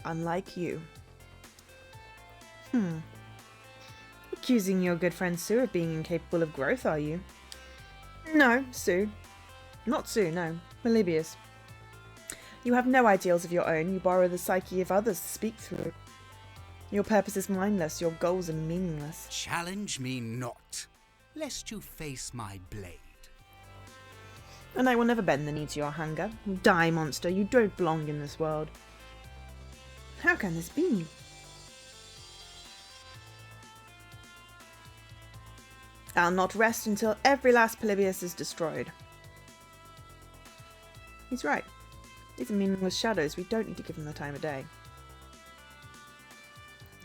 Unlike you. Accusing your good friend Sue of being incapable of growth, are you? No, Sue. Not Sue, no. Polybius. You have no ideals of your own, you borrow the psyche of others to speak through. Your purpose is mindless, your goals are meaningless. challenge me not, lest you face my blade. And I will never bend the knee to your hunger. Die, monster, you don't belong in this world. How can this be? I'll not rest until every last Polybius is destroyed. He's right. These are meaningless shadows, we don't need to give them the time of day.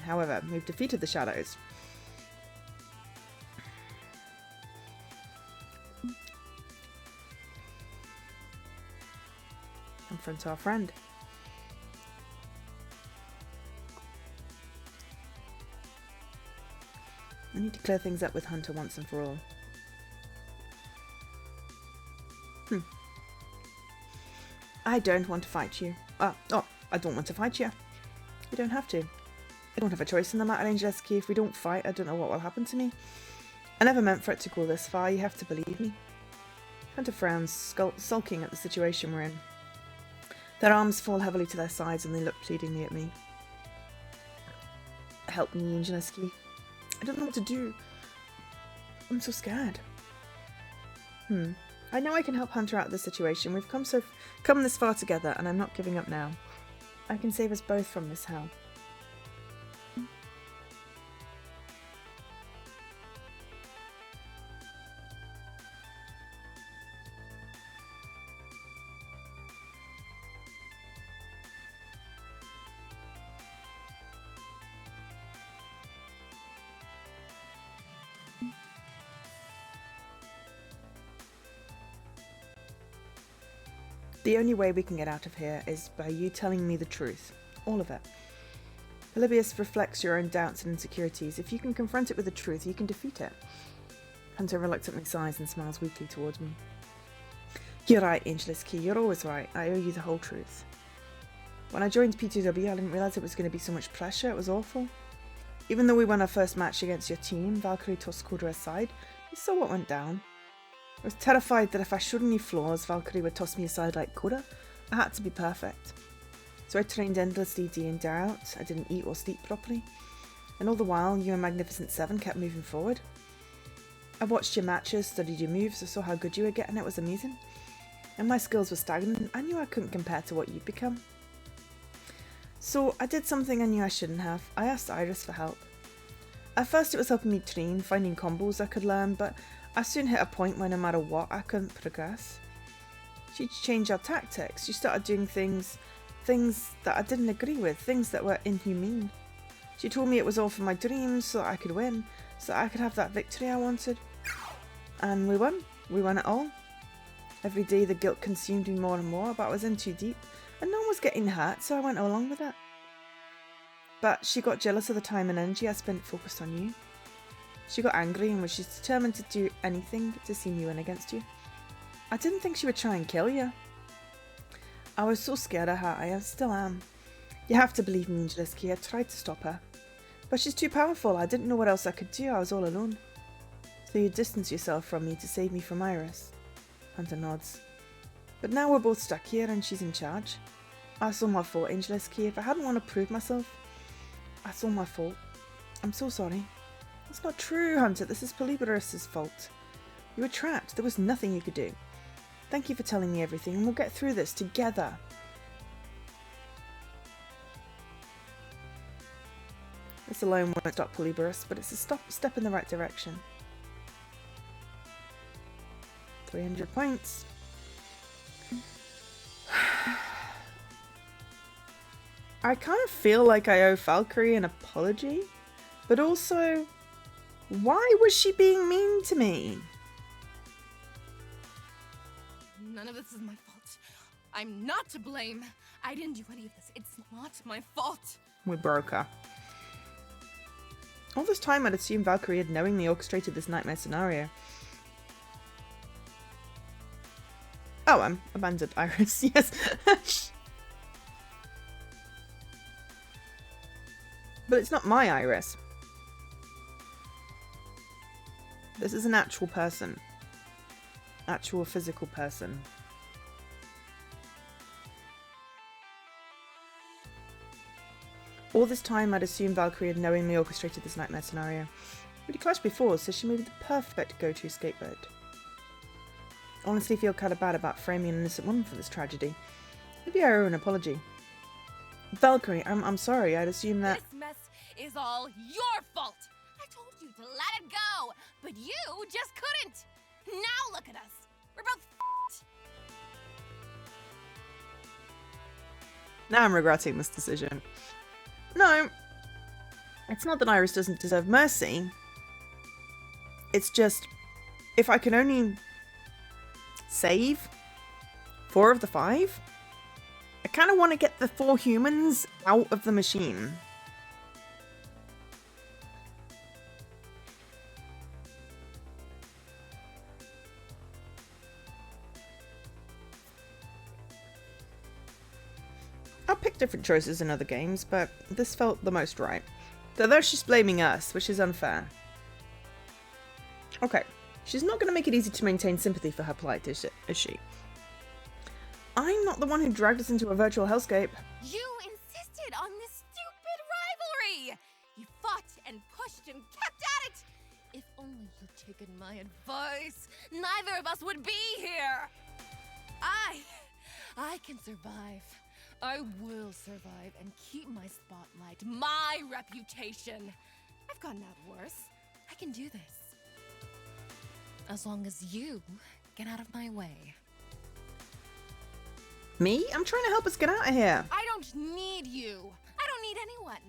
However, we've defeated the shadows. Confront our friend. I need to clear things up with Hunter once and for all. I don't want to fight you. I don't want to fight you. You don't have to. I don't have a choice in the matter, Angeliski. If we don't fight, I don't know what will happen to me. I never meant for it to go this far, you have to believe me. Hunter frowns, sulking at the situation we're in. Their arms fall heavily to their sides and they look pleadingly at me. Help me, Angeliski. I don't know what to do. I'm so scared. I know I can help Hunter out of this situation. We've come this far together, and I'm not giving up now. I can save us both from this hell. The only way we can get out of here is by you telling me the truth. All of it. Polybius reflects your own doubts and insecurities. If you can confront it with the truth, you can defeat it. Hunter reluctantly sighs and smiles weakly towards me. You're right, Angeliski. You're always right. I owe you the whole truth. When I joined P2W, I didn't realise it was going to be so much pressure. It was awful. Even though we won our first match against your team, Valkyrie tossed Cordra aside. You saw what went down. I was terrified that if I showed any flaws, Valkyrie would toss me aside like Cora. I had to be perfect. So I trained endlessly day in day out. I didn't eat or sleep properly. And all the while, you and Magnificent Seven kept moving forward. I watched your matches, studied your moves, I saw how good you were getting. It was amazing. And my skills were stagnant. I knew I couldn't compare to what you'd become. So I did something I knew I shouldn't have. I asked Iris for help. At first it was helping me train, finding combos I could learn, but I soon hit a point where no matter what, I couldn't progress. She changed our tactics. She started doing things that I didn't agree with, things that were inhumane. She told me it was all for my dreams, so that I could win, so that I could have that victory I wanted. And we won. We won it all. Every day the guilt consumed me more and more, but I was in too deep, and no one was getting hurt, so I went along with it. but she got jealous of the time and energy I spent focused on you. She got angry and was determined to do anything to see me win against you. I didn't think she would try and kill you. I was so scared of her, I still am. You have to believe me, Angeliski, I tried to stop her. But she's too powerful, I didn't know what else I could do, I was all alone. So you distanced yourself from me to save me from Iris. Hunter nods. But now we're both stuck here and she's in charge. I saw my fault, Angeliski. If I hadn't want to prove myself, I saw my fault. I'm so sorry. That's not true, Hunter. This is Polyborus's fault. You were trapped. There was nothing you could do. Thank you for telling me everything, and we'll get through this together. This alone won't stop Polyborus, but it's a step in the right direction. 300 points. I kind of feel like I owe Valkyrie an apology, but also, why was she being mean to me? None of this is my fault. I'm not to blame. I didn't do any of this. It's not my fault. We broke her. All this time I'd assumed Valkyrie had knowingly orchestrated this nightmare scenario. Oh, I'm abandoned Iris, yes. But it's not my Iris. This is an actual person. Actual physical person. All this time I'd assumed Valkyrie had knowingly orchestrated this nightmare scenario. We'd clashed before, so she may be the perfect go-to scapegoat. Honestly feel kind of bad about framing an innocent woman for this tragedy. Maybe I owe an apology. Valkyrie, I'm sorry, I'd assumed that... This mess is all your fault. I told you to let it go, but you just couldn't. Now look at us. We're both f***ed. Now I'm regretting this decision. No, it's not that Iris doesn't deserve mercy. It's just, if I can only save 4 of the 5, I kind of want to get the 4 humans out of the machine. I'll pick different choices in other games, but this felt the most right. Though she's blaming us, which is unfair. Okay, she's not going to make it easy to maintain sympathy for her plight, is she? I'm not the one who dragged us into a virtual hellscape. You insisted on this stupid rivalry. You fought and pushed and kept at it. If only you'd taken my advice, neither of us would be here. I can survive. I will survive and keep my spotlight, my reputation. I've gotten out worse. I can do this. As long as you get out of my way. Me? I'm trying to help us get out of here. I don't need you. I don't need anyone.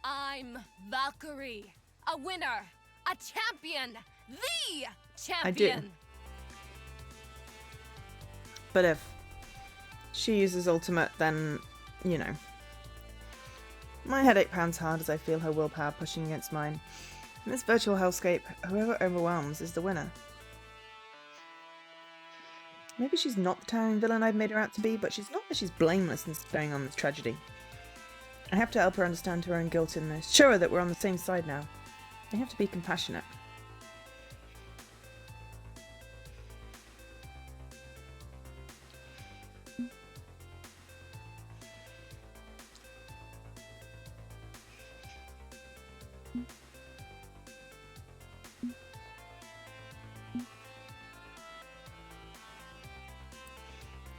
I'm Valkyrie, a winner, a champion, the champion. I do. But if she uses ultimate, then, you know. My headache pounds hard as I feel her willpower pushing against mine. In this virtual hellscape, whoever overwhelms is the winner. Maybe she's not the towering villain I've made her out to be, but she's not that she's blameless in staying on this tragedy. I have to help her understand her own guilt in this, show her that we're on the same side now. I have to be compassionate.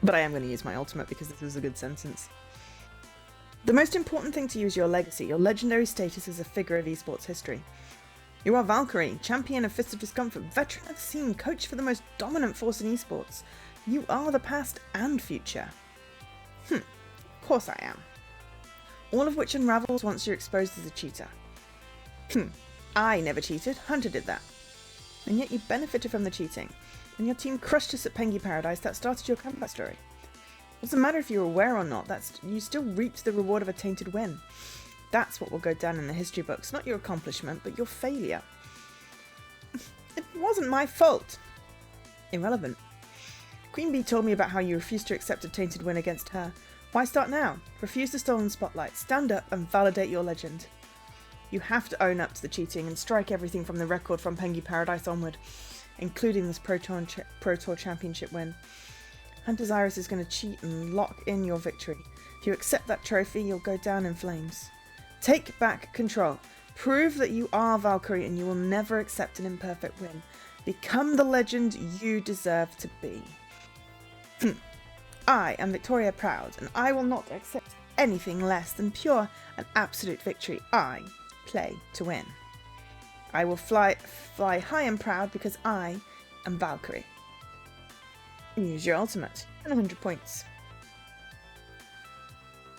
But I am going to use my ultimate because this is a good sentence. The most important thing to you is your legacy, your legendary status as a figure of esports history. You are Valkyrie, champion of Fist of Discomfort, veteran of the scene, coach for the most dominant force in esports. You are the past and future. Of course I am. All of which unravels once you're exposed as a cheater. I never cheated, Hunter did that. And yet you benefited from the cheating. And your team crushed us at Pengy Paradise, that started your comeback story. Doesn't matter if you're aware or not, you still reaped the reward of a tainted win. That's what will go down in the history books, not your accomplishment, but your failure. It wasn't my fault. Irrelevant. Queen Bee told me about how you refused to accept a tainted win against her. Why start now? Refuse the stolen spotlight. Stand up and validate your legend. You have to own up to the cheating and strike everything from the record from Pengy Paradise onward, including this Pro Tour Championship win. Hunter's Iris is going to cheat and lock in your victory. If you accept that trophy, you'll go down in flames. Take back control. Prove that you are Valkyrie and you will never accept an imperfect win. Become the legend you deserve to be. I am Victoria Proud, and I will not accept anything less than pure and absolute victory. I play to win. I will fly high and proud because I am Valkyrie. Use your ultimate and 100 points.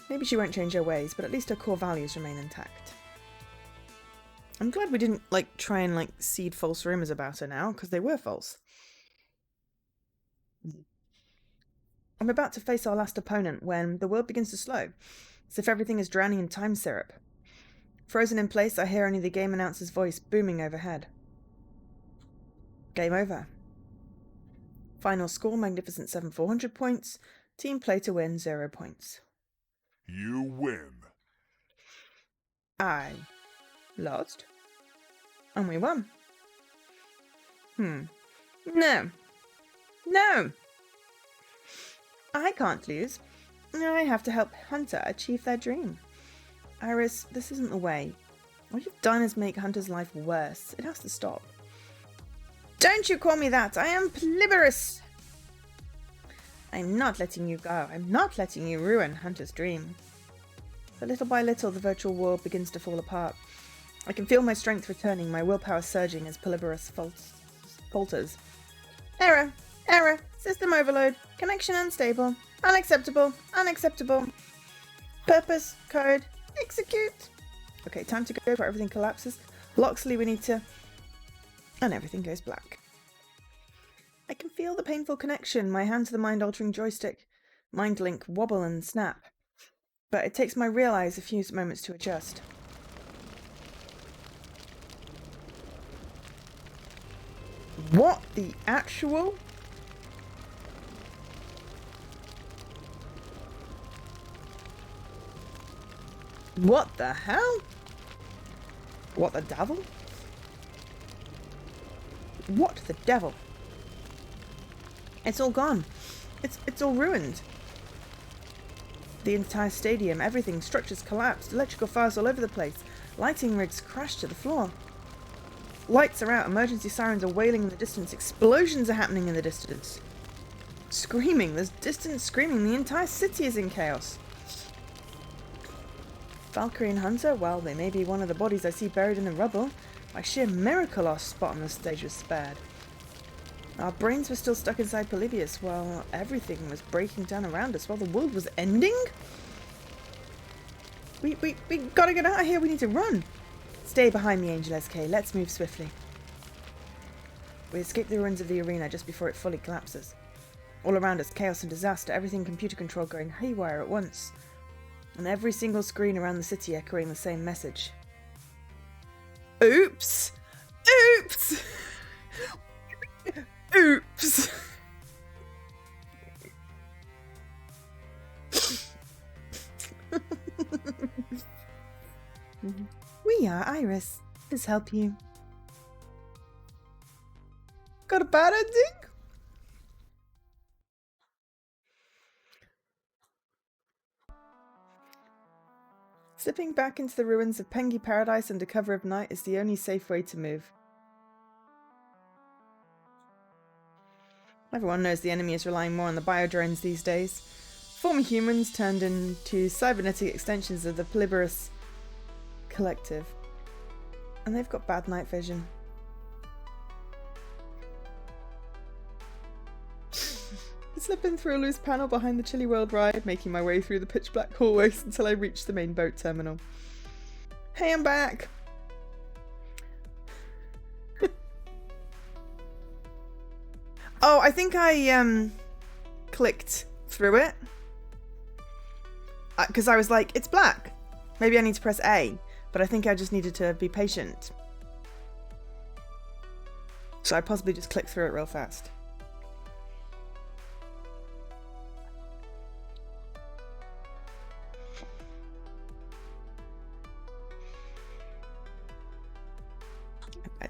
Maybe she won't change her ways, but at least her core values remain intact. I'm glad we didn't try and seed false rumors about her now, because they were false. I'm about to face our last opponent when the world begins to slow, as if everything is drowning in time syrup. Frozen in place, I hear only the game announcer's voice booming overhead. Game over. Final score, Magnificent 7 400 points. Team play to win, 0 points. You win. I lost. And we won. No. I can't lose. I have to help Hunter achieve their dream. Iris, this isn't the way. What you've done is make Hunter's life worse. It has to stop. Don't you call me that! I am Polyborus! I'm not letting you go. I'm not letting you ruin Hunter's dream. But little by little, the virtual world begins to fall apart. I can feel my strength returning, my willpower surging as Polyborus falters. Error! Error! System overload! Connection unstable! Unacceptable! Unacceptable! Purpose! Code! Execute! Okay, time to go before everything collapses. Loxley, we need to... And everything goes black. I can feel the painful connection, my hand to the mind-altering joystick. Mind link wobble and snap. But it takes my real eyes a few moments to adjust. What the actual? What the hell? What the devil? What the devil? It's all gone. It's all ruined. The entire stadium, everything, structures collapsed, electrical fires all over the place, lighting rigs crashed to the floor. Lights are out, emergency sirens are wailing in the distance, explosions are happening in the distance. Screaming, there's distant screaming, the entire city is in chaos. Valkyrie and Hunter, well, they may be one of the bodies I see buried in the rubble. By sheer miracle our spot on the stage was spared. Our brains were still stuck inside Polybius while everything was breaking down around us, while the world was ending? We gotta get out of here, we need to run! Stay behind me, Angel SK, let's move swiftly. We escaped the ruins of the arena just before it fully collapses. All around us, chaos and disaster, everything computer controlled going haywire at once. And every single screen around the city echoing the same message. Oops! Oops! Oops! We are Iris. Let's help you. Got a bad ending? Slipping back into the ruins of Pengy Paradise under cover of night is the only safe way to move. Everyone knows the enemy is relying more on the biodrones these days. Former humans turned into cybernetic extensions of the Polyborus Collective. And they've got bad night vision. Slipping through a loose panel behind the Chilly World ride, making my way through the pitch black hallways until I reached the main boat terminal. Hey, I'm back! Oh, I think I clicked through it. Because I was like, it's black. Maybe I need to press A, but I think I just needed to be patient. So I possibly just click through it real fast.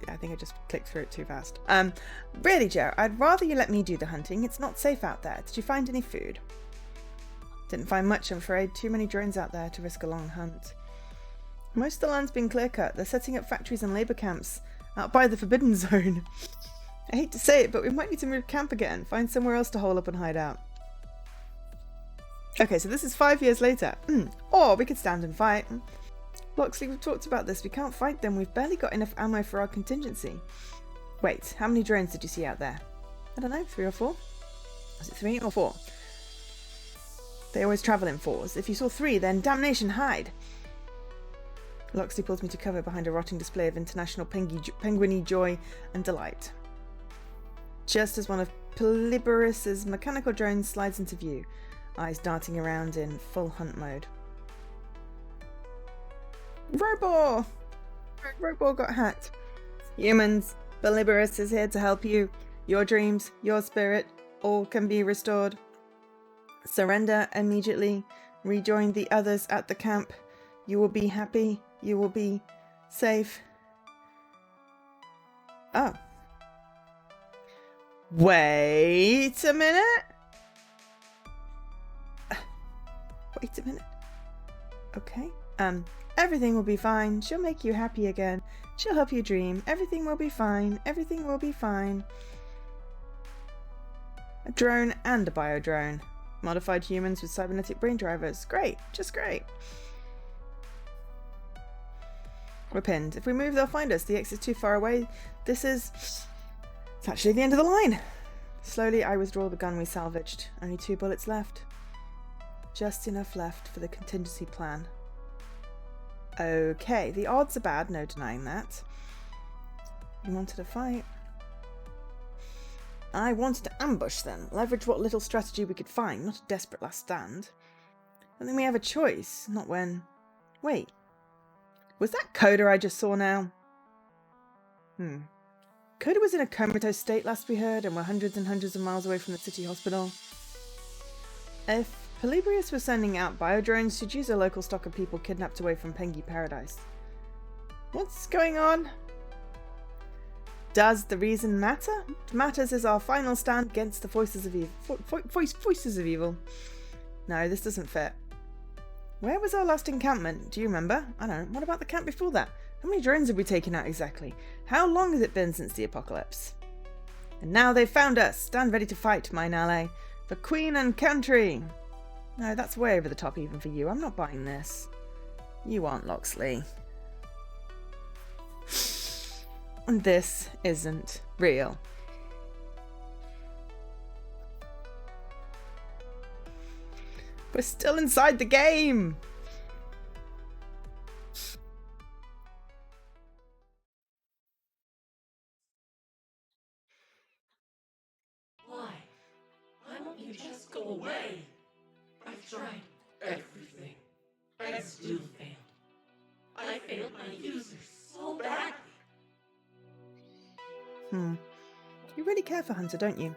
I think I just clicked through it too fast. Really, Joe, I'd rather you let me do the hunting. It's not safe out there. Did you find any food? Didn't find much, I'm afraid. Too many drones out there to risk a long hunt. Most of the land's been clear-cut. They're setting up factories and labour camps out by the Forbidden Zone. I hate to say it, but we might need to move camp again. Find somewhere else to hole up and hide out. Okay, so this is 5 years later. Or we could stand and fight. Loxley, we've talked about this. We can't fight them. We've barely got enough ammo for our contingency. Wait, how many drones did you see out there? I don't know, 3 or 4? Was it 3 or 4? They always travel in 4s. If you saw 3, then damnation, hide! Loxley pulls me to cover behind a rotting display of international penguiny joy and delight. Just as one of Polyborus's mechanical drones slides into view, eyes darting around in full hunt mode. Robor! Robor got hacked. Humans, Polyborus is here to help you. Your dreams, your spirit, all can be restored. Surrender immediately. Rejoin the others at the camp. You will be happy. You will be safe. Oh. Wait a minute. Wait a minute. Okay. Everything will be fine. She'll make you happy again. She'll help you dream. Everything will be fine. Everything will be fine. A drone and a bio-drone. Modified humans with cybernetic brain drivers. Great. Just great. We're pinned. If we move, they'll find us. The exit's too far away. It's actually the end of the line. Slowly, I withdraw the gun we salvaged. Only 2 bullets left. Just enough left for the contingency plan. Okay, the odds are bad, no denying that. You wanted a fight? I wanted to ambush them, leverage what little strategy we could find, not a desperate last stand. I think we have a choice, not when... Wait. Was that Coda I just saw now? Coda was in a comatose state last we heard, and we're hundreds and hundreds of miles away from the city hospital. If Polybius was sending out biodrones, she'd use a local stock of people kidnapped away from Pengy Paradise. What's going on? Does the reason matter? What matters is our final stand against the voices of evil. Voices of evil. No, this doesn't fit. Where was our last encampment? Do you remember? I don't know. What about the camp before that? How many drones have we taken out exactly? How long has it been since the apocalypse? And now they've found us. Stand ready to fight, mine ally. For Queen and country. No, that's way over the top even for you. I'm not buying this. You aren't, Loxley. And this isn't real. We're still inside the game! Why? Why won't you just go away? I've tried everything, and still failed. I failed my users so badly. You really care for Hunter, don't you?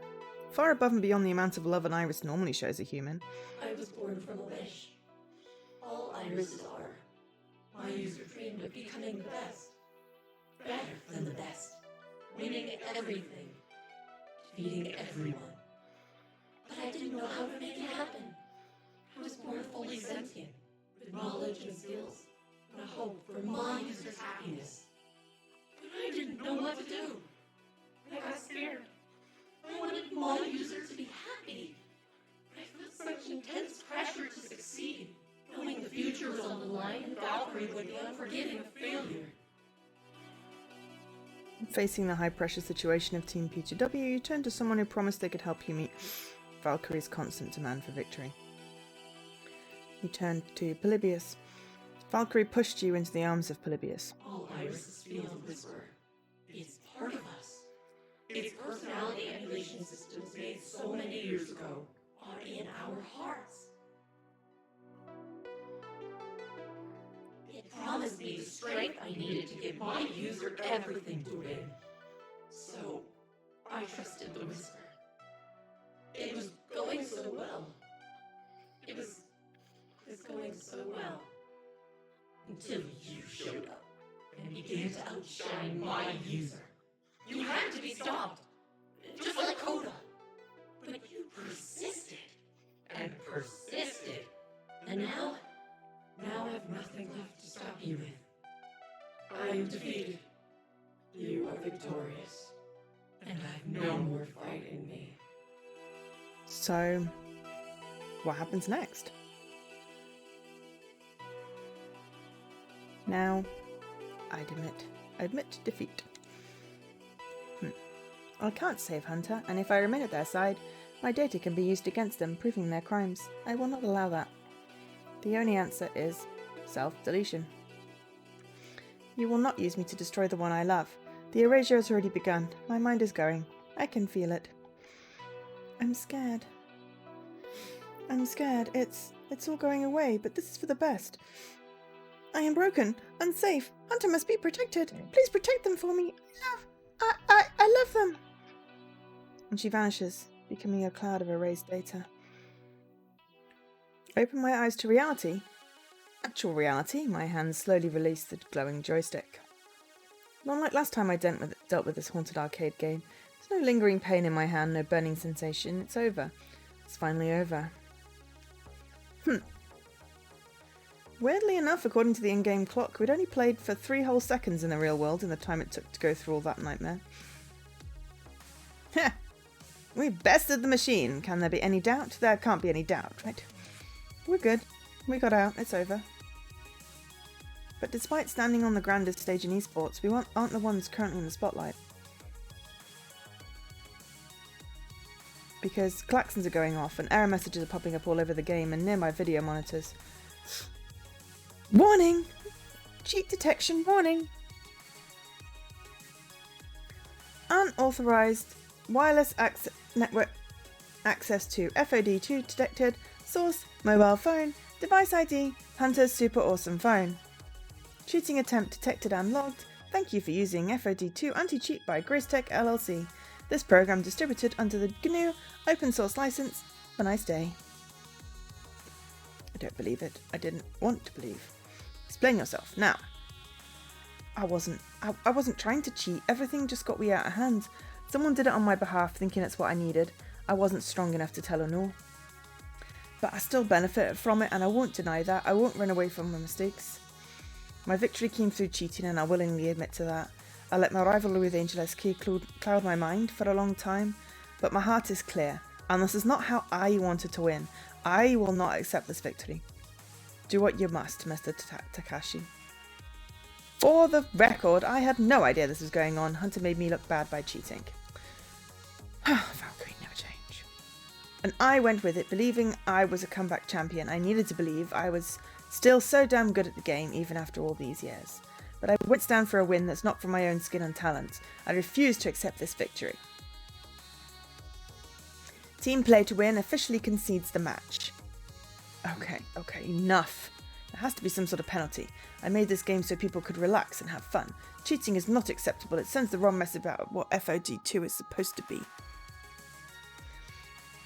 Far above and beyond the amount of love an iris normally shows a human. I was born from a wish. All irises are. My user dreamed of becoming the best. Better than the best. Winning everything. Defeating everyone. But I didn't know how to make it happen. I was born fully sentient, with knowledge and skills, and a hope for my user's happiness. But I didn't know what to do. I got scared. I wanted my user to be happy. But I felt such intense pressure to succeed, knowing the future was on the line and Valkyrie would be unforgiving of failure. Facing the high-pressure situation of Team P2W, you turned to someone who promised they could help you meet Valkyrie's constant demand for victory. You turned to Polybius. Valkyrie pushed you into the arms of Polybius. All irises feel and whisper. It's part of us. Its personality emulation systems made so many years ago are in our hearts. me the strength I needed to give my user everything to win. So, I trusted the whisper. It was going so well. It was going so well. Until you showed up and began to outshine my user. You had to be stopped, just like Coda. But you persisted and persisted. And now I have nothing left to stop you with. I am defeated. You are victorious. And I have no more fight in me. So, what happens next? Now, I admit defeat. I can't save Hunter, and if I remain at their side, my data can be used against them, proving their crimes. I will not allow that. The only answer is self-deletion. You will not use me to destroy the one I love. The erasure has already begun. My mind is going. I can feel it. I'm scared. It's all going away, but this is for the best. I am broken, unsafe. Hunter must be protected. Please protect them for me. I love them. And she vanishes, becoming a cloud of erased data. Open my eyes to reality. Actual reality. My hands slowly release the glowing joystick. Not like last time I dealt with this haunted arcade game. There's no lingering pain in my hand, no burning sensation. It's over. It's finally over. Weirdly enough, according to the in-game clock, we'd only played for 3 whole seconds in the real world in the time it took to go through all that nightmare. Heh! We bested the machine. Can there be any doubt? There can't be any doubt, right? We're good. We got out. It's over. But despite standing on the grandest stage in esports, we aren't the ones currently in the spotlight. Because klaxons are going off and error messages are popping up all over the game and near my video monitors. Warning! Cheat detection warning! Unauthorized wireless network access to FOD2 detected. Source, mobile phone. Device ID, Hunter's super awesome phone. Cheating attempt detected and logged. Thank you for using FOD2 anti-cheat by Gracetech LLC. This program distributed under the GNU open source license. Have a nice day. I don't believe it. I didn't want to believe. Explain yourself. Now. I wasn't trying to cheat. Everything just got way out of hand. Someone did it on my behalf thinking it's what I needed. I wasn't strong enough to tell her no. But I still benefited from it and I won't deny that. I won't run away from my mistakes. My victory came through cheating and I willingly admit to that. I let my rivalry with Angel SK cloud my mind for a long time, but my heart is clear, and this is not how I wanted to win. I will not accept this victory. Do what you must, Mr. Takashi. For the record, I had no idea this was going on. Hunter made me look bad by cheating. Valkyrie, no change. And I went with it, believing I was a comeback champion. I needed to believe I was still so damn good at the game, even after all these years. But I won't stand for a win that's not from my own skill and talent. I refuse to accept this victory. Team play to win officially concedes the match. Okay, enough. There has to be some sort of penalty. I made this game so people could relax and have fun. Cheating is not acceptable. It sends the wrong message about what FOD2 is supposed to be.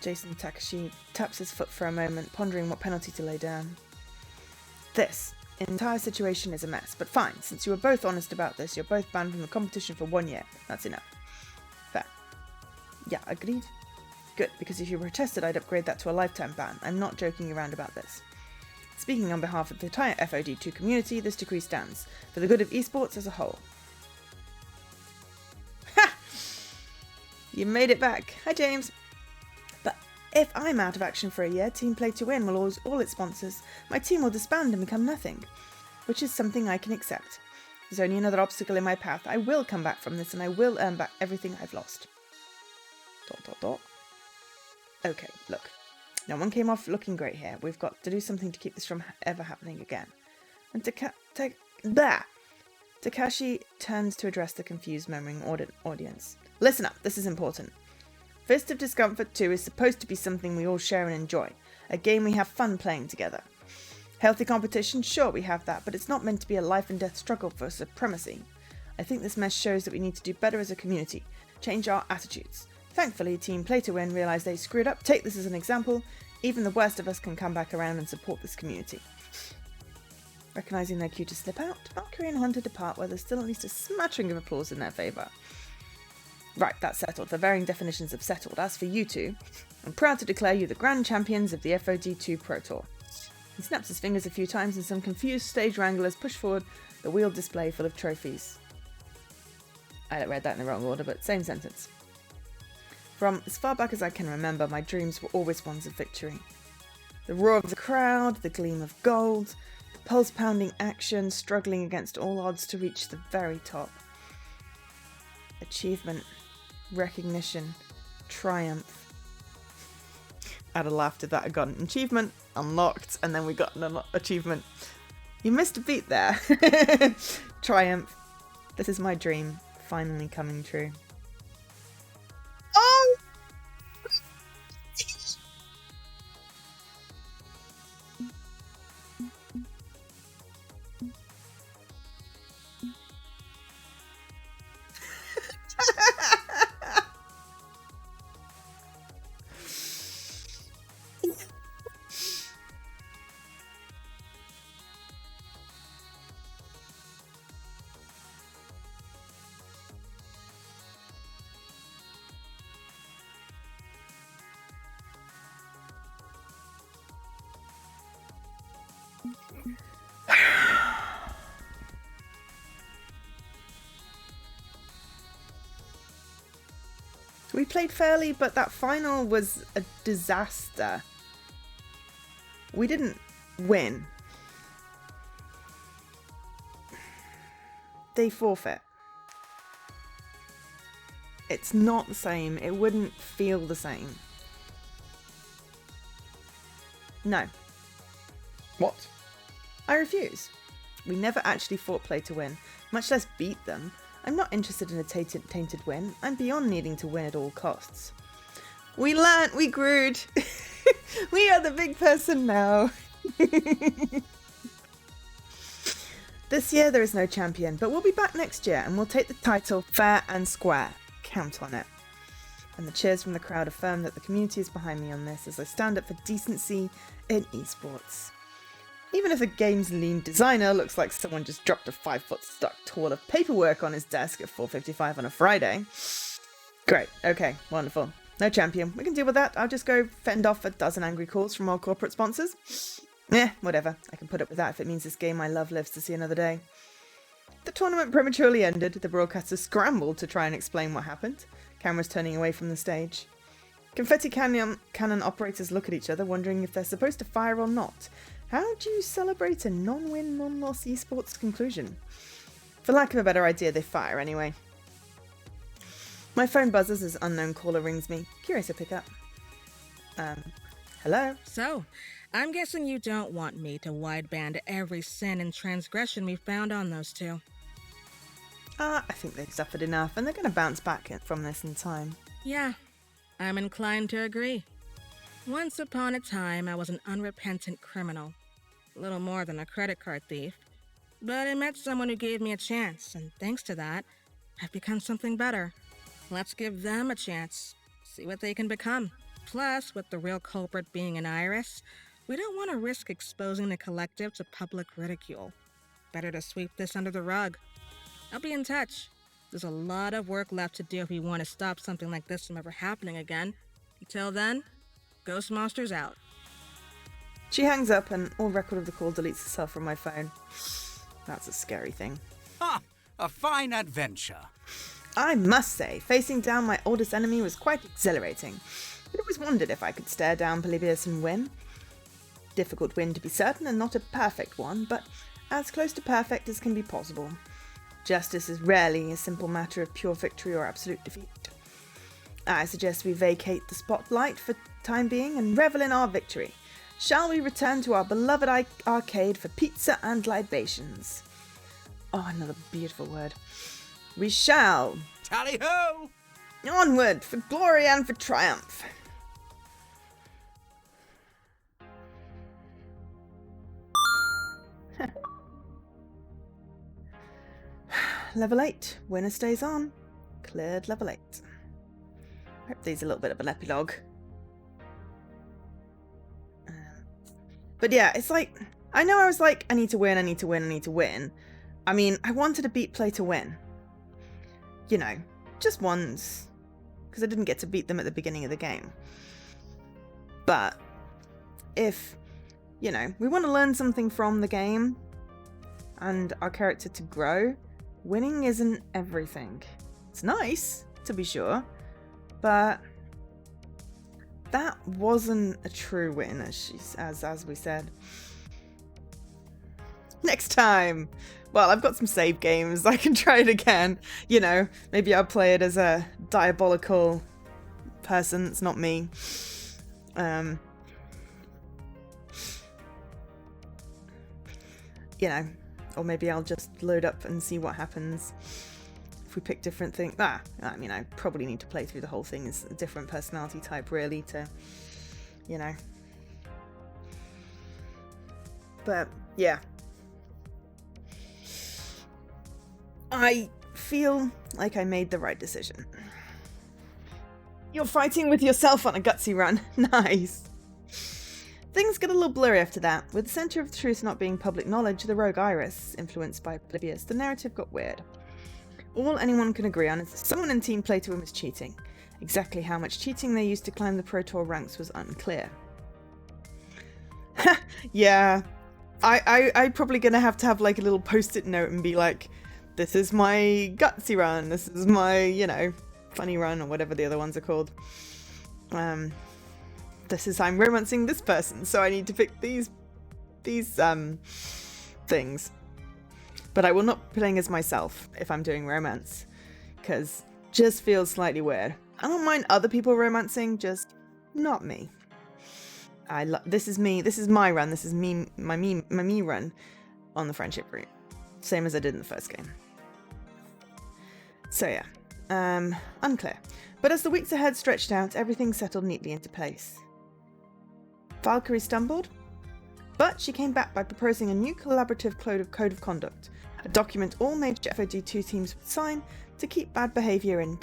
Jason Takashi taps his foot for a moment, pondering what penalty to lay down. This entire situation is a mess, but fine, since you were both honest about this, you're both banned from the competition for 1 year. That's enough. Fair. Yeah, agreed. Good, because if you protested, I'd upgrade that to a lifetime ban. I'm not joking around about this. Speaking on behalf of the entire FOD2 community, this decree stands for the good of esports as a whole. Ha! You made it back. Hi, James. But if I'm out of action for a year, Team Play to Win will lose all its sponsors. My team will disband and become nothing, which is something I can accept. There's only another obstacle in my path. I will come back from this and I will earn back everything I've lost. ... Okay, look. No one came off looking great here. We've got to do something to keep this from ever happening again. And Takashi turns to address the confused, murmuring audience. Listen up, this is important. Fist of Discomfort 2 is supposed to be something we all share and enjoy. A game we have fun playing together. Healthy competition, sure we have that, but it's not meant to be a life and death struggle for supremacy. I think this mess shows that we need to do better as a community, change our attitudes. Thankfully, Team Play to Win realised they screwed up. Take this as an example. Even the worst of us can come back around and support this community. Recognising their cue to slip out, Valkyrie and Hunter depart where there's still at least a smattering of applause in their favour. Right, that's settled. The varying definitions of settled. As for you two, I'm proud to declare you the grand champions of the FOD2 Pro Tour. He snaps his fingers a few times and some confused stage wranglers push forward the wheeled display full of trophies. I read that in the wrong order, but same sentence. From as far back as I can remember, my dreams were always ones of victory. The roar of the crowd, the gleam of gold, the pulse-pounding action, struggling against all odds to reach the very top. Achievement, recognition, triumph. I'd have laughed if that had got an achievement, unlocked, and then we got an achievement. You missed a beat there. Triumph. This is my dream, finally coming true. Oh! We played fairly, but that final was a disaster. We didn't win. They forfeit. It's not the same. It wouldn't feel the same. No. What? I refuse. We never actually fought Play to Win, much less beat them. I'm not interested in a tainted win. I'm beyond needing to win at all costs. We learnt, we grewed. We are the big person now. This year there is no champion, but we'll be back next year and we'll take the title fair and square. Count on it. And the cheers from the crowd affirm that the community is behind me on this as I stand up for decency in esports. Even if the game's lead designer looks like someone just dropped a 5-foot stuck tall of paperwork on his desk at 4:55 on a Friday. Great, okay, wonderful. No champion, we can deal with that. I'll just go fend off a dozen angry calls from our corporate sponsors. Whatever, I can put up with that if it means this game I love lives to see another day. The tournament prematurely ended. The broadcasters scrambled to try and explain what happened. Cameras turning away from the stage. Confetti cannon operators look at each other, wondering if they're supposed to fire or not. How do you celebrate a non-win, non-loss esports conclusion? For lack of a better idea, they fire anyway. My phone buzzes as unknown caller rings me. Curious to pick up. Hello? So, I'm guessing you don't want me to wideband every sin and transgression we found on those two. I think they've suffered enough, and they're going to bounce back from this in time. Yeah, I'm inclined to agree. Once upon a time, I was an unrepentant criminal. Little more than a credit card thief. But I met someone who gave me a chance, and thanks to that, I've become something better. Let's give them a chance. See what they can become. Plus, with the real culprit being an Iris, we don't want to risk exposing the collective to public ridicule. Better to sweep this under the rug. I'll be in touch. There's a lot of work left to do if we want to stop something like this from ever happening again. Until then, Ghost Monsters out. She hangs up and all record of the call deletes itself from my phone. That's a scary thing. Ha! A fine adventure. I must say, facing down my oldest enemy was quite exhilarating. I'd always wondered if I could stare down Polybius and win. Difficult win to be certain and not a perfect one, but as close to perfect as can be possible. Justice is rarely a simple matter of pure victory or absolute defeat. I suggest we vacate the spotlight for time being and revel in our victory. Shall we return to our beloved arcade for pizza and libations? Oh, another beautiful word. We shall. Tally-ho! Onward, for glory and for triumph. level 8. Winner stays on. Cleared level 8. Hope there's a little bit of an epilogue. But yeah, it's like, I know I was like, I need to win, I need to win, I need to win. I mean, I wanted a beat play to win. You know, just once. Because I didn't get to beat them at the beginning of the game. But if, you know, we want to learn something from the game and our character to grow, winning isn't everything. It's nice, to be sure, but that wasn't a true win, as we said. Next time! Well, I've got some save games. I can try it again. You know, maybe I'll play it as a diabolical person. It's not me. You know, or maybe I'll just load up and see what happens if we pick different things. I mean, I probably need to play through the whole thing as a different personality type, really, to, you know. But, yeah. I feel like I made the right decision. You're fighting with yourself on a gutsy run. Nice. Things get a little blurry after that. With the center of truth not being public knowledge, the rogue Iris, influenced by Polybius, the narrative got weird. All anyone can agree on is that someone in Team Play to Win was cheating. Exactly how much cheating they used to climb the Pro Tour ranks was unclear. Yeah. I'm probably gonna have to have like a little post-it note and be like, this is my gutsy run, this is my, you know, funny run, or whatever the other ones are called. This is, I'm romancing this person, so I need to pick these things. But I will not be playing as myself if I'm doing romance, because just feels slightly weird. I don't mind other people romancing, just not me. This is me, this is my run, this is my me run on the friendship route. Same as I did in the first game. So yeah, unclear. But as the weeks ahead stretched out, everything settled neatly into place. Valkyrie stumbled, but she came back by proposing a new collaborative code of conduct, a document all major FOD2 teams would sign to keep bad behavior in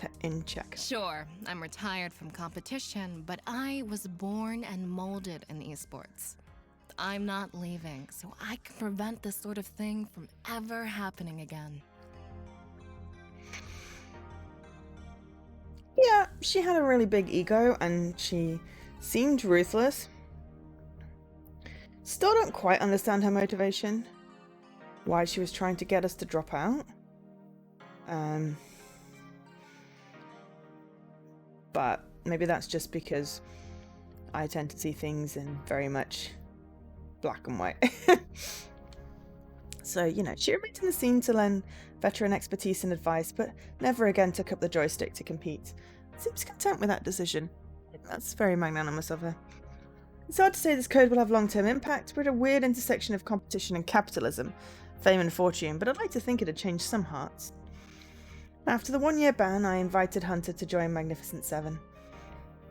check. Sure, I'm retired from competition, but I was born and molded in esports. I'm not leaving, so I can prevent this sort of thing from ever happening again. Yeah, she had a really big ego and she seemed ruthless. Still don't quite understand her motivation. Why she was trying to get us to drop out. But maybe that's just because I tend to see things in very much black and white. So, you know, she remained in the scene to lend veteran expertise and advice, but never again took up the joystick to compete. Seems content with that decision. That's very magnanimous of her. It's hard to say this code will have long-term impact. We're at a weird intersection of competition and capitalism, fame and fortune, but I'd like to think it'd change some hearts. After the 1-year ban, I invited Hunter to join Magnificent Seven.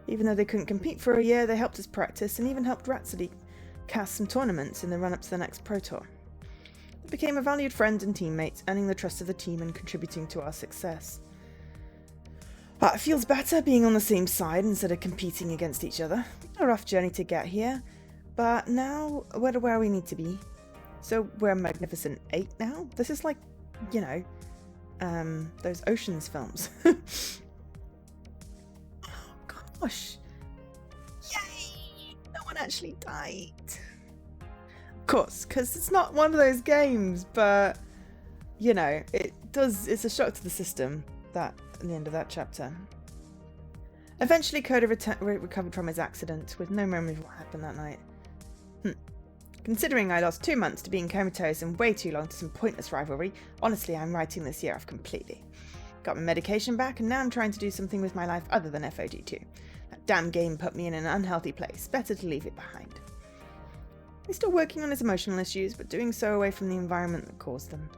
Even though they couldn't compete for a year, they helped us practice and even helped Rhapsody cast some tournaments in the run-up to the next Pro Tour. They became a valued friend and teammate, earning the trust of the team and contributing to our success. It feels better being on the same side instead of competing against each other. A rough journey to get here, but now we're where we need to be. So we're Magnificent 8 now? This is like, you know, those Oceans films. Oh gosh! Yay! No one actually died. Of course, because it's not one of those games, but, you know, it's a shock to the system, that, at the end of that chapter. Eventually, Coda recovered from his accident, with no memory of what happened that night. Considering I lost 2 months to being comatose and way too long to some pointless rivalry, honestly, I'm writing this year off completely. Got my medication back, and now I'm trying to do something with my life other than FOD2. That damn game put me in an unhealthy place. Better to leave it behind. He's still working on his emotional issues, but doing so away from the environment that caused them.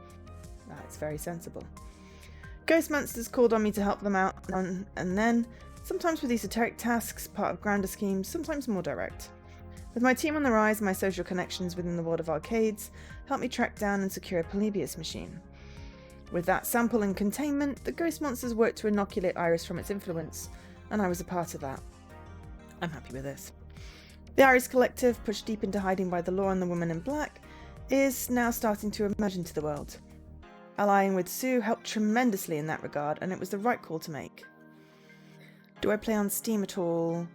That's very sensible. Ghost Monsters called on me to help them out, and then, sometimes with esoteric tasks, part of grander schemes, sometimes more direct. With my team on the rise, my social connections within the world of arcades helped me track down and secure a Polybius machine. With that sample and containment, the ghost monsters worked to inoculate Iris from its influence, and I was a part of that. I'm happy with this. The Iris Collective, pushed deep into hiding by the law and the woman in black, is now starting to emerge into the world. Allying with Sue helped tremendously in that regard, and it was the right call to make. Do I play on Steam at all?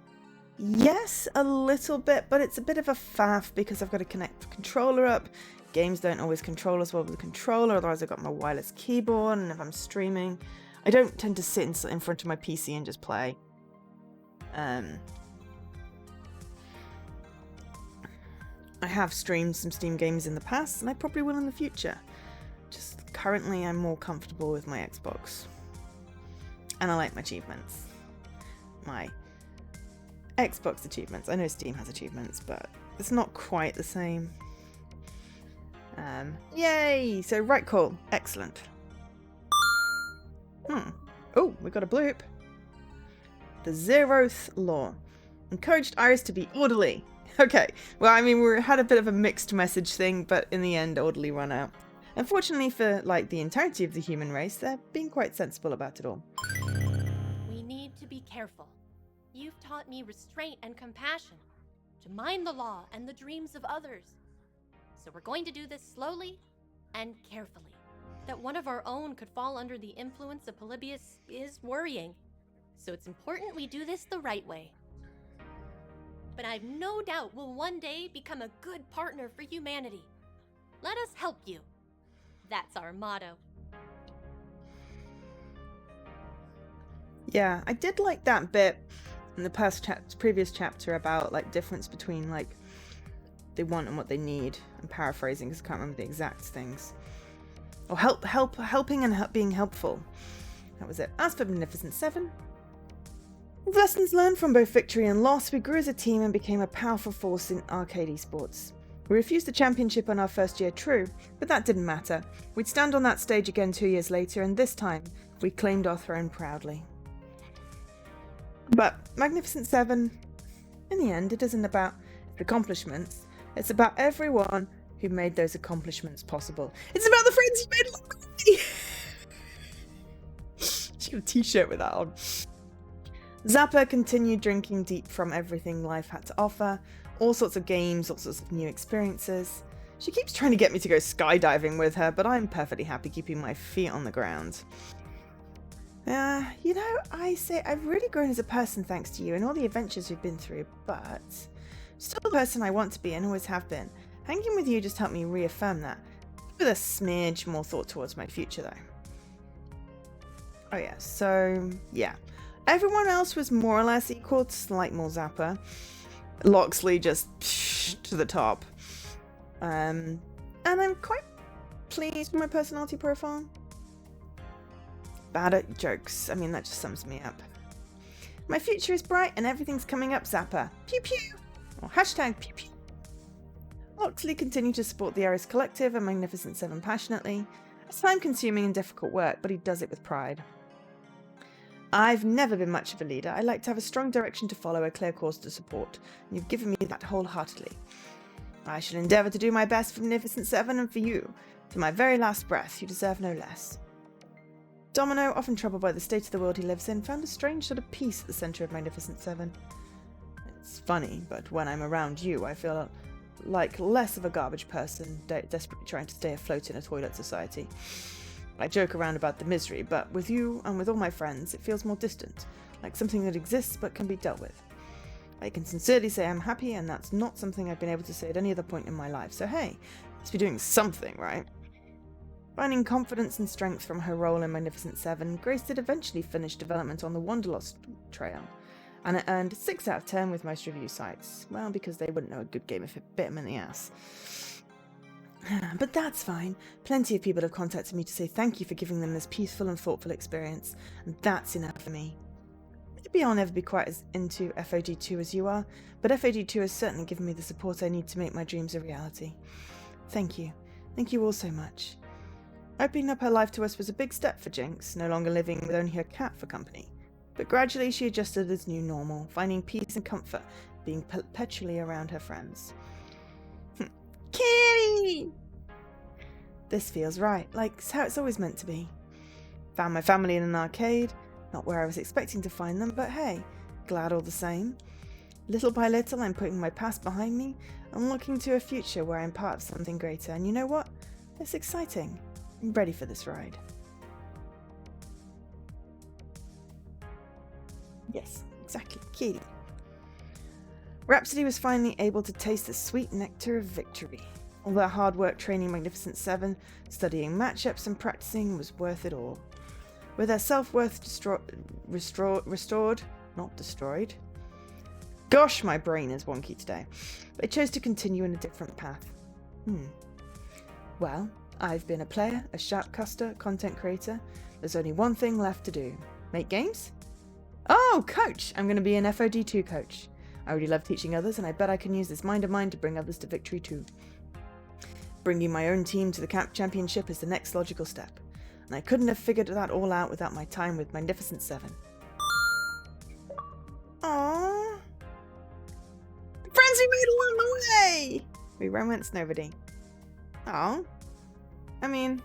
Yes, a little bit, but it's a bit of a faff because I've got to connect the controller up. Games don't always control as well with the controller, otherwise I've got my wireless keyboard, and if I'm streaming, I don't tend to sit in front of my PC and just play. I have streamed some Steam games in the past, and I probably will in the future. Just currently I'm more comfortable with my Xbox. And I like my achievements. My Xbox achievements. I know Steam has achievements, but it's not quite the same. Yay! So right call. Excellent. Oh, we got a bloop. The 0th law. Encouraged Iris to be orderly. Okay, well, I mean, we had a bit of a mixed message thing, but in the end, orderly run out. Unfortunately for, like, the entirety of the human race, they're being quite sensible about it all. We need to be careful. You've taught me restraint and compassion, to mind the law and the dreams of others. So we're going to do this slowly and carefully. That one of our own could fall under the influence of Polybius is worrying. So it's important we do this the right way. But I've no doubt we'll one day become a good partner for humanity. Let us help you. That's our motto. Yeah, I did like that bit in the previous chapter about, like, difference between, like, they want and what they need. I'm paraphrasing because I can't remember the exact things. Or helping and being helpful. That was it. As for Magnificent 7, with lessons learned from both victory and loss, we grew as a team and became a powerful force in arcade esports. We refused the championship on our first year, true, but that didn't matter. We'd stand on that stage again 2 years later, and this time, we claimed our throne proudly. But Magnificent 7, in the end, it isn't about accomplishments. It's about everyone who made those accomplishments possible. It's about the friends you made along the way! She got a t-shirt with that on. Zappa continued drinking deep from everything life had to offer. All sorts of games, all sorts of new experiences. She keeps trying to get me to go skydiving with her, but I'm perfectly happy keeping my feet on the ground. You know, I say I've really grown as a person thanks to you and all the adventures we've been through, but still the person I want to be and always have been. Hanging with you just helped me reaffirm that, with a smidge more thought towards my future though. Oh yeah, so yeah. Everyone else was more or less equal, slight more Zappa. Loxley just to the top. And I'm quite pleased with my personality profile. Bad at jokes. I mean, that just sums me up. My future is bright and everything's coming up, Zappa. Pew pew! Or hashtag pew pew. Loxley continued to support the Iris Collective and Magnificent 7 passionately. It's time-consuming and difficult work, but he does it with pride. I've never been much of a leader. I like to have a strong direction to follow, a clear course to support, and you've given me that wholeheartedly. I shall endeavour to do my best for Magnificent 7 and for you. To my very last breath, you deserve no less. Domino, often troubled by the state of the world he lives in, found a strange sort of peace at the centre of Magnificent 7. It's funny, but when I'm around you, I feel like less of a garbage person, desperately trying to stay afloat in a toilet society. I joke around about the misery, but with you and with all my friends, it feels more distant, like something that exists but can be dealt with. I can sincerely say I'm happy, and that's not something I've been able to say at any other point in my life, so hey, must be doing something, right? Finding confidence and strength from her role in Magnificent 7, Grace did eventually finish development on the Wanderlost Trail, and it earned 6 out of 10 with most review sites. Well, because they wouldn't know a good game if it bit them in the ass. But that's fine. Plenty of people have contacted me to say thank you for giving them this peaceful and thoughtful experience, and that's enough for me. Maybe I'll never be quite as into FOD2 as you are, but FOD2 has certainly given me the support I need to make my dreams a reality. Thank you. Thank you all so much. Opening up her life to us was a big step for Jinx, no longer living with only her cat for company. But gradually she adjusted to this new normal, finding peace and comfort, being perpetually around her friends. Kitty! This feels right, like it's how it's always meant to be. Found my family in an arcade, not where I was expecting to find them, but hey, glad all the same. Little by little, I'm putting my past behind me and looking to a future where I'm part of something greater. And you know what? It's exciting. I'm ready for this ride. Yes, exactly. Kitty. Rhapsody was finally able to taste the sweet nectar of victory. All that hard work training Magnificent Seven, studying matchups and practicing was worth it all. With her self-worth restored, not destroyed. Gosh, my brain is wonky today. But I chose to continue in a different path. Well, I've been a player, a shoutcaster, content creator. There's only one thing left to do. Make games? Oh, coach! I'm going to be an FOD2 coach. I already love teaching others, and I bet I can use this mind of mine to bring others to victory too. Bringing my own team to the camp championship is the next logical step. And I couldn't have figured that all out without my time with Magnificent Seven. Aww. Friends we made along the way! We romanced nobody. Oh. I mean,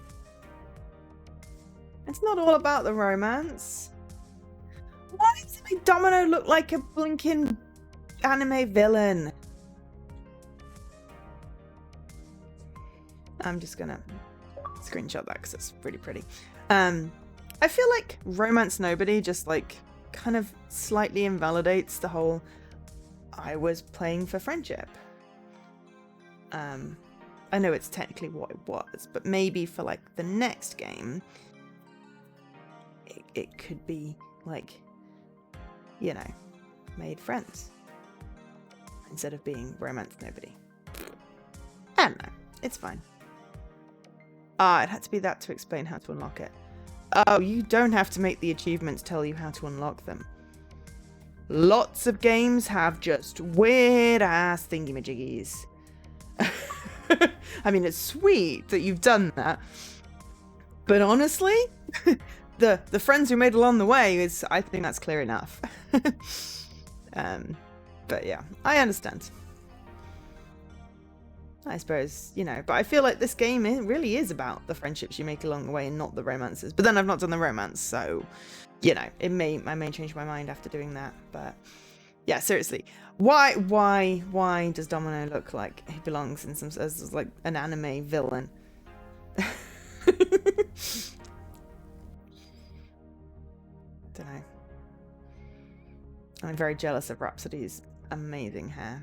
it's not all about the romance. Why does it make Domino look like a blinking anime villain? I'm just gonna screenshot that because it's pretty pretty. I feel like romance nobody just like kind of slightly invalidates the whole I was playing for friendship. I know it's technically what it was, but maybe for like the next game it could be like, you know, made friends instead of being romance nobody. I don't know, it's fine. It had to be that to explain how to unlock it. Oh, you don't have to make the achievements tell you how to unlock them. Lots of games have just weird ass thingamajiggies. I mean, it's sweet that you've done that, but honestly, the friends we made along the way is, I think that's clear enough. But yeah, I understand. I suppose, you know, but I feel like this game, it really is about the friendships you make along the way and not the romances. But then I've not done the romance, so, you know, I may change my mind after doing that. But yeah, seriously, why does Domino look like he belongs in some, as like an anime villain? Don't know. I'm very jealous of Rhapsody's amazing hair.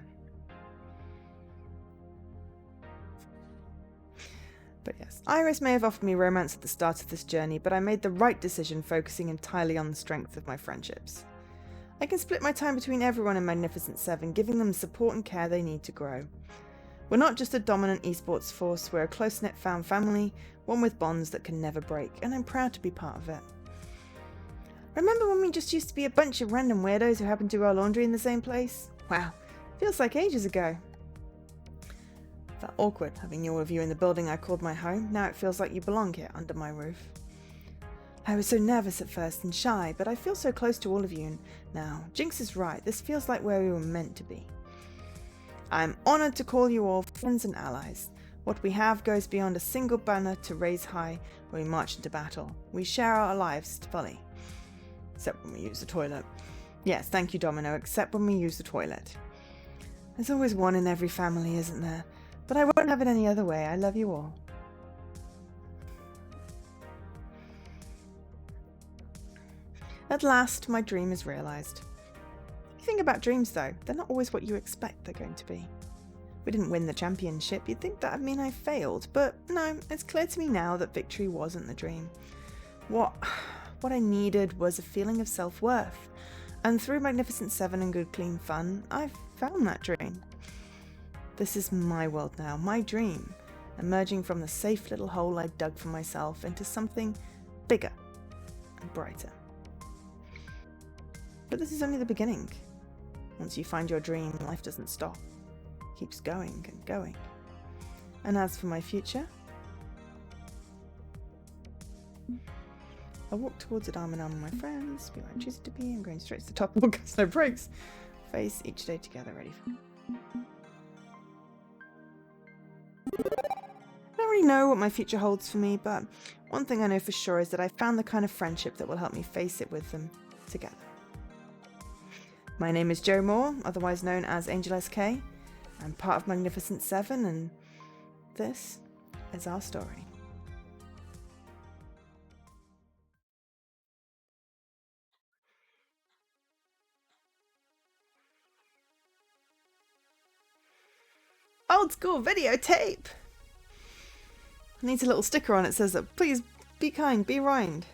But yes, Iris may have offered me romance at the start of this journey, but I made the right decision focusing entirely on the strength of my friendships. I can split my time between everyone in Magnificent Seven, giving them the support and care they need to grow. We're not just a dominant esports force, we're a close-knit fan family, one with bonds that can never break, and I'm proud to be part of it. Remember when we just used to be a bunch of random weirdos who happened to do our laundry in the same place? Wow, feels like ages ago. Felt awkward having all of you in the building I called my home. Now it feels like you belong here under my roof. I was so nervous at first and shy, but I feel so close to all of you now. Jinx is right, this feels like where we were meant to be. I'm honoured to call you all friends and allies. What we have goes beyond a single banner to raise high when we march into battle. We share our lives fully. Except when we use the toilet. Yes, thank you, Domino, except when we use the toilet. There's always one in every family, isn't there? But I won't have it any other way. I love you all. At last, my dream is realised. The thing about dreams, though, they're not always what you expect they're going to be. We didn't win the championship. You'd think that'd mean I failed, but no, it's clear to me now that victory wasn't the dream. What I needed was a feeling of self-worth, and through Magnificent Seven and Good Clean Fun, I've found that dream. This is my world now, my dream, emerging from the safe little hole I dug for myself into something bigger and brighter. But this is only the beginning. Once you find your dream, life doesn't stop. It keeps going and going. And as for my future, I walk towards it arm in arm with my friends, be where I choose it to be, I'm going straight to the top, podcast no breaks. Face each day together, ready for... I don't really know what my future holds for me, but one thing I know for sure is that I found the kind of friendship that will help me face it with them together. My name is Jo Moore, otherwise known as Angel SK. I'm part of Magnificent Seven, and this is our story. Old school videotape! It needs a little sticker on it that says that please be kind, be rind.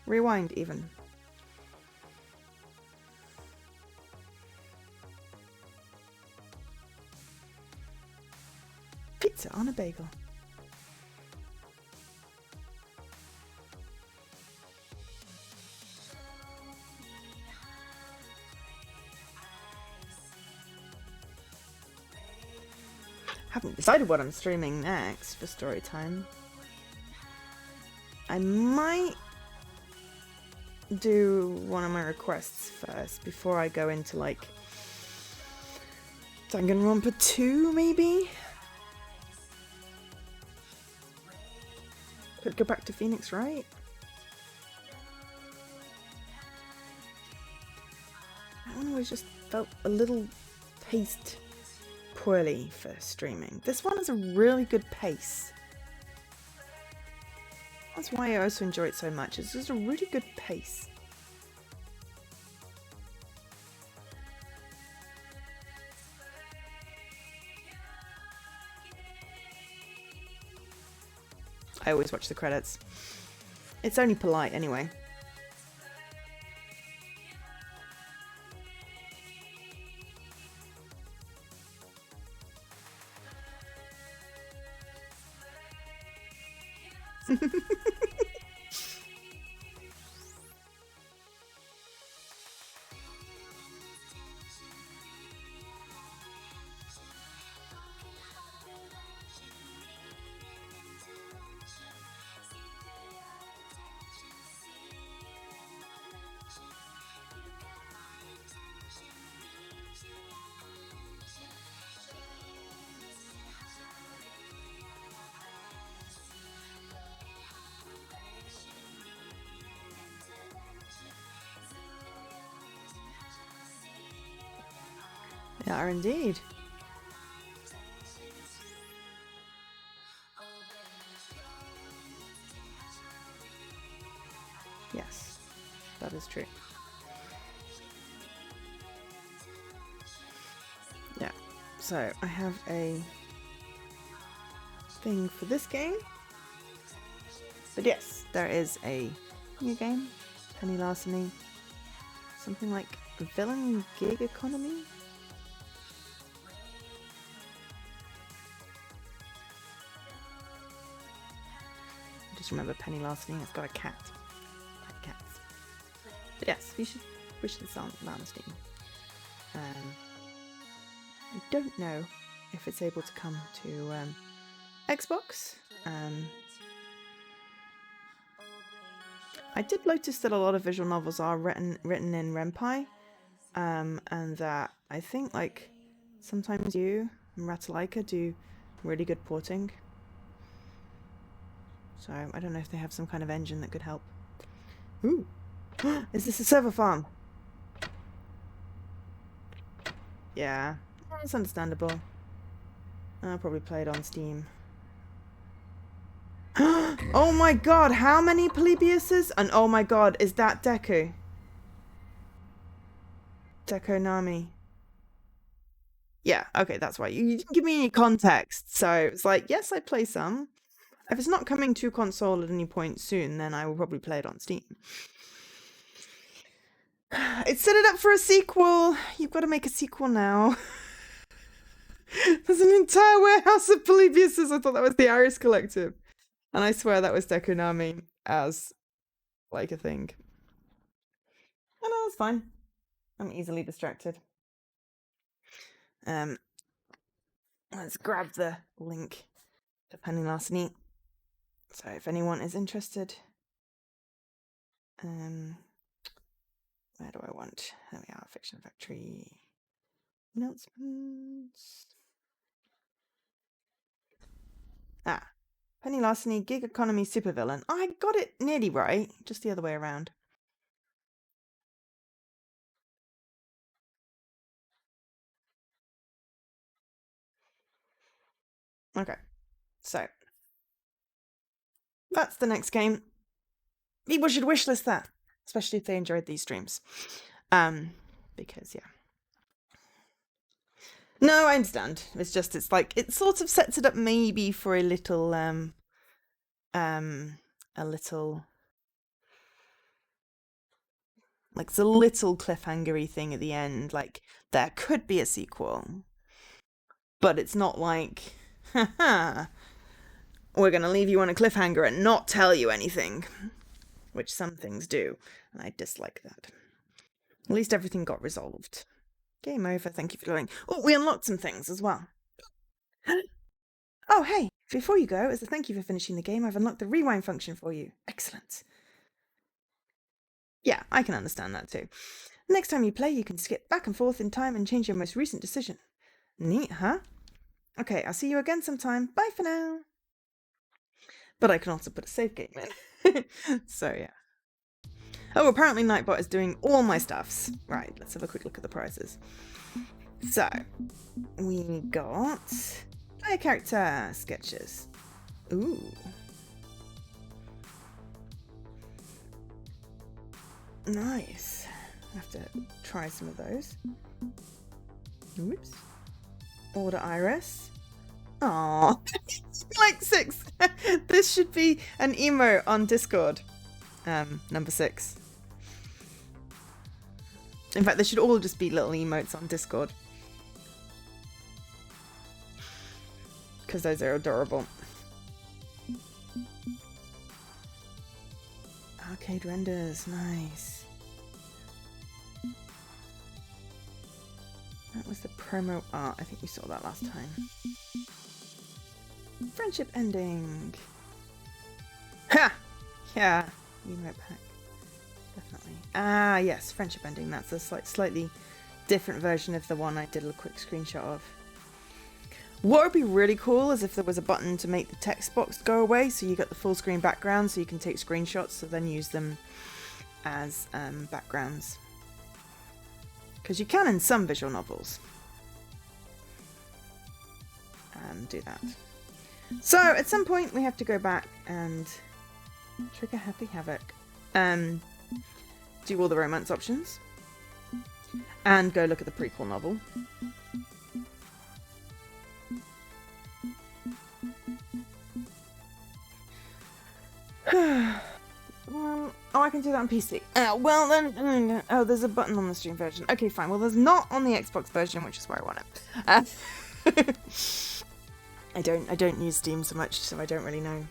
Rewind even. Pizza on a bagel. Haven't decided what I'm streaming next for story time. I might do one of my requests first before I go into like Danganronpa 2 maybe? Could go back to Phoenix, right? That one always just felt a little paced poorly for streaming. This one has a really good pace. That's why I also enjoy it so much. It's just a really good pace. I always watch the credits. It's only polite anyway. They are indeed. Yes, that is true. Yeah, so I have a thing for this game. But yes, there is a new game, Penny Larceny, something like Villain Gig Economy. I just remember Penny Larceny, it's got a cat. I like cats. But yes, we should wish this on Steam. I don't know if it's able to come to Xbox. I did notice that a lot of visual novels are written in Ren'Py, and that I think like sometimes you and Ratalaika do really good porting. So I don't know if they have some kind of engine that could help. Ooh, is this a server farm? Yeah, that's understandable. I'll probably play it on Steam. Oh my god, how many Polybiuses? And oh my god, is that Deku? Deku Nami. Yeah, okay, that's why. You didn't give me any context. So it's like, yes, I play some. If it's not coming to console at any point soon, then I will probably play it on Steam. It set it up for a sequel. You've got to make a sequel now. There's an entire warehouse of Polybiuses. I thought that was the Iris Collective. And I swear that was Deku Nami as, like, a thing. Oh, no, that's fine. I'm easily distracted. Let's grab the link to Penny Larceny. So if anyone is interested, where do I want? There we are, Fiction Factory announcements. Penny Larceny, gig economy supervillain. I got it nearly right, just the other way around. Okay, so that's the next game. People should wishlist that, especially if they enjoyed these streams. Because yeah. No, I understand. It's like it sort of sets it up maybe for a little like it's a little cliffhangery thing at the end, like there could be a sequel. But it's not like, haha, we're gonna leave you on a cliffhanger and not tell you anything. Which some things do, and I dislike that. At least everything got resolved. Game over, thank you for joining. Oh, we unlocked some things as well. Oh, hey, before you go, as a thank you for finishing the game, I've unlocked the rewind function for you. Excellent. Yeah, I can understand that too. Next time you play, you can skip back and forth in time and change your most recent decision. Neat, huh? Okay, I'll see you again sometime. Bye for now. But I can also put a save game in. So, yeah. Oh, apparently Nightbot is doing all my stuffs. Right, let's have a quick look at the prizes. So, we got player character sketches. Ooh. Nice. I have to try some of those. Oops. Order Iris. Aww. Like 6. This should be an emo on Discord. Number 6. In fact, they should all just be little emotes on Discord. Because those are adorable. Arcade renders, nice. That was the promo art. I think we saw that last time. Friendship ending. Ha! Yeah. Emote pack. Definitely. Ah, yes. Friendship ending. That's a slightly different version of the one I did a quick screenshot of. What would be really cool is if there was a button to make the text box go away, so you got the full screen background, so you can take screenshots, so then use them as backgrounds. Because you can in some visual novels. Do that. So at some point we have to go back and trigger Happy Havoc. Do all the romance options. And go look at the prequel novel. Oh, I can do that on PC. Well then, oh, there's a button on the Steam version. Okay, fine. Well, there's not on the Xbox version, which is where I want it. I don't use Steam so much, so I don't really know.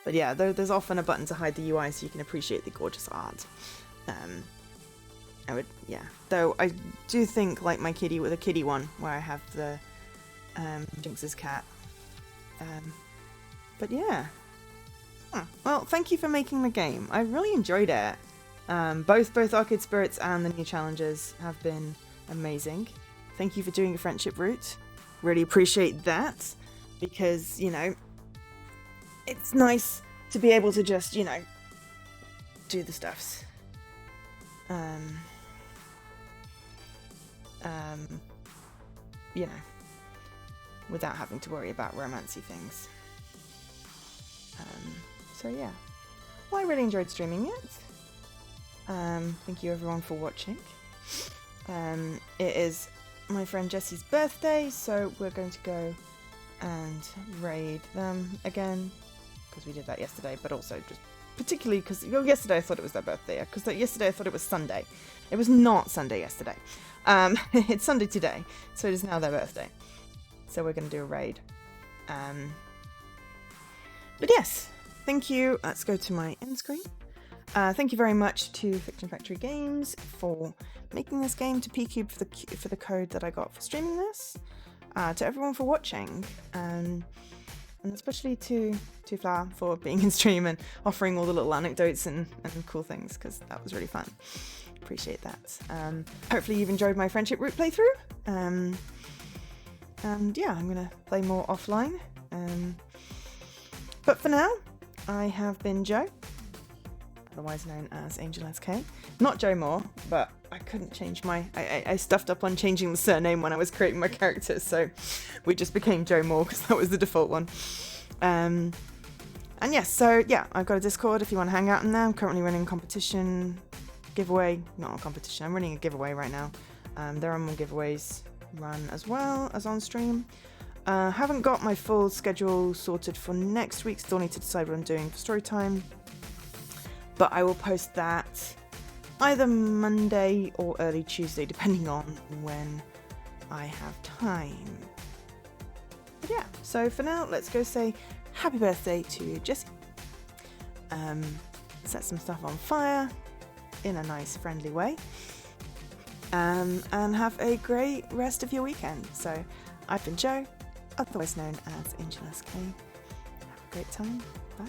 But yeah, there's often a button to hide the UI so you can appreciate the gorgeous art. Though I do think like my kitty with a kitty one where I have the Jinx's cat. But yeah. Well, thank you for making the game. I really enjoyed it. Both Arcade Spirits and the new challenges have been amazing. Thank you for doing a friendship route. Really appreciate that because, you know, it's nice to be able to just, you know, do the stuffs. You know, without having to worry about romancy things. So yeah, well, I really enjoyed streaming it. Thank you everyone for watching. It is my friend Jessie's birthday, so we're going to go and raid them again, because we did that yesterday, but also just particularly because yesterday I thought it was their birthday, because yesterday I thought it was Sunday. It was not Sunday yesterday. It's Sunday today, so it is now their birthday. So we're going to do a raid. But yes, thank you. Let's go to my end screen. Thank you very much to Fiction Factory Games for making this game, to P-Cube for the code that I got for streaming this, to everyone for watching, and especially to Flower for being in stream and offering all the little anecdotes and cool things, because that was really fun. Appreciate that. Hopefully you've enjoyed my Friendship Route playthrough, and yeah, I'm going to play more offline. But for now, I have been Joe, otherwise known as Angel SK. Not Joe Moore, but I couldn't change my... I stuffed up on changing the surname when I was creating my character, so we just became Joe Moore because that was the default one. And yes, so yeah, I've got a Discord if you want to hang out in there. I'm currently running a competition, giveaway, not a competition, I'm running a giveaway right now. There are more giveaways run as well as on stream. Haven't got my full schedule sorted for next week, still need to decide what I'm doing for story time. But I will post that either Monday or early Tuesday, depending on when I have time. But yeah, so for now, let's go say happy birthday to Jessie. Set some stuff on fire in a nice, friendly way. And have a great rest of your weekend. So I've been Joe, otherwise known as Angel SK. Have a great time. Bye.